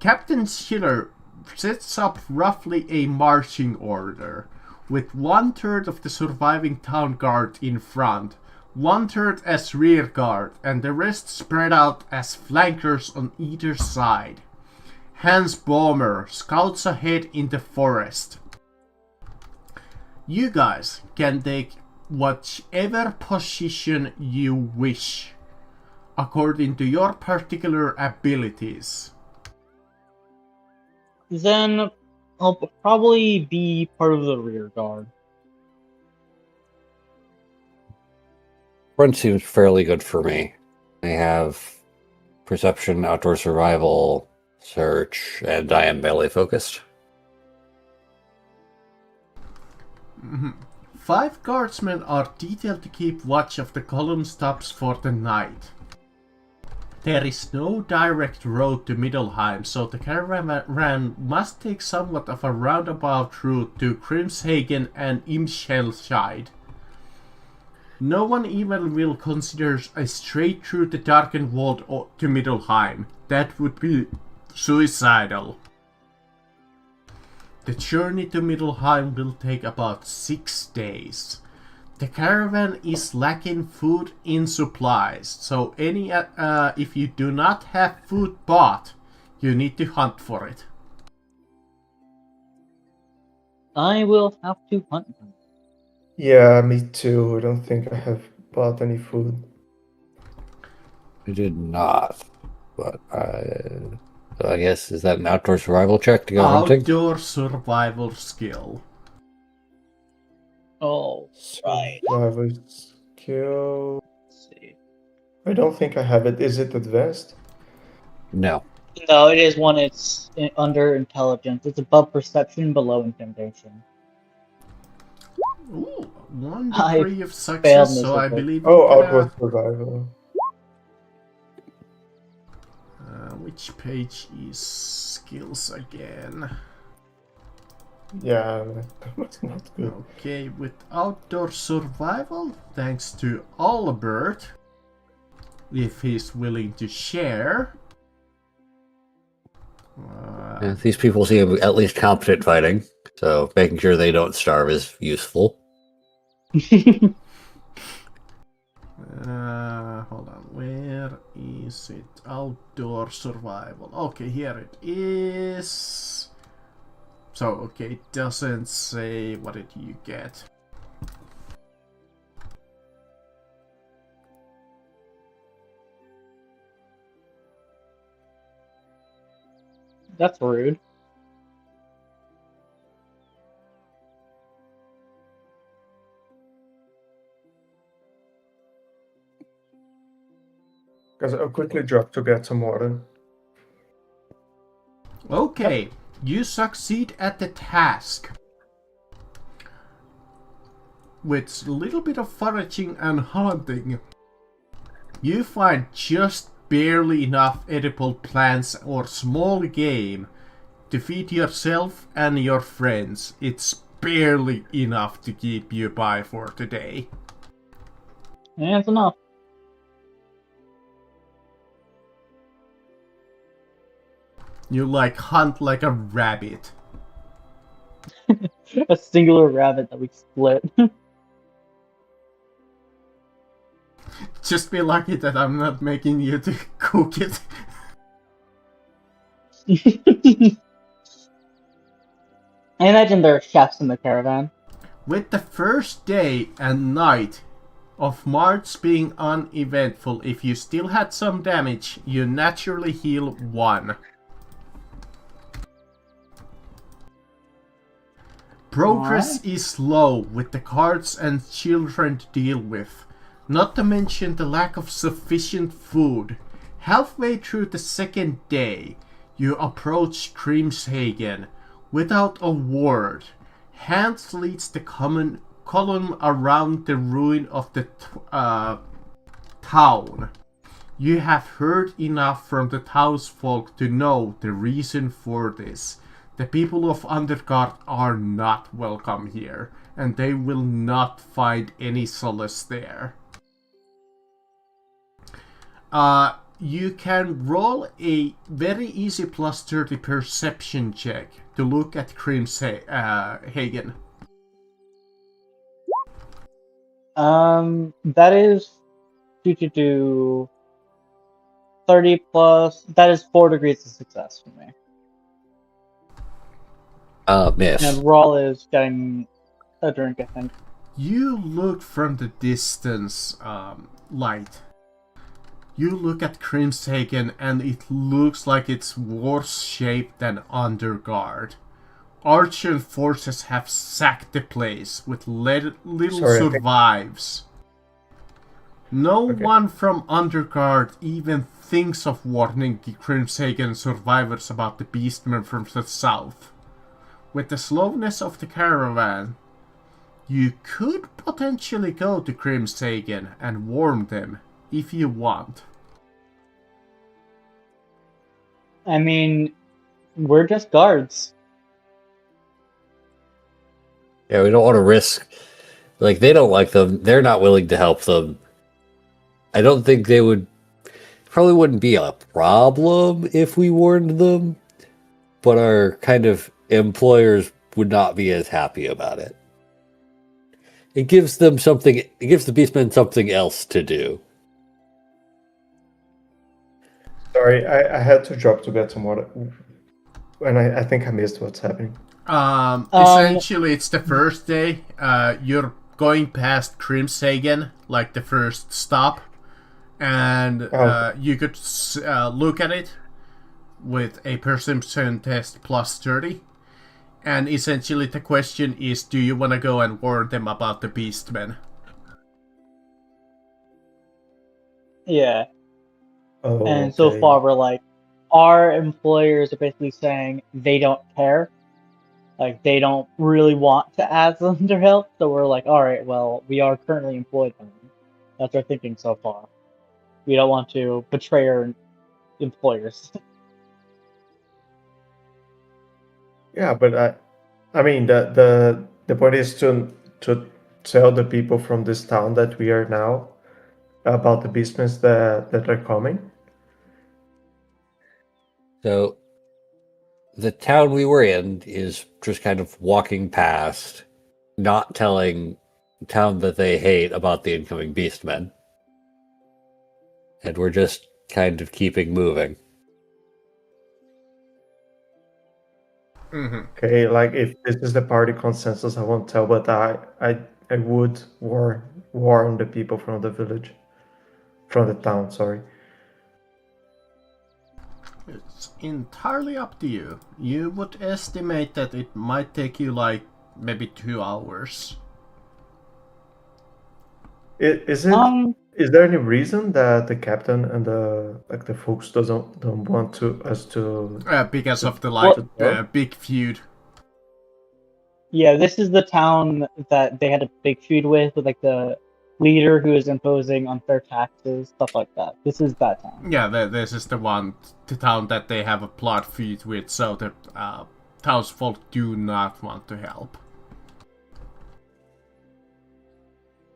Speaker 1: Captain Schiller sets up roughly a marching order, with 1/3 of the surviving town guard in front, 1/3 as rear guard, and the rest spread out as flankers on either side. Hans Baumer scouts ahead in the forest. You guys can take whichever position you wish, according to your particular abilities.
Speaker 2: Then I'll probably be part of the rear guard.
Speaker 3: Front seems fairly good for me. I have perception, outdoor survival, search, and I am melee focused.
Speaker 1: 5 guardsmen are detailed to keep watch of the column stops for the night. There is no direct road to Middelheim, so the caravan must take somewhat of a roundabout route to Grimshagen and Imschelscheid. No one even will consider a straight through the darkened world to Middelheim. That would be suicidal. The journey to Middelheim will take about 6 days. The caravan is lacking food in supplies, so if you do not have food bought, you need to hunt for it.
Speaker 2: I will have to hunt them.
Speaker 5: Yeah, me too. I don't think I have bought any food.
Speaker 3: I did not, but so I guess, is that an outdoor survival check to go hunting?
Speaker 1: Outdoor survival skill.
Speaker 2: Oh, right.
Speaker 5: Survival skill.
Speaker 2: Let's see.
Speaker 5: I don't think I have it. Is it advanced?
Speaker 3: No.
Speaker 2: No, it is one. It's under intelligence. It's above perception, below intimidation.
Speaker 1: Ooh, 1
Speaker 2: I
Speaker 1: degree of
Speaker 2: failed
Speaker 1: success, so I
Speaker 2: miserably.
Speaker 1: believe
Speaker 5: Oh,
Speaker 1: we can,
Speaker 5: outward survival.
Speaker 1: which page is skills again?
Speaker 5: Yeah, that was not good.
Speaker 1: Okay, with outdoor survival, thanks to Albert, if he's willing to share.
Speaker 3: Yeah, these people seem at least competent fighting, so making sure they don't starve is useful.
Speaker 1: Hold on. Where is it? Outdoor survival. Okay, here it is. So, okay, it doesn't say what did you get.
Speaker 2: That's rude.
Speaker 5: Because I'll quickly drop to get some water.
Speaker 1: Okay, you succeed at the task. With a little bit of foraging and hunting, you find just barely enough edible plants or small game to feed yourself and your friends. It's barely enough to keep you by for today.
Speaker 2: Yeah, it's enough.
Speaker 1: You hunt like a rabbit.
Speaker 2: A singular rabbit that we split.
Speaker 1: Just be lucky that I'm not making you to cook it.
Speaker 2: I imagine there are chefs in the caravan.
Speaker 1: With the first day and night of March being uneventful, if you still had some damage, you naturally heal 1. Progress is slow with the cards and children to deal with, not to mention the lack of sufficient food. Halfway through the second day, you approach Grimshagen without a word. Hans leads the column around the ruin of the town. You have heard enough from the townsfolk to know the reason for this. The people of Undergard are not welcome here, and they will not find any solace there. You can roll a very easy plus 30 perception check to look at Grimshagen.
Speaker 2: That is 30 plus. That is 4 degrees of success for me.
Speaker 3: Miss.
Speaker 2: And Rawl is getting a drink, I think.
Speaker 1: You look from the distance, Light. You look at Grimshagen and it looks like it's worse shape than Undergard. Archer forces have sacked the place with little survives. No one from Undergard even thinks of warning Grimshagen survivors about the beastmen from the south. With the slowness of the caravan, you could potentially go to Grimshagen and warn them if you want.
Speaker 2: I mean, we're just guards.
Speaker 3: Yeah, we don't want to risk. They don't like them. They're not willing to help them. I don't think they would. Probably wouldn't be a problem if we warned them, but our kind of employers would not be as happy about it. It gives them something. It gives the beastmen something else to do.
Speaker 5: Sorry, I had to drop to get some water. And I think I missed what's happening.
Speaker 1: Essentially, it's the first day. You're going past Grimshagen, like the first stop. And you could look at it with a perception test plus 30. And essentially the question is, do you want to go and warn them about the beastmen?
Speaker 2: Yeah.
Speaker 5: Oh,
Speaker 2: And so far we're like, our employers are basically saying they don't care. Like, they don't really want to ask them their help. So we're like, alright, well, we are currently employed by them. That's our thinking so far. We don't want to betray our employers.
Speaker 5: Yeah, but I mean the point is to tell the people from this town that we are now about the business that are coming.
Speaker 3: So the town we were in is just kind of walking past, not telling the town that they hate about the incoming beastmen. and we're just kind of keeping moving.
Speaker 5: Okay, like if this is the party consensus, I won't tell, but I would warn the people from the village, from the town. Sorry.
Speaker 1: It's entirely up to you. You would estimate that it might take you like maybe 2 hours.
Speaker 5: Is it? Is there any reason that the captain and the folks don't want us to?
Speaker 1: Because of the
Speaker 5: Well-
Speaker 1: big feud.
Speaker 2: Yeah, this is the town that they had a big feud with like the leader who is imposing unfair taxes, stuff like that. This is that town.
Speaker 1: Yeah, this is the town that they have a plot feud with, so the townsfolk do not want to help.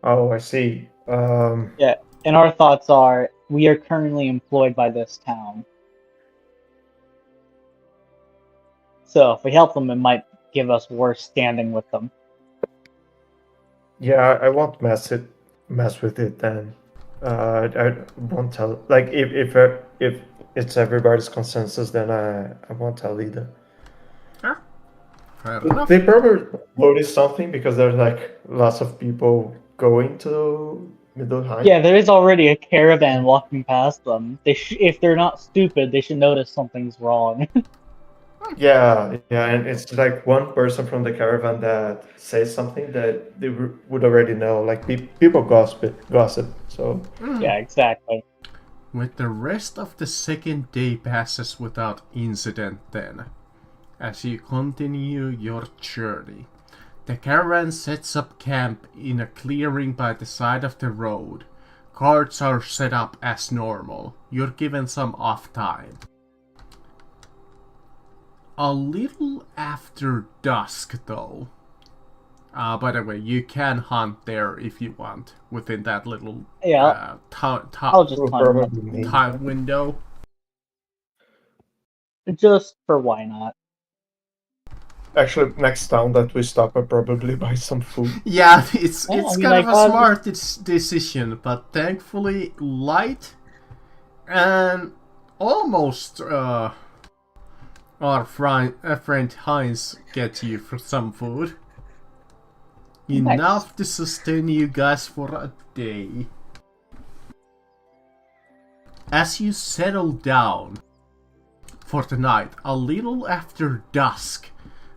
Speaker 5: Oh, I see.
Speaker 2: Yeah, and our thoughts are we are currently employed by this town. So if we help them, it might give us worse standing with them.
Speaker 5: Yeah, I won't mess with it then. I won't tell. Like if it's everybody's consensus, then I won't tell either.
Speaker 1: Fair enough.
Speaker 5: They probably notice something because there's like lots of people going to Middleheim.
Speaker 2: Yeah, there is already a caravan walking past them. If they're not stupid, they should notice something's wrong.
Speaker 5: Yeah, and it's like one person from the caravan that says something that they would already know. Like people gossip. So
Speaker 2: Yeah, exactly.
Speaker 1: With the rest of the second day passes without incident then, as you continue your journey. The caravan sets up camp in a clearing by the side of the road. Guards are set up as normal. You're given some off time. A little after dusk, though. By the way, you can hunt there if you want within that little
Speaker 2: Yeah, I'll just hunt
Speaker 5: probably me.
Speaker 1: time window.
Speaker 2: just for why not.
Speaker 5: Actually, next town that we stop, I probably buy some food.
Speaker 1: Yeah, it's
Speaker 2: Yeah, I mean,
Speaker 1: kind of
Speaker 2: like,
Speaker 1: a smart decision, but thankfully light and almost our friend Heinz gets you for some food.
Speaker 2: Nice.
Speaker 1: Enough to sustain you guys for a day. As you settle down for the night, a little after dusk,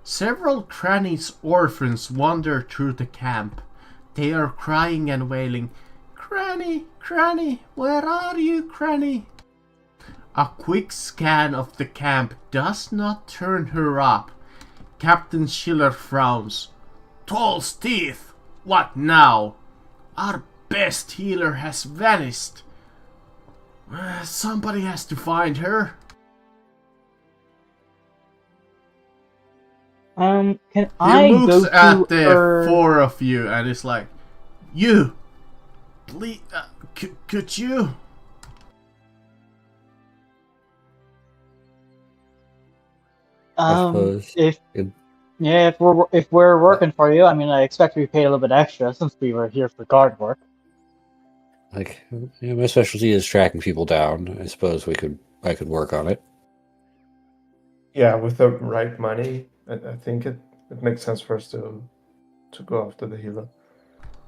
Speaker 1: several Cranny's orphans wander through the camp. They are crying and wailing, "Cranny, Cranny, where are you, Cranny?" A quick scan of the camp does not turn her up. Captain Schiller frowns. "Tall's teeth! What now? Our best healer has vanished. Somebody has to find her."
Speaker 2: Can
Speaker 1: He
Speaker 2: I
Speaker 1: looks
Speaker 2: go
Speaker 1: at
Speaker 2: to
Speaker 1: the
Speaker 2: her?
Speaker 1: four of you and is like, "You, please, could you?"
Speaker 3: suppose.
Speaker 2: If
Speaker 3: It-
Speaker 2: yeah, if we're working for you, I mean, I expect to be paid a little bit extra since we were here for guard work.
Speaker 3: Like, yeah, my specialty is tracking people down. I suppose I could work on it.
Speaker 5: Yeah, with the right money, I think it makes sense for us to go after the healer.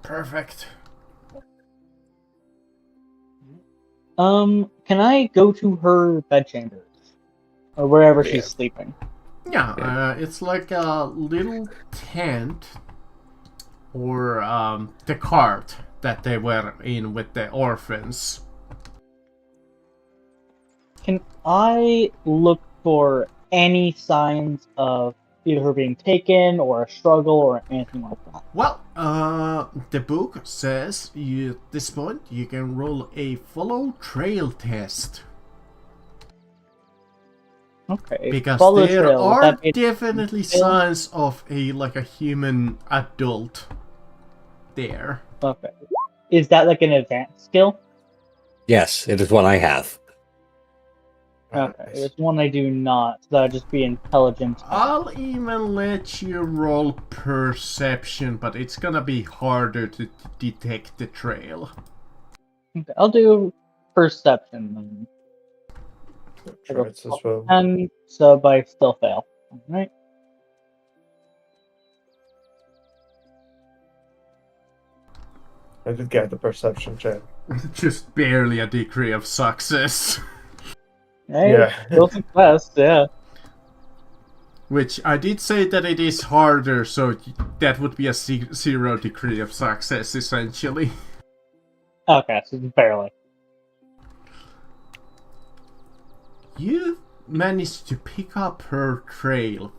Speaker 1: Perfect.
Speaker 2: Can I go to her bedchambers or wherever she's sleeping?
Speaker 1: Yeah, it's like a little tent or the cart that they were in with the orphans.
Speaker 2: Can I look for any signs of either her being taken or a struggle or anything like that?
Speaker 1: Well, the book says at this point you can roll a follow trail test.
Speaker 2: Okay.
Speaker 1: Because
Speaker 2: Follow
Speaker 1: there
Speaker 2: trail, would
Speaker 1: are
Speaker 2: that be-
Speaker 1: definitely signs of a human adult there.
Speaker 2: Okay. Is that like an advanced skill?
Speaker 3: Yes, it is one I have.
Speaker 2: Okay. There's one I do not. So that would just be intelligence.
Speaker 1: I'll even let you roll perception, but it's gonna be harder to detect the trail.
Speaker 2: Okay, I'll do perception. Then. I
Speaker 5: Try
Speaker 2: go
Speaker 5: it as well.
Speaker 2: 10, so I still fail. Alright.
Speaker 5: I did get the perception check.
Speaker 1: Just barely a degree of success.
Speaker 2: Hey,
Speaker 5: Yeah.
Speaker 2: still success, yeah.
Speaker 1: Which I did say that it is harder, so that would be a 0 degree of success, essentially.
Speaker 2: Okay, so barely.
Speaker 1: You managed to pick up her trail,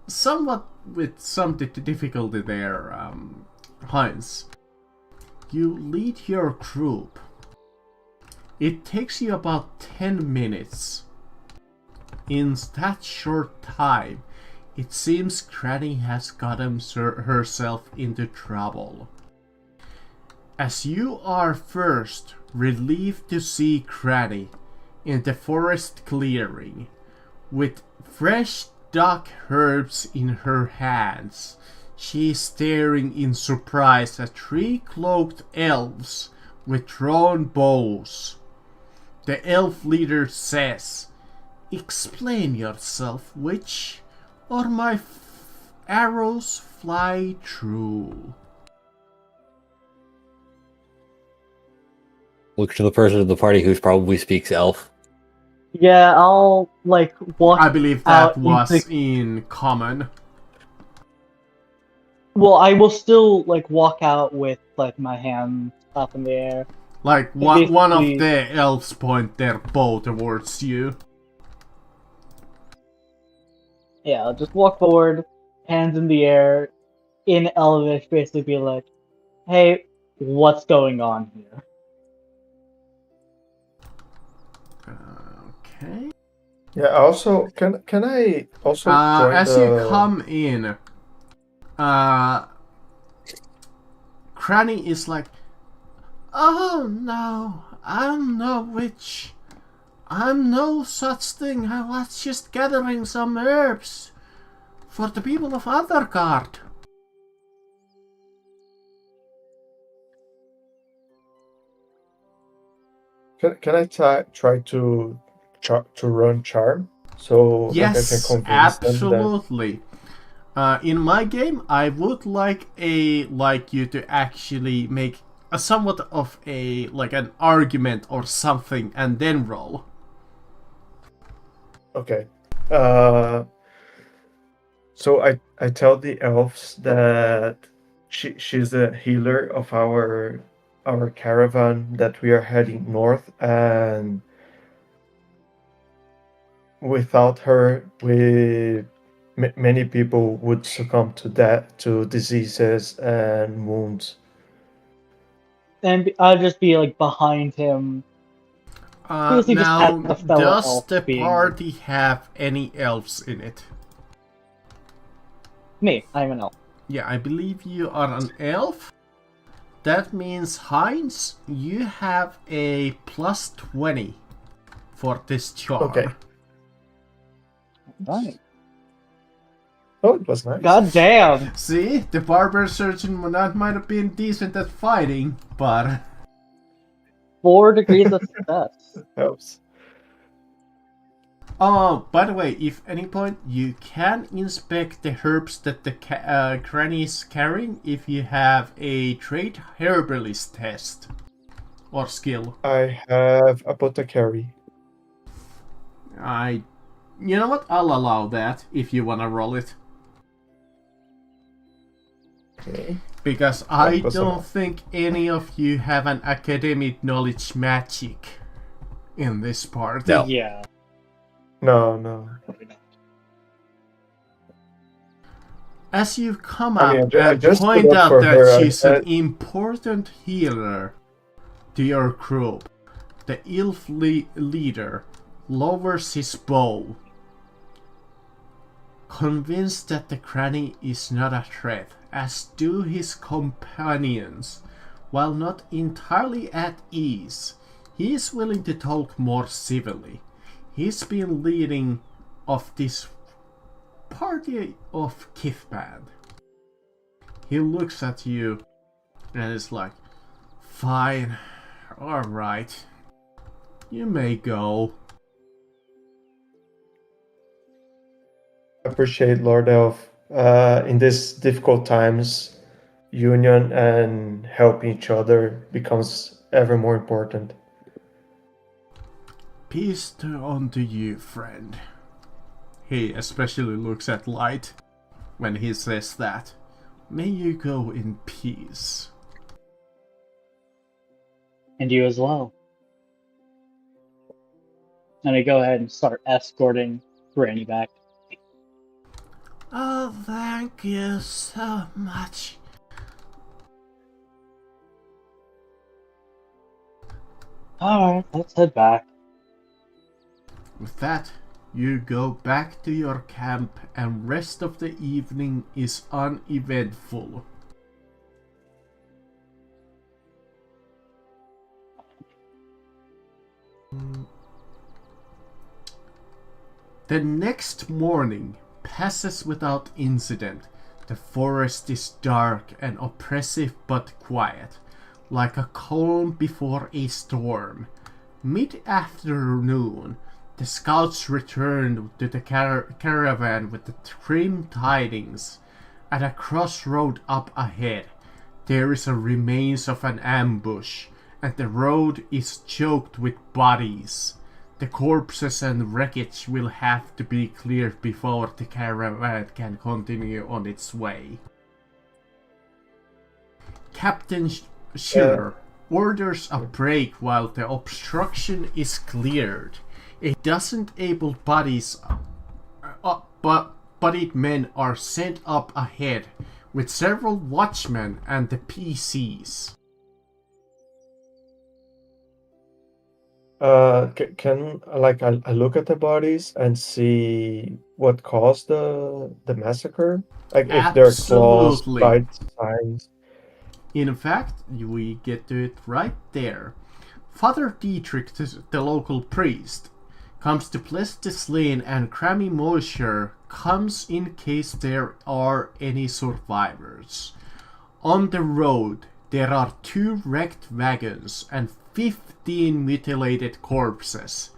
Speaker 1: somewhat with some difficulty there, Heinz. You lead your group. It takes you about 10 minutes. In that short time, it seems Granny has gotten herself into trouble. As you are first relieved to see Granny in the forest clearing, with fresh dug herbs in her hands, she is staring in surprise at 3 cloaked elves with drawn bows. The elf leader says, "Explain yourself, witch, or my arrows fly true."
Speaker 3: Look to the person in the party who probably speaks elf.
Speaker 2: Yeah, I'll walk.
Speaker 1: I believe
Speaker 2: out
Speaker 1: that was
Speaker 2: into-
Speaker 1: in common.
Speaker 2: Well, I will still walk out with my hands up in the air.
Speaker 1: Like one of
Speaker 2: Basically-
Speaker 1: the elves point their bow towards you.
Speaker 2: Yeah, I'll just walk forward, hands in the air, in Elvish, basically be like, "Hey, what's going on here?"
Speaker 1: Okay.
Speaker 5: Yeah. Also, can I also join
Speaker 1: As
Speaker 5: the...
Speaker 1: you come in, Cranny is like, "Oh no, I'm no witch. I'm no such thing. I was just gathering some herbs for the people of Othergard."
Speaker 5: Can I try to run charm? So like I can
Speaker 1: Yes,
Speaker 5: convince them that...
Speaker 1: absolutely. In my game, I would like you to actually make a somewhat of an argument or something, and then roll.
Speaker 5: Okay. So I tell the elves that she's a healer of our caravan, that we are heading north, and without her, many people would succumb to diseases and wounds.
Speaker 2: And I'll just be behind him. Basically just
Speaker 1: Now,
Speaker 2: have a fellow
Speaker 1: does
Speaker 2: elf
Speaker 1: the
Speaker 2: being-
Speaker 1: party have any elves in it?
Speaker 2: Me, I'm an elf.
Speaker 1: Yeah, I believe you are an elf. That means, Heinz, you have a plus 20 for this charm.
Speaker 5: Okay.
Speaker 2: Right.
Speaker 5: Oh, it was nice.
Speaker 2: God damn!
Speaker 1: See, the barber surgeon might have been decent at fighting, but
Speaker 2: 4 degrees of success.
Speaker 5: Helps.
Speaker 1: oh, by the way, if any point you can inspect the herbs that the granny is carrying if you have a trade herbalist test or skill.
Speaker 5: I have apothecary.
Speaker 1: You know what? I'll allow that if you wanna roll it.
Speaker 5: Okay.
Speaker 1: Because I
Speaker 5: was
Speaker 1: don't
Speaker 5: enough.
Speaker 1: think any of you have an academic knowledge magic in this party.
Speaker 3: No.
Speaker 2: Yeah.
Speaker 5: No.
Speaker 2: Probably not.
Speaker 1: As you come
Speaker 5: I
Speaker 1: up
Speaker 5: mean, I
Speaker 1: and
Speaker 5: just
Speaker 1: point
Speaker 5: stood up
Speaker 1: out
Speaker 5: for
Speaker 1: that
Speaker 5: her,
Speaker 1: she's
Speaker 5: I-
Speaker 1: an important healer to your group, the elf leader lowers his bow, convinced that the granny is not a threat, as do his companions. While not entirely at ease, he is willing to talk more civilly. He's been leading of this party of Kithband. He looks at you and is like, "Fine, alright. You may go.
Speaker 5: Appreciate Lord Elf. In these difficult times, union and helping each other becomes ever more important.
Speaker 1: Peace unto you, friend. He especially looks at Light when he says that. May you go in peace.
Speaker 2: And you as well. And I go ahead and start escorting Granny back.
Speaker 4: Oh, thank you so much.
Speaker 2: Alright, let's head back.
Speaker 1: With that, you go back to your camp and rest of the evening is uneventful. The next morning passes without incident. The forest is dark and oppressive but quiet, like a calm before a storm. Mid-afternoon, the scouts returned to the caravan with the grim tidings. At a crossroad up ahead, there is a remains of an ambush, and the road is choked with bodies. The corpses and wreckage will have to be cleared before the caravan can continue on its way. Captain Schiller orders a break while the obstruction is cleared. A dozen able-bodied men are sent up ahead with several watchmen and the PCs.
Speaker 5: Can I look at the bodies and see what caused the massacre? Like if they're claws,
Speaker 1: Absolutely.
Speaker 5: bite signs.
Speaker 1: In fact, we get to it right there. Father Dietrich, the local priest, comes to bless the slain, and Grammy Mosher comes in case there are any survivors. On the road, there are 2 wrecked wagons and 15 mutilated corpses.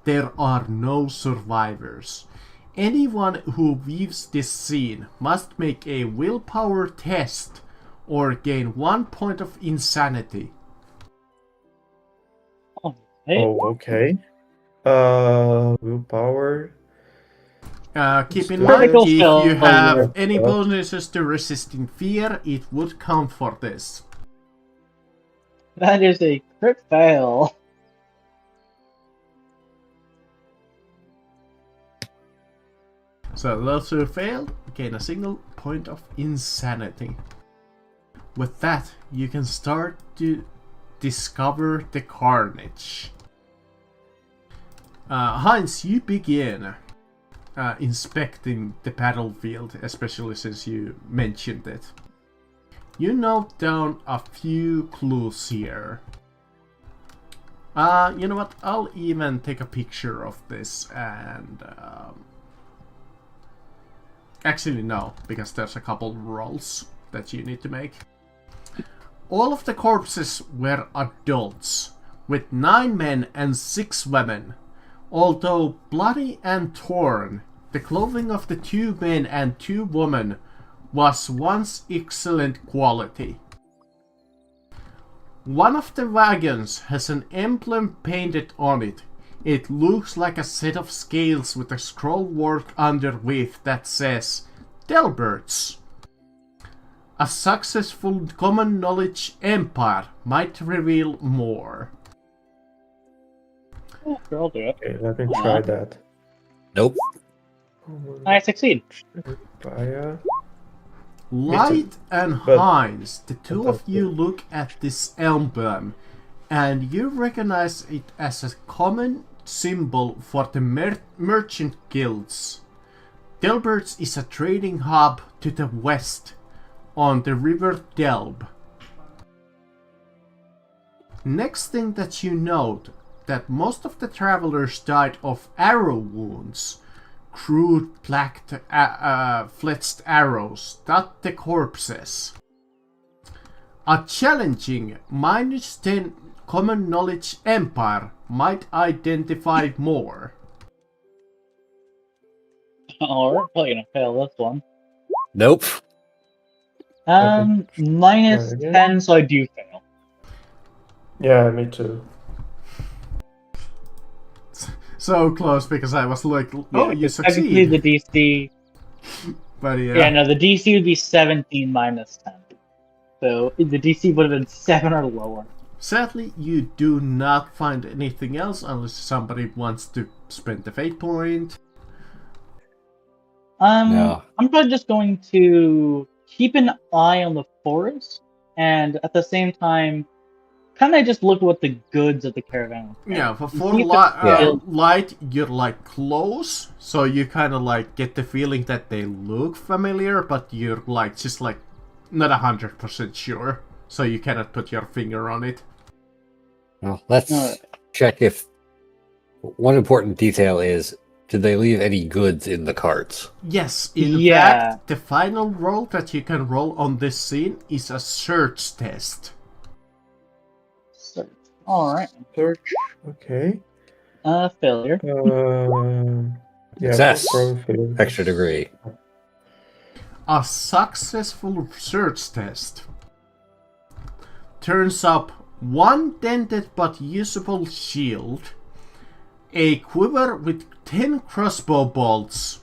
Speaker 1: There are no survivors. Anyone who views this scene must make a willpower test or gain 1 point of insanity.
Speaker 2: Oh, hey.
Speaker 5: Oh, okay. Willpower.
Speaker 1: Keep in
Speaker 2: Critical
Speaker 1: mind, if
Speaker 2: skill
Speaker 1: you have
Speaker 2: failure.
Speaker 1: any bonuses to resisting fear, it would count for this.
Speaker 2: That is a crit fail.
Speaker 1: So those who failed gain a single point of insanity. With that, you can start to discover the carnage. Heinz, you begin inspecting the battlefield, especially since you mentioned it. You note down a few clues here. You know what? I'll even take a picture of this and... Actually, no, because there's a couple rolls that you need to make. All of the corpses were adults, with 9 men and 6 women. Although bloody and torn, the clothing of the 2 men and 2 women was once excellent quality. One of the wagons has an emblem painted on it. It looks like a set of scales with a scroll work underneath that says Delberts. A successful common knowledge empire might reveal more.
Speaker 2: Yeah, sure, I'll do it.
Speaker 5: Okay, let me try that.
Speaker 3: Nope.
Speaker 2: I succeed.
Speaker 5: Fire.
Speaker 1: Light and
Speaker 5: But-
Speaker 1: Heinz, the 2 of you look at this emblem and you recognize it as a common symbol for the merchant guilds. Delberts is a trading hub to the west on the river Delb. Next thing that you note, that most of the travelers died of arrow wounds. Crude fletched arrows dot the corpses. A challenging -10 common knowledge empire might identify more.
Speaker 2: Alright, probably gonna fail this one.
Speaker 3: Nope.
Speaker 2: Minus
Speaker 5: again.
Speaker 2: 10, so I do fail.
Speaker 5: Yeah, me too.
Speaker 1: So close because I was like, oh,
Speaker 2: Yeah,
Speaker 1: you
Speaker 2: 'cause technically
Speaker 1: succeed.
Speaker 2: the DC...
Speaker 1: But
Speaker 2: Yeah, no, the DC would be 17 minus 10. So the DC would have been 7 or lower.
Speaker 1: Sadly, you do not find anything else unless somebody wants to spend the fate point.
Speaker 3: No.
Speaker 2: I'm probably just going to keep an eye on the forest, and at the same time, kind of just look at what the goods of the caravan are.
Speaker 1: Yeah, for
Speaker 2: See if it's
Speaker 1: light, you're like close, so you kind of like get the feeling that they look familiar, but you're like just like not 100% sure, so you cannot put your finger on it.
Speaker 3: Well, let's check if one important detail is, did they leave any goods in the carts?
Speaker 1: Yes, in
Speaker 2: Yeah.
Speaker 1: fact, the final roll that you can roll on this scene is a search test.
Speaker 2: Alright.
Speaker 5: Search. Okay.
Speaker 2: Failure.
Speaker 5: Yeah,
Speaker 3: Success.
Speaker 5: probably failure.
Speaker 3: Extra degree.
Speaker 1: A successful search test turns up one dented but usable shield, a quiver with 10 crossbow bolts,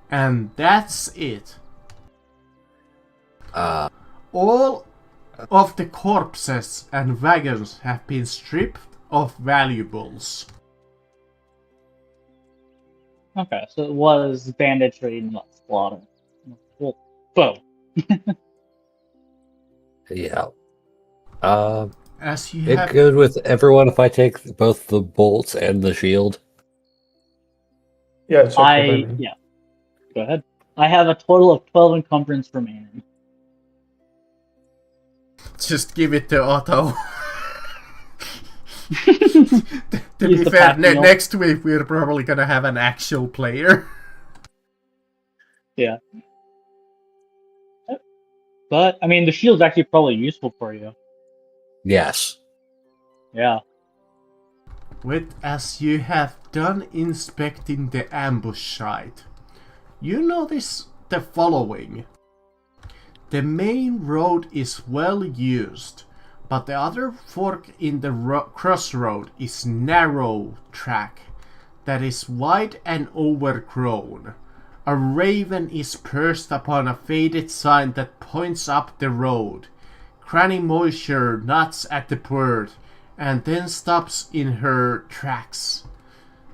Speaker 1: and that's it. All of the corpses and wagons have been stripped of valuables.
Speaker 2: Okay, so it was banditry, not slaughter. Well, both.
Speaker 3: Yeah.
Speaker 1: As you
Speaker 3: It
Speaker 1: have
Speaker 3: good with everyone if I take both the bolts and the shield?
Speaker 5: Yeah, it's okay by me.
Speaker 2: Yeah. Go ahead. I have a total of 12 encumbrance remaining.
Speaker 1: just give it to Otto. To
Speaker 2: Use
Speaker 1: be
Speaker 2: the
Speaker 1: fair,
Speaker 2: pack mule.
Speaker 1: next week we're probably gonna have an actual player.
Speaker 2: Yeah. But, I mean, the shield's actually probably useful for you.
Speaker 3: Yes.
Speaker 2: Yeah.
Speaker 1: With as you have done inspecting the ambush site, you notice the following. The main road is well used, but the other fork in the crossroad is narrow track that is wide and overgrown. A raven is perched upon a faded sign that points up the road. Granny Moisture nods at the bird and then stops in her tracks.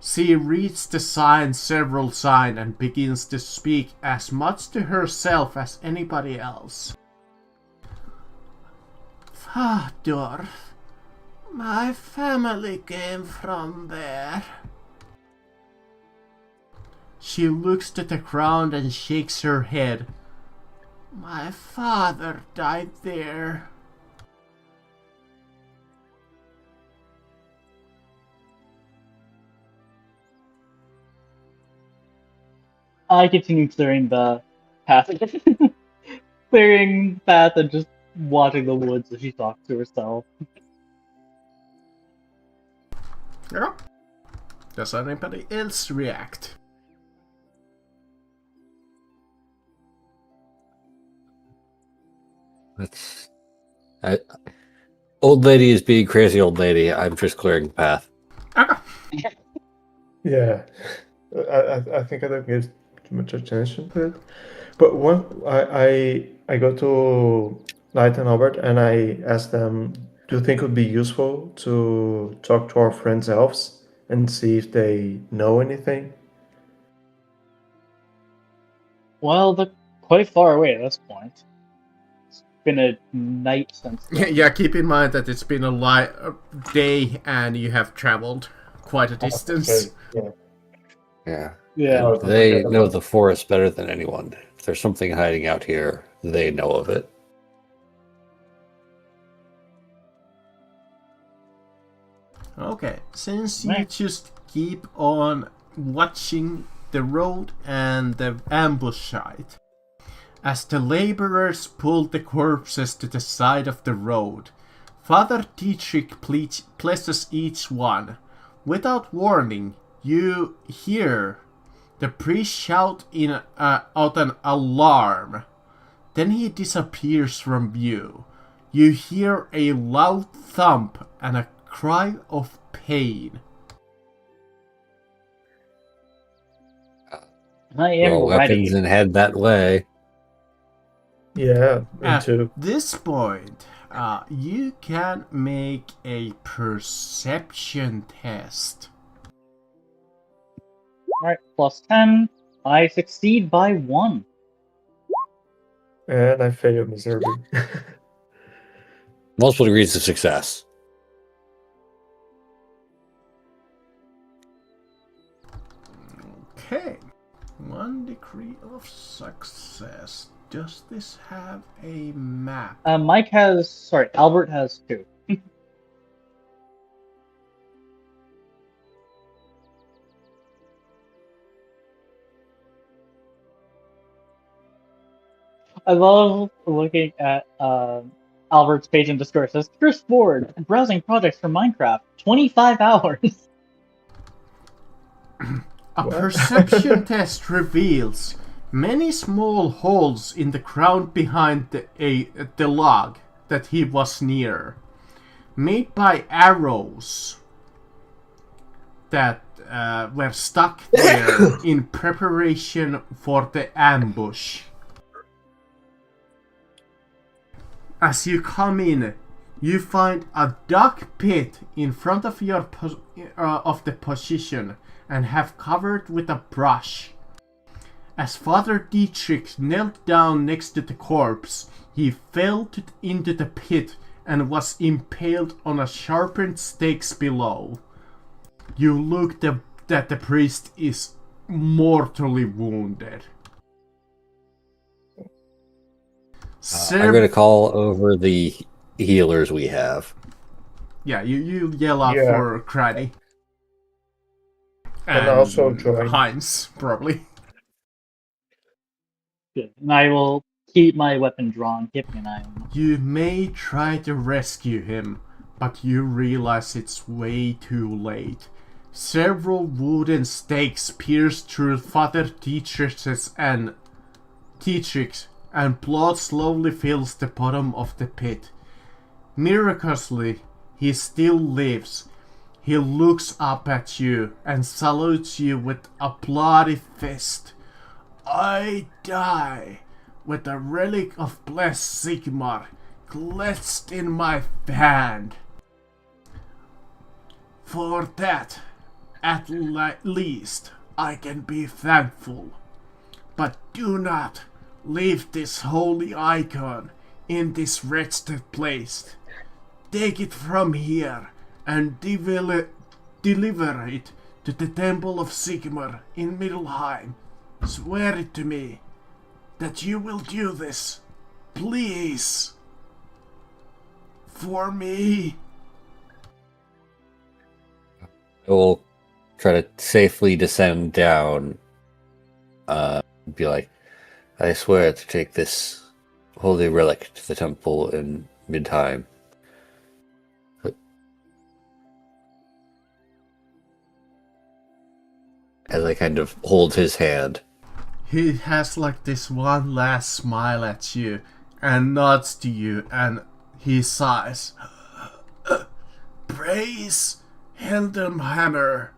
Speaker 1: She reads the sign several times and begins to speak as much to herself as anybody else. Father, my family came from there. She looks to the ground and shakes her head. My father died there.
Speaker 2: I continue clearing the path. Clearing path and just watching the woods as she talks to herself.
Speaker 1: Yeah. Does anybody else react?
Speaker 3: That's... old lady is being crazy old lady. I'm just clearing the path.
Speaker 5: Yeah, I think I don't give too much attention to it. But one, I go to Light and Albert and I ask them, do you think it would be useful to talk to our friends elves and see if they know anything?
Speaker 2: Well, they're quite far away at this point. It's been a night since then.
Speaker 1: Yeah, keep in mind that it's been a day and you have traveled quite a distance.
Speaker 5: Yeah.
Speaker 3: Yeah.
Speaker 2: Yeah.
Speaker 3: And they know the forest better than anyone. If there's something hiding out here, they know of it.
Speaker 1: Okay, since you
Speaker 2: Right.
Speaker 1: just keep on watching the road and the ambush site, as the laborers pull the corpses to the side of the road, Father Dietrich blesses each one. Without warning, you hear the priest shout out an alarm. Then he disappears from view. You hear a loud thump and a cry of pain.
Speaker 2: I am
Speaker 3: Roll
Speaker 2: ready.
Speaker 3: weapons and head that way.
Speaker 5: Yeah, me
Speaker 1: At
Speaker 5: too.
Speaker 1: this point, you can make a perception test.
Speaker 2: Alright, plus 10. I succeed by 1.
Speaker 5: And I fail miserably.
Speaker 3: Multiple degrees of success.
Speaker 1: Okay, 1 degree of success. Does this have a map?
Speaker 2: Albert has 2. I love looking at Albert's page in Discord. It says, Chris Ford, browsing projects for Minecraft, 25 hours.
Speaker 1: A
Speaker 5: What?
Speaker 1: perception test reveals many small holes in the ground behind the log that he was near, made by arrows that were stuck there in preparation for the ambush. As you come in, you find a dark pit in front of your of the position and have covered with a brush. As Father Dietrich knelt down next to the corpse, he fell into the pit and was impaled on a sharpened stakes below. You look that the priest is mortally wounded.
Speaker 3: I'm going to call over the healers we have.
Speaker 1: Yeah, you yell out
Speaker 5: Yeah.
Speaker 1: for Craddy.
Speaker 5: And also join.
Speaker 1: Heinz, probably.
Speaker 2: Good. And I will keep my weapon drawn, keeping an eye on him.
Speaker 1: You may try to rescue him, but you realize it's way too late. Several wooden stakes pierce through Father Dietrich's and blood slowly fills the bottom of the pit. Miraculously, he still lives. He looks up at you and salutes you with a bloody fist. I die with a relic of blessed Sigmar clutched in my hand. For that, at least, I can be thankful. But do not leave this holy icon in this wretched place. Take it from here and deliver it to the Temple of Sigmar in Middelheim. Swear it to me that you will do this, please, for me.
Speaker 3: I will try to safely descend down. Be like, I swear to take this holy relic to the temple in Midtime. As I kind of hold his hand.
Speaker 1: He has like this one last smile at you and nods to you and he sighs. Praise Heldenhammer.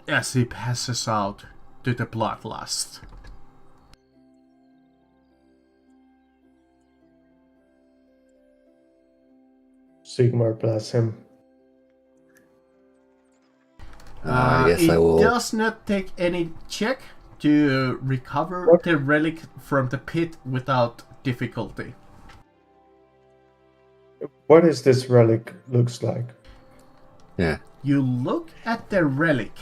Speaker 1: As he passes out to the bloodlust.
Speaker 5: Sigmar bless him.
Speaker 3: I guess I
Speaker 1: It
Speaker 3: will.
Speaker 1: does not take any check to recover
Speaker 5: What?
Speaker 1: the relic from the pit without difficulty.
Speaker 5: What is this relic looks like?
Speaker 3: Yeah.
Speaker 1: You look at the relic.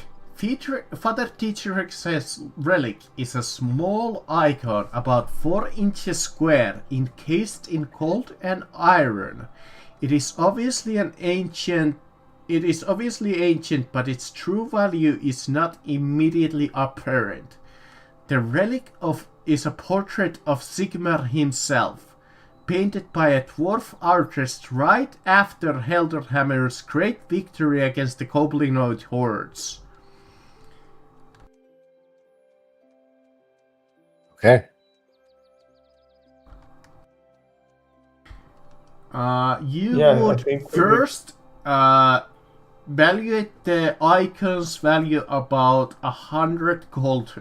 Speaker 1: Father Dietrich's relic is a small icon about 4 inches square, encased in gold and iron. It is obviously ancient, but its true value is not immediately apparent. The relic is a portrait of Sigmar himself, painted by a dwarf artist right after Helderhammer's great victory against the goblinoid hordes.
Speaker 3: Okay.
Speaker 1: You
Speaker 5: Yeah, I
Speaker 1: would
Speaker 5: think
Speaker 1: first evaluate the icon's value about 100 gold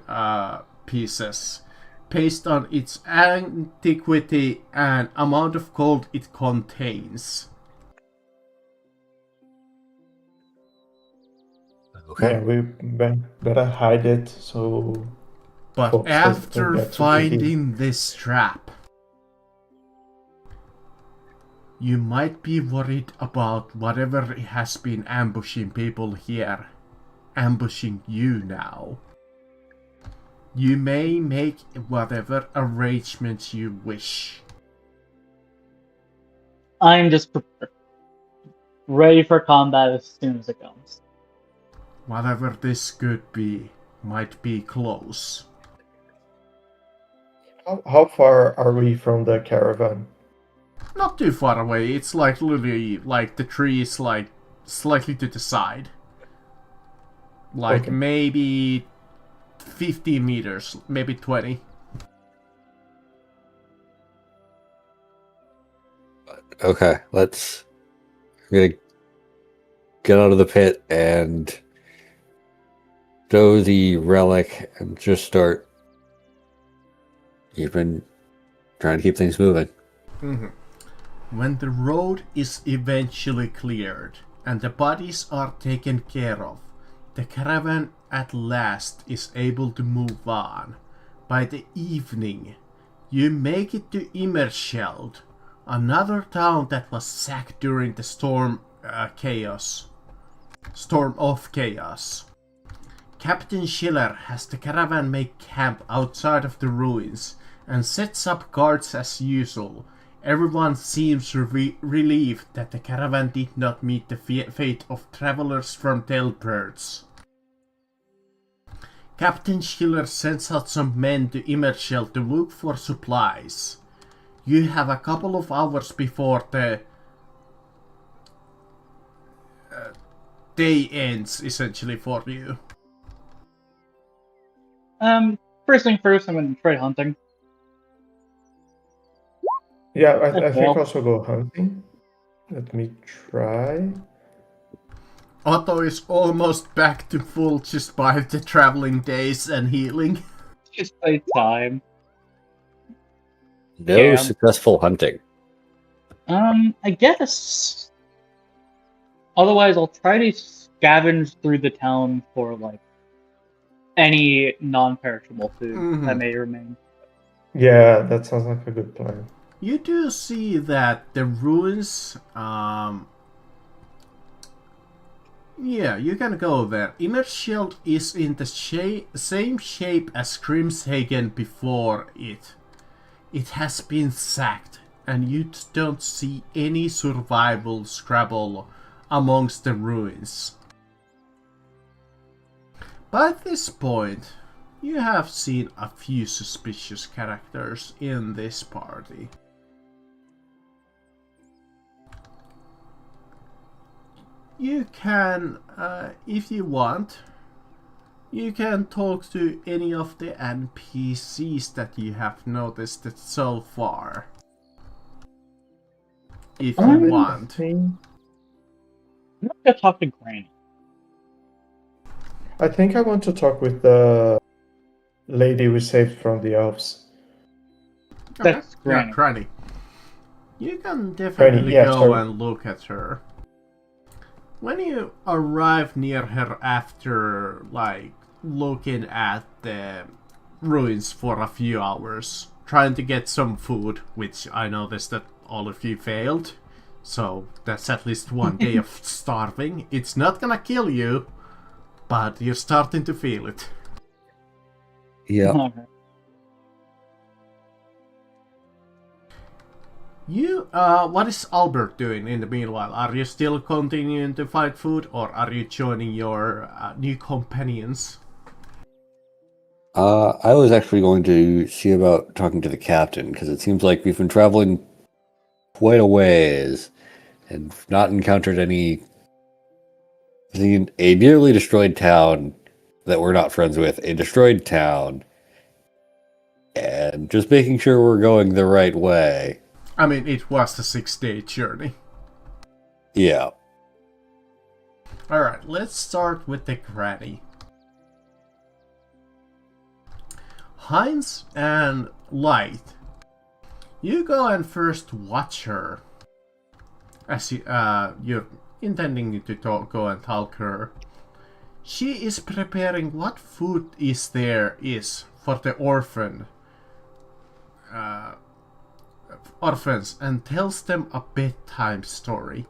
Speaker 1: pieces based on its antiquity and amount of gold it contains.
Speaker 3: Okay.
Speaker 5: Yeah, we better hide it so.
Speaker 1: But
Speaker 5: Folks don't
Speaker 1: after
Speaker 5: get too
Speaker 1: finding this trap, you might be worried about whatever has been ambushing people here, ambushing you now. You may make whatever arrangements you wish.
Speaker 2: I'm just prepared. Ready for combat as soon as it comes.
Speaker 1: Whatever this could be, might be close.
Speaker 5: How far are we from the caravan?
Speaker 1: Not too far away, it's like literally, like the tree is like slightly to the side. Like
Speaker 5: Okay.
Speaker 1: maybe 15 meters, maybe 20.
Speaker 3: Okay, I'm gonna get out of the pit and throw the relic and just start trying to keep things moving.
Speaker 1: When the road is eventually cleared and the bodies are taken care of, the caravan at last is able to move on. By the evening, you make it to Immerscheld, another town that was sacked during the Storm of Chaos. Captain Schiller has the caravan make camp outside of the ruins and sets up guards as usual. Everyone seems relieved that the caravan did not meet the fate of travelers from Delbirds. Captain Schiller sends out some men to Immerscheld to look for supplies. You have a couple of hours before the day ends, essentially, for you.
Speaker 2: First thing first, I'm gonna try hunting.
Speaker 5: Yeah, I think
Speaker 2: well.
Speaker 5: also go hunting. Let me try.
Speaker 1: Otto is almost back to full just by the traveling days and healing.
Speaker 2: Just by time.
Speaker 3: No
Speaker 2: Yeah.
Speaker 3: successful hunting.
Speaker 2: I guess. Otherwise, I'll try to scavenge through the town for like any non-perishable food that may remain.
Speaker 5: Yeah, that sounds like a good plan.
Speaker 1: You do see that the ruins, yeah, you can go there. Immerscheld is in the same shape as Grimshagen before it. It has been sacked, and you don't see any survival scrabble amongst the ruins. By this point, you have seen a few suspicious characters in this party. You can, if you want, you can talk to any of the NPCs that you have noticed so far. If you want.
Speaker 2: I'm gonna talk to Granny.
Speaker 5: I think I want to talk with the lady we saved from the elves.
Speaker 2: That's
Speaker 1: Yeah,
Speaker 2: Granny.
Speaker 1: Granny. You can definitely
Speaker 5: yeah,
Speaker 1: go
Speaker 5: sorry.
Speaker 1: and look at her. When you arrive near her after, like, looking at the ruins for a few hours, trying to get some food, which I noticed that all of you failed, so that's at least one day of starving. It's not gonna kill you, but you're starting to feel it.
Speaker 3: Yeah.
Speaker 2: Alright.
Speaker 1: You, what is Albert doing in the meanwhile? Are you still continuing to fight food, or are you joining your new companions?
Speaker 3: I was actually going to see about talking to the captain, because it seems like we've been traveling quite a ways and not encountered seen a nearly destroyed town that we're not friends with, a destroyed town, and just making sure we're going the right way.
Speaker 1: I mean, it was a 6-day journey.
Speaker 3: Yeah.
Speaker 1: Alright, let's start with the granny. Heinz and Light, you go and first watch her. As you're intending to go and talk her. She is preparing what food is for the orphans and tells them a bedtime story.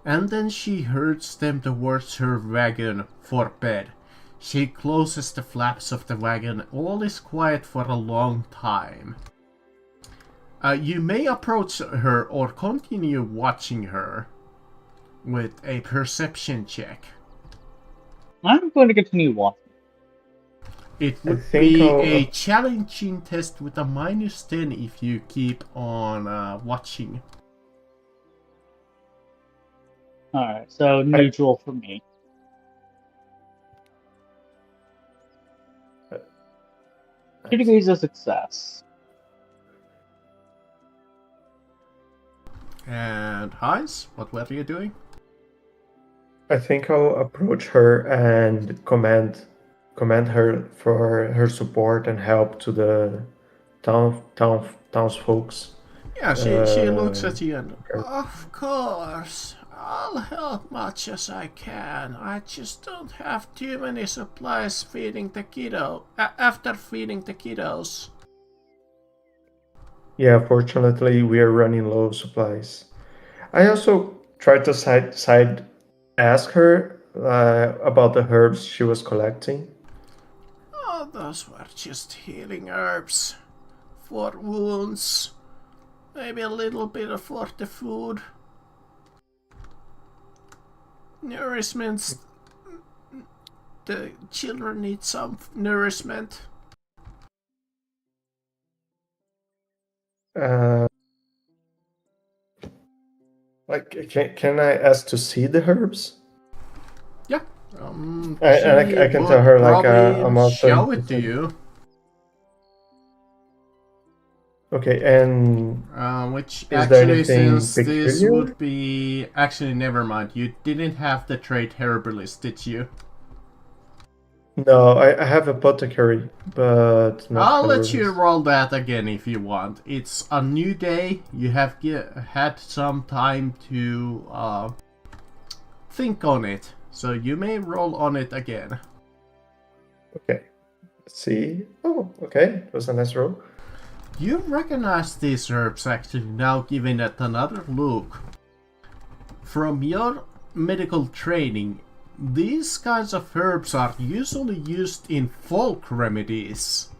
Speaker 1: And then she herds them towards her wagon for bed. She closes the flaps of the wagon. All is quiet for a long time. You may approach her or continue watching her with a perception check.
Speaker 2: I'm going to continue watching.
Speaker 1: It would be a challenging test with a -10 if you keep on watching.
Speaker 2: Alright, so neutral for me. Two degrees of success.
Speaker 1: And Heinz, what were you doing?
Speaker 5: I think I'll approach her and command her for her support and help to the townsfolks.
Speaker 1: Yeah, she looks at you and... Of course, I'll help much as I can. I just don't have too many supplies feeding the kiddo. After feeding the kiddos.
Speaker 5: Yeah, fortunately, we are running low of supplies. I also tried to ask her about the herbs she was collecting.
Speaker 1: Oh, those were just healing herbs. For wounds. Maybe a little bit for the food. Nourishment. The children need some nourishment.
Speaker 5: Can I ask to see the herbs?
Speaker 1: Yeah.
Speaker 5: I can tell her like I'm also
Speaker 1: show it to you.
Speaker 5: Okay, and
Speaker 1: Which
Speaker 5: is there
Speaker 1: actually,
Speaker 5: anything
Speaker 1: since this
Speaker 5: peculiar?
Speaker 1: would be actually never mind. You didn't have the trade herbalist, did you?
Speaker 5: No, I have apothecary, but not
Speaker 1: I'll let you
Speaker 5: herbalist.
Speaker 1: roll that again if you want. It's a new day. You have had some time to think on it, so you may roll on it again.
Speaker 5: Okay, let's see. Oh, okay, it was a nice roll.
Speaker 1: You recognize these herbs actually now, giving it another look. From your medical training, these kinds of herbs are usually used in folk remedies.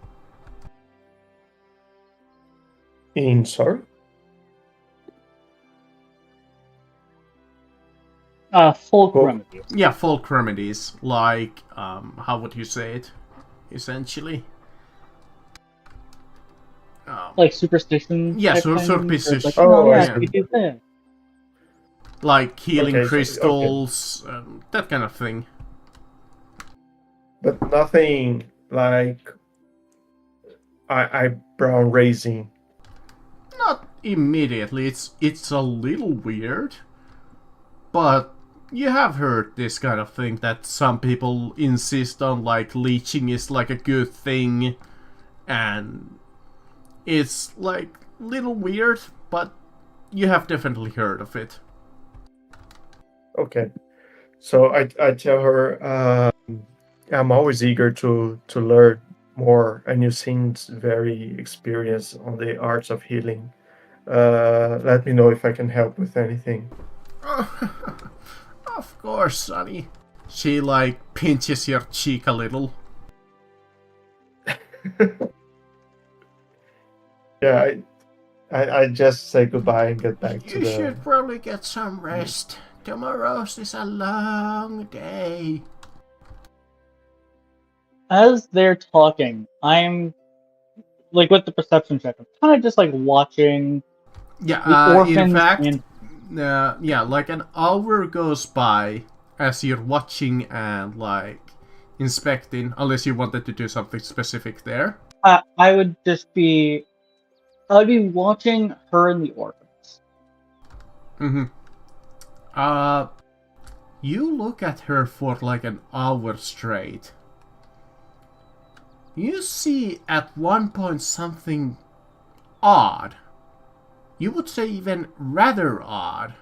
Speaker 5: Sorry?
Speaker 2: Folk
Speaker 5: Well-
Speaker 2: remedy.
Speaker 1: Yeah, folk remedies, like, how would you say it, essentially?
Speaker 2: Like superstition.
Speaker 1: Yeah,
Speaker 2: type
Speaker 1: so
Speaker 2: thing,
Speaker 1: superstition.
Speaker 2: like,
Speaker 5: Oh, I
Speaker 2: yeah,
Speaker 5: see.
Speaker 2: you do that.
Speaker 1: Like healing
Speaker 5: Okay,
Speaker 1: crystals, that kind of thing.
Speaker 5: But nothing like eyebrow raising.
Speaker 1: Not immediately, it's a little weird. But you have heard this kind of thing, that some people insist on, like, leeching is like a good thing. And it's like little weird, but you have definitely heard of it.
Speaker 5: Okay, so I tell her I'm always eager to learn more, and you seem very experienced on the arts of healing. Let me know if I can help with anything.
Speaker 1: Of course, Sonny. She, like, pinches your cheek a little.
Speaker 5: Yeah, I just say goodbye and get back to
Speaker 1: You
Speaker 5: the.
Speaker 1: should probably get some rest. Tomorrow's is a long day.
Speaker 2: As they're talking, I'm like with the perception check. I'm kind of just like watching
Speaker 1: Yeah,
Speaker 2: The
Speaker 1: in
Speaker 2: orphans
Speaker 1: fact,
Speaker 2: and
Speaker 1: yeah, like an hour goes by as you're watching and like inspecting, unless you wanted to do something specific there.
Speaker 2: I would just be. I'd be watching her and the orphans.
Speaker 1: Mm-hmm. Uh, you look at her for like an hour straight. You see at one point something odd. You would say even rather odd.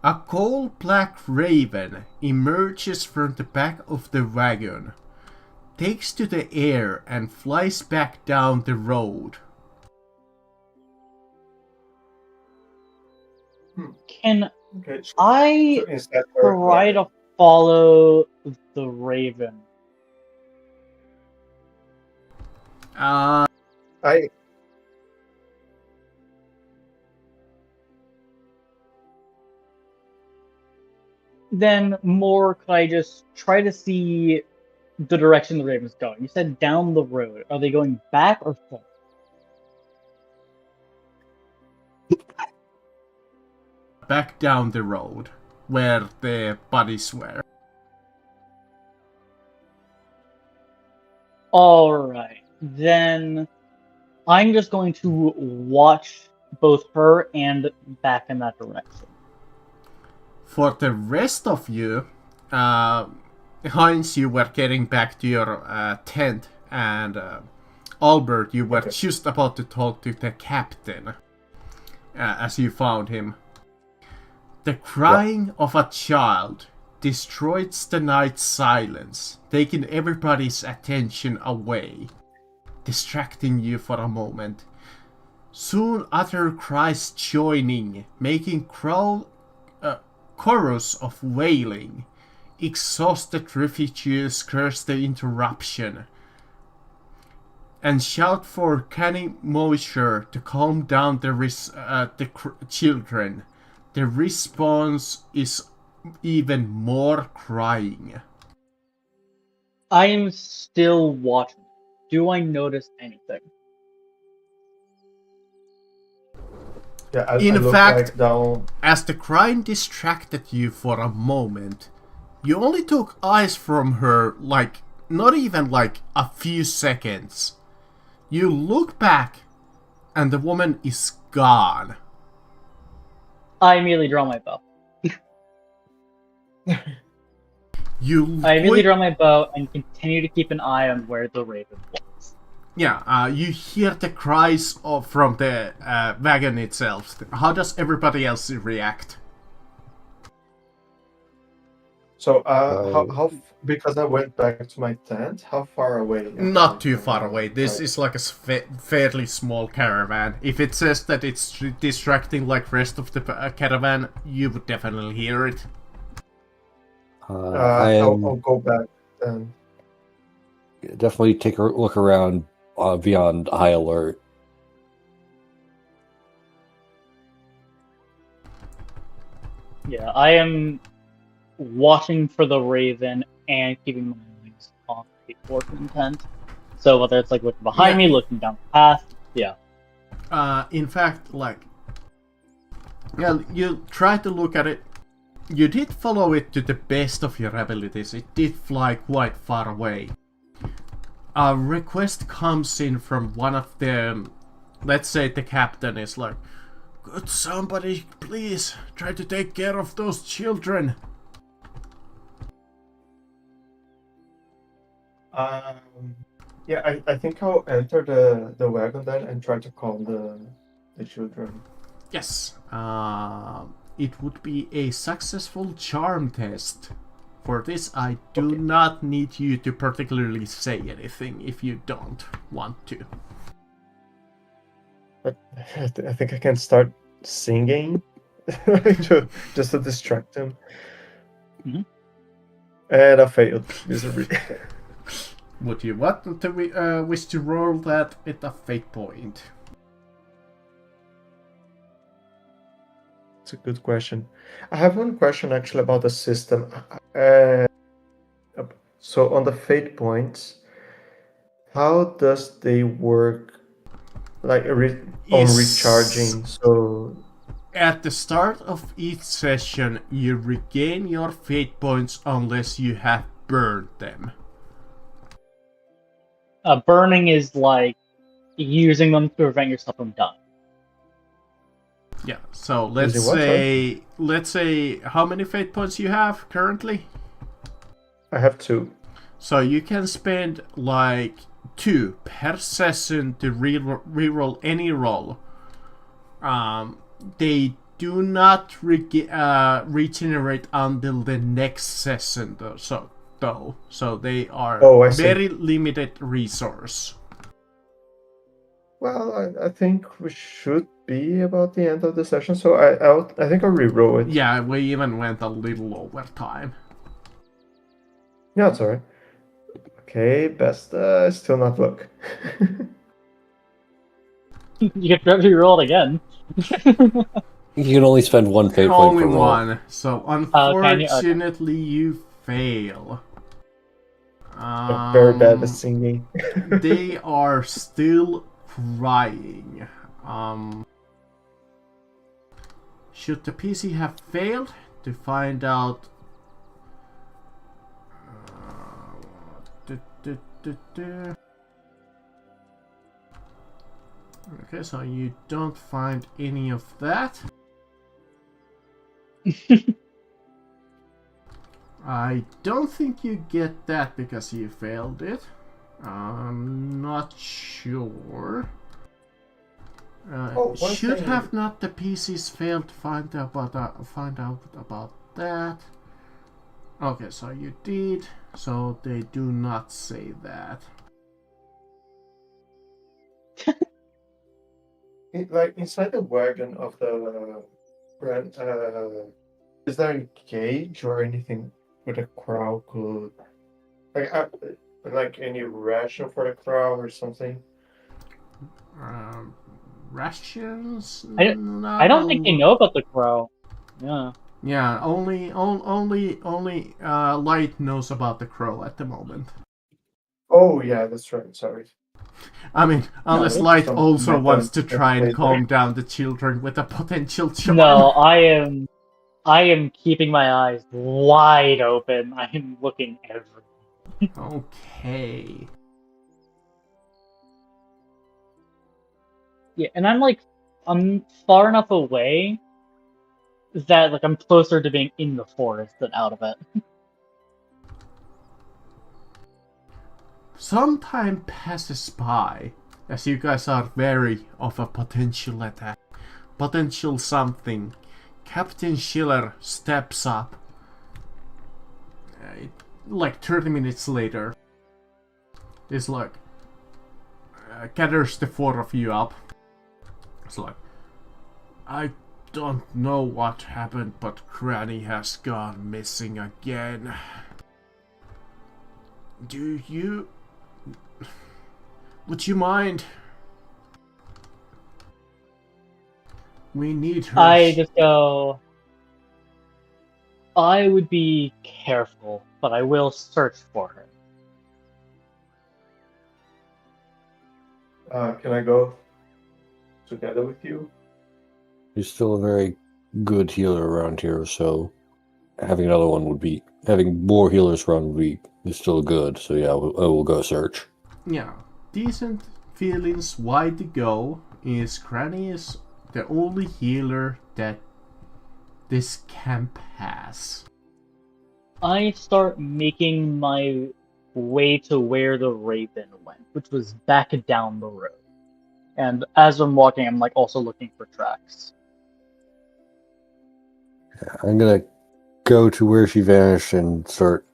Speaker 1: A coal-black raven emerges from the back of the wagon, takes to the air and flies back down the road.
Speaker 2: Can
Speaker 5: Okay.
Speaker 2: I
Speaker 5: So is that
Speaker 2: try to follow the raven?
Speaker 1: Uh,
Speaker 5: I
Speaker 2: Then more could I just try to see the direction the raven's going? You said down the road. Are they going back or forward?
Speaker 1: back down the road, where the bodies were.
Speaker 2: Alright. Then I'm just going to watch both her and back in that direction.
Speaker 1: For the rest of you, Heinz, you were getting back to your tent, and Albert, you were just about to talk to the captain as you found him. The crying of a child destroys the night's silence, taking everybody's attention away, distracting you for a moment. Soon other cries joining, making chorus of wailing. Exhausted refugees curse the interruption and shout for canny moisture to calm down the children. The response is even more crying.
Speaker 2: I am still watching. Do I notice anything?
Speaker 5: Yeah, I
Speaker 1: In
Speaker 5: look
Speaker 1: fact,
Speaker 5: like down.
Speaker 1: as the crying distracted you for a moment, you only took eyes from her like not even like a few seconds. You look back and the woman is gone.
Speaker 2: I immediately draw my bow. I immediately draw my bow and continue to keep an eye on where the raven was.
Speaker 1: Yeah, you hear the cries from the wagon itself. How does everybody else react?
Speaker 5: So, how because I went back to my tent, how far away?
Speaker 1: Not too far away. This is like a fairly small caravan. If it says that it's distracting like rest of the caravan, you would definitely hear it.
Speaker 5: I'll go back then.
Speaker 3: Definitely take a look around beyond high alert.
Speaker 2: Yeah, I am watching for the raven and keeping my eyes on the orphan tent. So whether it's like looking behind me, looking down the path, yeah.
Speaker 1: In fact, like, yeah, you try to look at it. You did follow it to the best of your abilities. It did fly quite far away. A request comes in from one of them. Let's say the captain is like, "Could somebody please try to take care of those children?"
Speaker 5: Yeah, I think I'll enter the wagon then and try to calm the children.
Speaker 1: Yes. It would be a successful charm test. For this, I do not need you to particularly say anything if you don't want to.
Speaker 5: But I think I can start singing just to distract him.
Speaker 2: Mm-hmm.
Speaker 5: And I failed miserably.
Speaker 1: Would you want to wish to roll that with a fate point?
Speaker 5: It's a good question. I have one question actually about the system. So on the fate points, how does they work? like on
Speaker 1: Is-
Speaker 5: recharging. So
Speaker 1: At the start of each session, you regain your fate points unless you have burned them.
Speaker 2: Burning is like using them to prevent yourself from dying.
Speaker 1: Yeah, so let's
Speaker 5: Using what,
Speaker 1: say how many fate points you have currently?
Speaker 5: I have 2.
Speaker 1: So you can spend like 2 per session to reroll any roll. They do not regenerate until the next session, so they are
Speaker 5: Oh, I see.
Speaker 1: very limited resource.
Speaker 5: Well, I think we should be about the end of the session, so I think I'll reroll it.
Speaker 1: Yeah, we even went a little over time.
Speaker 5: Yeah, it's alright. Okay, best still not luck.
Speaker 2: You can re-roll it again.
Speaker 3: You can only spend 1 fate point
Speaker 1: Only
Speaker 3: per roll.
Speaker 1: one. So
Speaker 2: can you?
Speaker 1: unfortunately, you fail.
Speaker 5: I'm very bad at singing.
Speaker 1: They are still crying. Should the PC have failed to find out? Okay, so you don't find any of that. I don't think you get that because you failed it. I'm not sure.
Speaker 5: One
Speaker 1: Should
Speaker 5: thing-
Speaker 1: have not the PCs failed to find out about that. Okay, so you did. So they do not say that.
Speaker 5: Like inside the wagon of the brand, is there a cage or anything where the crow could, like any ration for the crow or something?
Speaker 1: Rations?
Speaker 2: I don't think they know about the crow. Yeah.
Speaker 1: Yeah, only Light knows about the crow at the moment.
Speaker 5: Oh yeah, that's right. Sorry.
Speaker 1: I mean, unless
Speaker 5: that's
Speaker 1: Light
Speaker 5: some
Speaker 1: also
Speaker 5: method
Speaker 1: wants to try and
Speaker 5: later.
Speaker 1: calm down the children with a potential charm.
Speaker 2: No, I am keeping my eyes wide open. I am looking everywhere.
Speaker 1: Okay.
Speaker 2: Yeah, and I'm far enough away that like I'm closer to being in the forest than out of it.
Speaker 1: Some time passes by as you guys are wary of a potential attack. Potential something. Captain Schiller steps up. Like 30 minutes later. It's like gathers the 4 of you up. It's like, I don't know what happened, but Granny has gone missing again. Would you mind? We need her.
Speaker 2: I just go. I would be careful, but I will search for her.
Speaker 5: Can I go together with you?
Speaker 3: You're still a very good healer around here, so having more healers around would be still good. So yeah, I will go search.
Speaker 1: Yeah, decent feelings why to go is Granny is the only healer that this camp has.
Speaker 2: I start making my way to where the Raven went, which was back down the road. And as I'm walking, I'm like also looking for tracks.
Speaker 3: I'm gonna go to where she vanished and start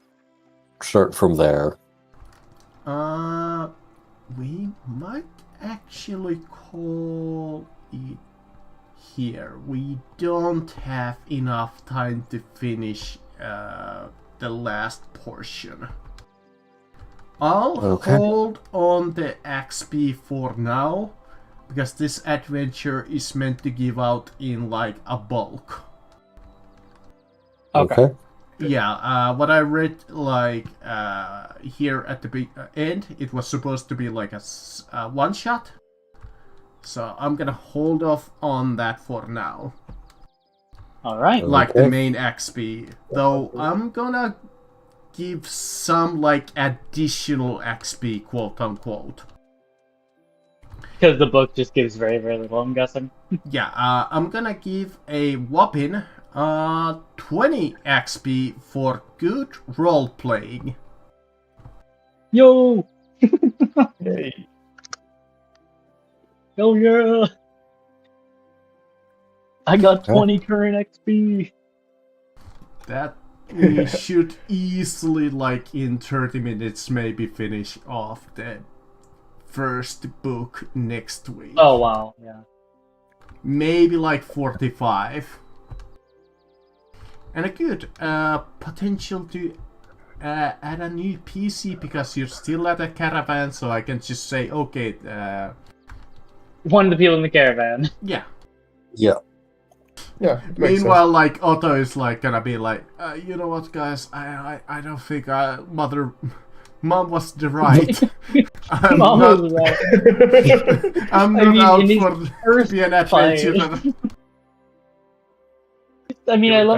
Speaker 3: from there.
Speaker 1: We might actually call it here. We don't have enough time to finish the last portion. I'll hold on the XP for now, because this adventure is meant to give out in like a bulk.
Speaker 3: Okay.
Speaker 1: Yeah, what I read like here at the end, it was supposed to be like a one shot, So I'm gonna hold off on that for now.
Speaker 2: Alright.
Speaker 1: Like the
Speaker 3: Okay.
Speaker 1: main XP. Though I'm gonna give some like additional XP, quote unquote.
Speaker 2: Because the book just gives very, very little, I'm guessing.
Speaker 1: Yeah, I'm gonna give a whopping 20 XP for good role playing.
Speaker 2: Yo!
Speaker 5: Yay.
Speaker 2: Hell yeah! I got 20 current XP!
Speaker 1: That we should easily, like in 30 minutes, maybe finish off the first book next week.
Speaker 2: Oh wow, yeah.
Speaker 1: Maybe like 45. And a good potential to add a new PC because you're still at a caravan, so I can just say, okay,
Speaker 2: One of the people in the caravan.
Speaker 1: yeah.
Speaker 3: Yeah.
Speaker 5: Yeah. Makes
Speaker 1: Meanwhile, like Otto is like gonna be like, you know what, guys? I don't think Mom was right. I'm
Speaker 2: Mom
Speaker 1: not.
Speaker 2: was right.
Speaker 1: I'm
Speaker 2: I
Speaker 1: not
Speaker 2: mean,
Speaker 1: out
Speaker 2: in his
Speaker 1: for
Speaker 2: first
Speaker 1: being an
Speaker 2: fight.
Speaker 1: adventurer.
Speaker 2: I mean, I love